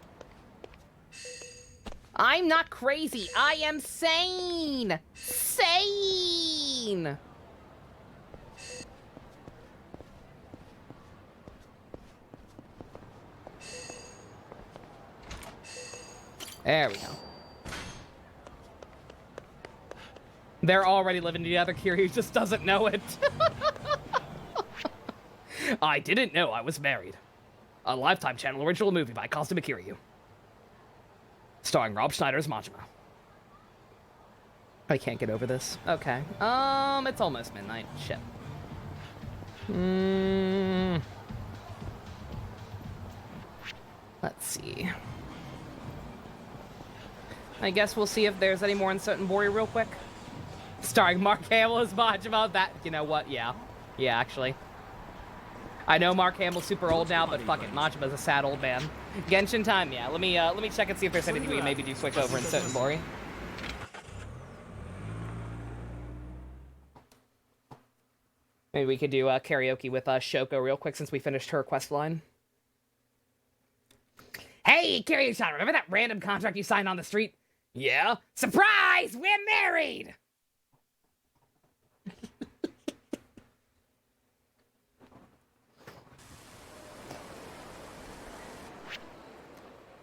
I'm not crazy. I am sane. Sane. There we go. They're already living together. Kiryu just doesn't know it. I didn't know I was married. A Lifetime Channel original movie by Kazuma Kiryu. Starring Rob Schneider as Majima. I can't get over this. Okay. It's almost midnight. Shit. Let's see. I guess we'll see if there's any more in Sotenbori real quick. Starring Mark Hamill as Majima. That, you know what? Yeah. Yeah, actually. I know Mark Hamill's super old now, but fuck it. Majima's a sad old man. Genshin time, yeah. Let me check and see if there's anything we can maybe do quick over in Sotenbori. Maybe we could do karaoke with Shoko real quick since we finished her quest line. Hey, Kiryu-san, remember that random contract you signed on the street? Yeah? Surprise! We're married!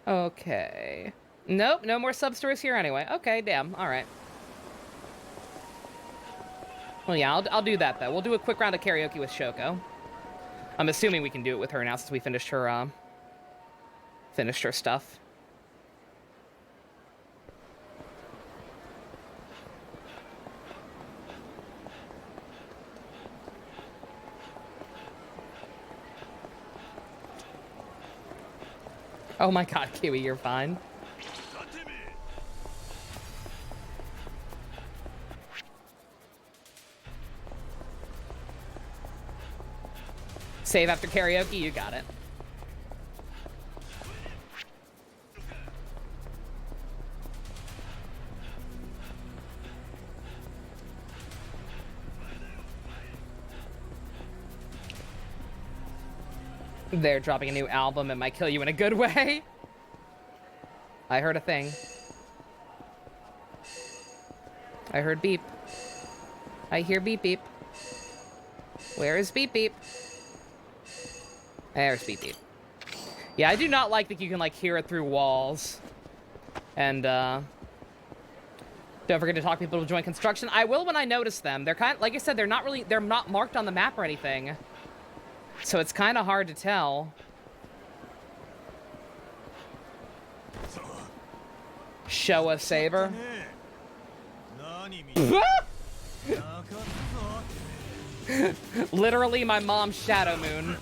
Okay. Nope, no more sub-stories here anyway. Okay, damn. All right. Well, yeah, I'll do that, though. We'll do a quick round of karaoke with Shoko. I'm assuming we can do it with her now since we finished her stuff. Oh my god, Kiwi, you're fine. Save after karaoke, you got it. They're dropping a new album. It might kill you in a good way. I heard a thing. I heard beep. I hear beep beep. Where is beep beep? There's beep beep. Yeah, I do not like that you can, like, hear it through walls. And, don't forget to talk to people to join construction. I will when I notice them. They're kind of, like I said, they're not marked on the map or anything. So it's kind of hard to tell. Show a saber. Literally my mom's shadow moon.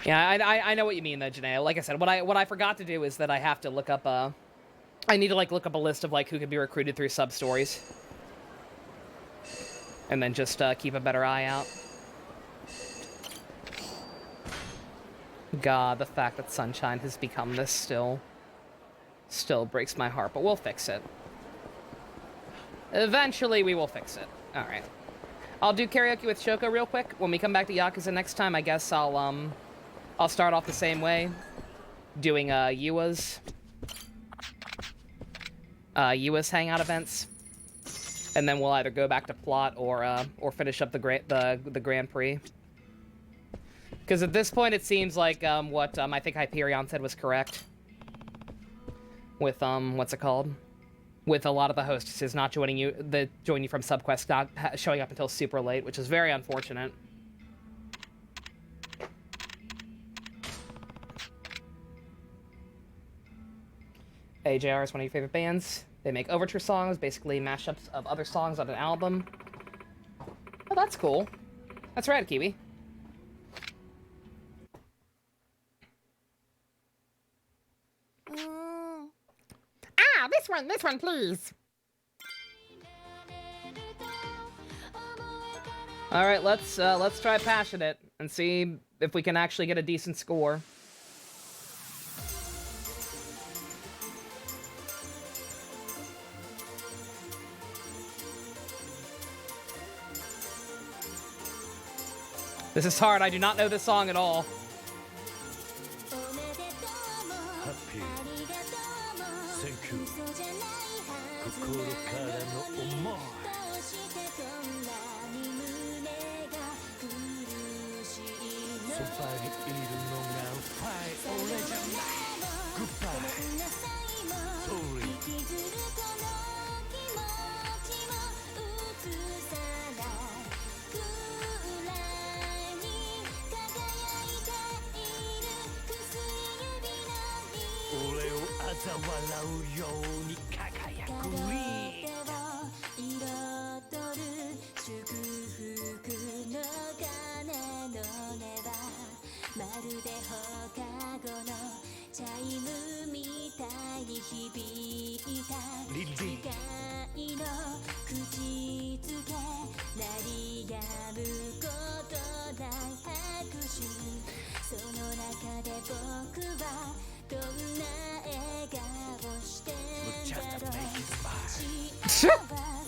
Yeah, I know what you mean though, Janae. Like I said, what I forgot to do is that I have to look up I need to like look up a list of like who could be recruited through sub stories. And then just keep a better eye out. God, the fact that Sunshine has become this still breaks my heart, but we'll fix it. Eventually we will fix it. Alright. I'll do karaoke with Shoko real quick. When we come back to Yakuza next time, I guess I'll start off the same way. Doing Yua's hangout events. And then we'll either go back to plot or finish up the Grand Prix. Because at this point it seems like what I think Hyperion said was correct. With what's it called? With a lot of the hostesses not joining you from subquest not showing up until super late, which is very unfortunate. AJR is one of your favorite bands. They make overture songs, basically mashups of other songs on an album. Oh, that's cool. That's rad, Kiwi. Ah, this one, please. All right, let's try Passionate and see if we can actually get a decent score. This is hard. I do not know this song at all.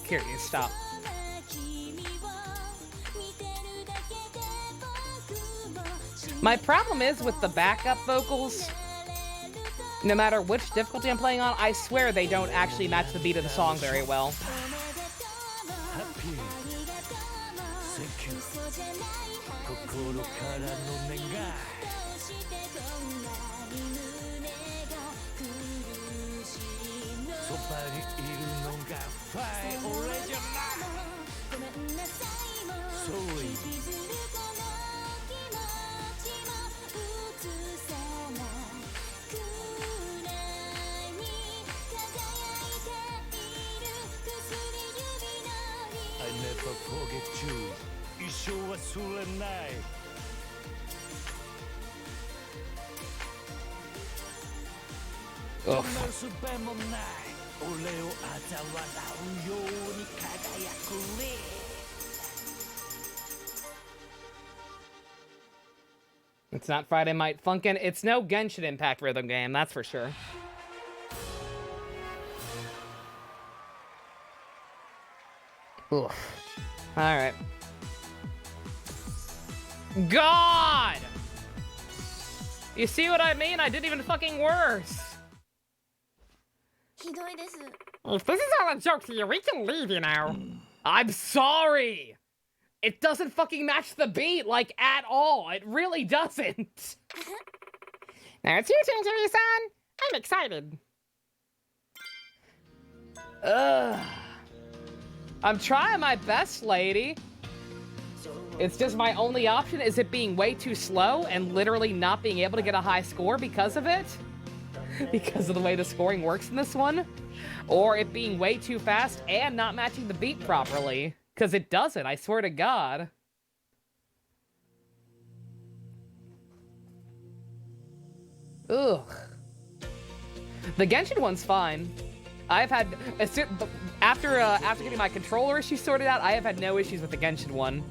Curious, stop. My problem is with the backup vocals. No matter which difficulty I'm playing on, I swear they don't actually match the beat of the song very well. Ugh. It's not Friday Night Funkin'. It's no Genshin Impact rhythm game, that's for sure. Ugh. Alright. God! You see what I mean? I did even fucking worse. If this is all a joke to you, we can leave, you know. I'm sorry! It doesn't fucking match the beat, like, at all. It really doesn't. Now it's your turn, Kiryu-san. I'm excited. Ugh. I'm trying my best, lady. It's just my only option is it being way too slow and literally not being able to get a high score because of it. Because of the way the scoring works in this one. Or it being way too fast and not matching the beat properly. Because it doesn't, I swear to God. Ugh. The Genshin one's fine. I've had... After getting my controller issues sorted out, I have had no issues with the Genshin one.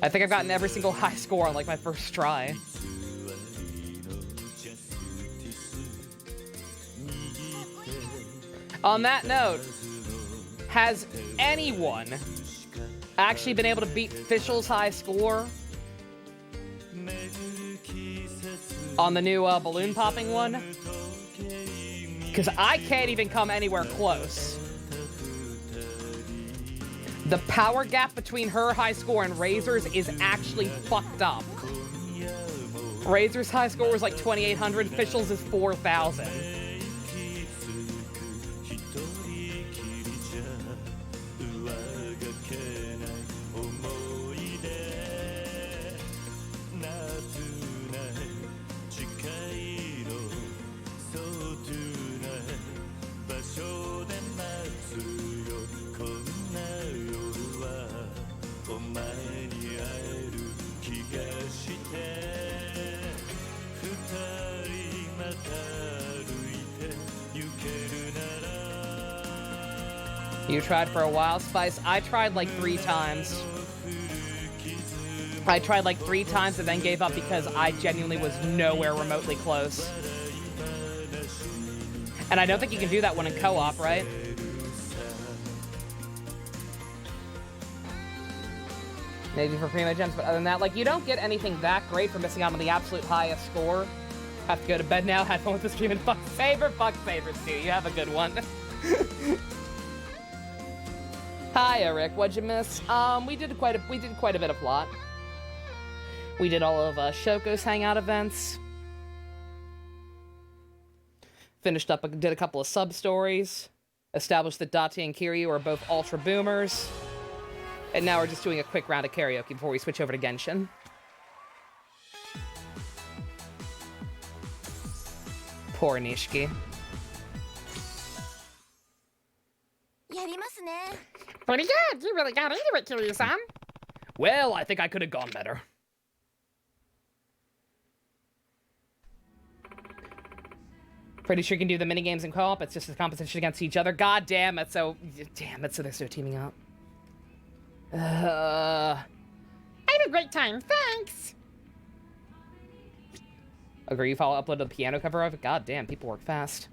I think I've gotten every single high score on, like, my first try. On that note, has anyone actually been able to beat Fischl's high score on the new balloon popping one? Because I can't even come anywhere close. The power gap between her high score and Razor's is actually fucked up. Razor's high score was like 2,800, Fischl's is 4,000. You tried for a while, Spice? I tried like 3 times. I tried like 3 times and then gave up because I genuinely was nowhere remotely close. And I don't think you can do that one in co-op, right? Maybe for Primo Gems, but other than that, like, you don't get anything that great for missing out on the absolute highest score. Have to go to bed now, had fun with the stream, and fuck Saber, Stu. You have a good one. Hi, Eric. What'd you miss? We did quite a bit of plot. We did all of Shoko's hangout events. Finished up, did a couple of sub-stories. Established that Date and Kiryu are both ultra boomers. And now we're just doing a quick round of karaoke before we switch over to Genshin. Poor Nishiki. Pretty good. You really got into it, Kiryu-san. Well, I think I could have gone better. Pretty sure you can do the minigames in co-op. It's just a competition against each other. God damn it. So they're so teaming up. I had a great time. Thanks. Agree, you follow upload the piano cover of it? God damn, people work fast.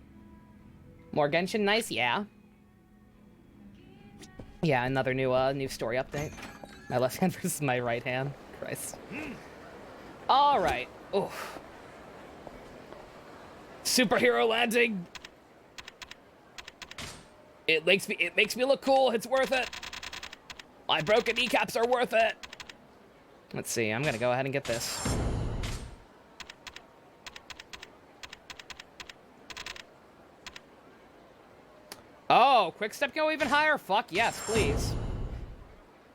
More Genshin? Nice, yeah. Yeah, another new story update. My left hand versus my right hand. Christ. Alright. Oof. Superhero landing. It makes me look cool. It's worth it. My broken kneecaps are worth it. Let's see. I'm gonna go ahead and get this. Oh, quick step go even higher? Fuck yes, please.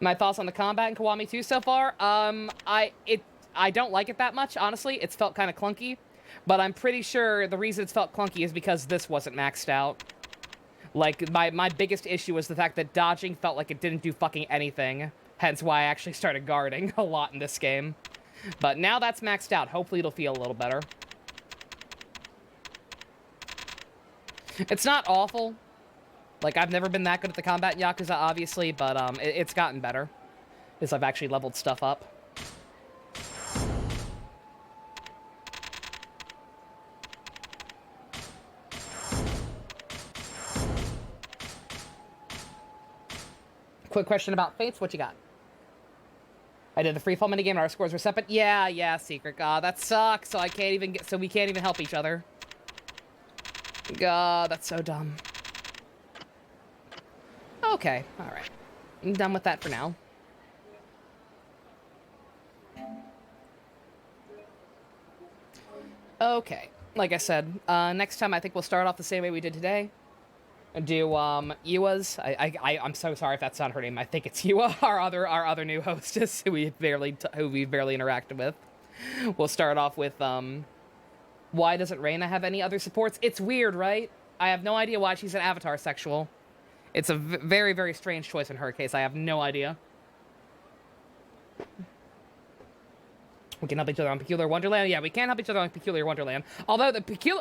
My thoughts on the combat in Kiwami 2 so far? I don't like it that much, honestly. It's felt kind of clunky, but I'm pretty sure the reason it's felt clunky is because this wasn't maxed out. Like, my biggest issue was the fact that dodging felt like it didn't do fucking anything, hence why I actually started guarding a lot in this game. But now that's maxed out, hopefully it'll feel a little better. It's not awful. Like, I've never been that good at the combat in Yakuza, obviously, but it's gotten better as I've actually leveled stuff up. Quick question about Fates, what you got? I did the free fall minigame and our scores were separate. Yeah, Secret. God, that sucks. So we can't even help each other. God, that's so dumb. Okay, alright. I'm done with that for now. Okay, like I said, next time I think we'll start off the same way we did today. Do Yua's. I'm so sorry if that's not her name. I think it's Yua, our other new hostess who we've barely interacted with. We'll start off with why doesn't Reina have any other supports? It's weird, right? I have no idea why she's an avatar sexual. It's a very, very strange choice in her case. I have no idea. We can help each other on Peculiar Wonderland. Yeah, we can help each other on Peculiar Wonderland. Although,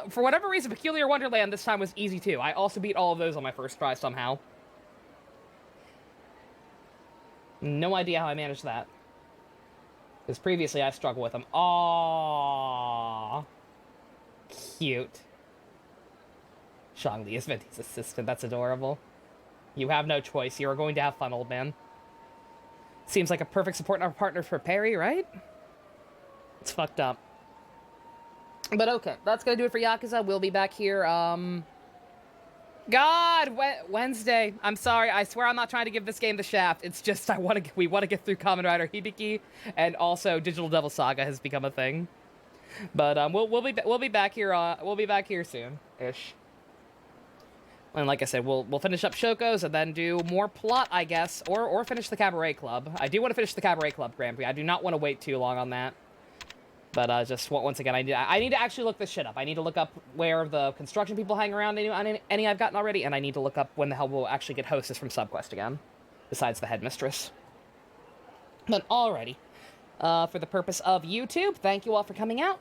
for whatever reason, Peculiar Wonderland this time was easy, too. I also beat all of those on my first try somehow. No idea how I managed that. Because previously, I struggled with them. Aww. Cute. Shangli is Venti's assistant. That's adorable. You have no choice. You are going to have fun, old man. Seems like a perfect support partner for Perry, right? It's fucked up. But okay, that's gonna do it for Yakuza. We'll be back here, Wednesday. I'm sorry, I swear I'm not trying to give this game the shaft. It's just we want to get through Kamen Rider Hibiki, and also Digital Devil Saga has become a thing. But we'll be back here soon-ish. And like I said, we'll finish up Shoko's and then do more plot, I guess, or finish the Cabaret Club. I do want to finish the Cabaret Club Grand Prix. I do not want to wait too long on that. But just once again, I need to actually look this shit up. I need to look up where the construction people hang around on any I've gotten already, and I need to look up when the hell we'll actually get hostess from Subquest again, besides the headmistress. But alrighty, for the purpose of YouTube, thank you all for coming out.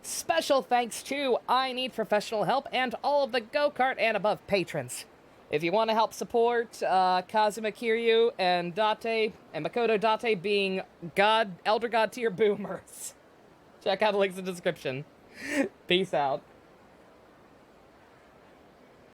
Special thanks to I Need Professional Help and all of the Go-Kart and above patrons. If you want to help support Kazuma Kiryu and Date and Makoto Date being Elder God tier boomers, check out the links in the description. Peace out.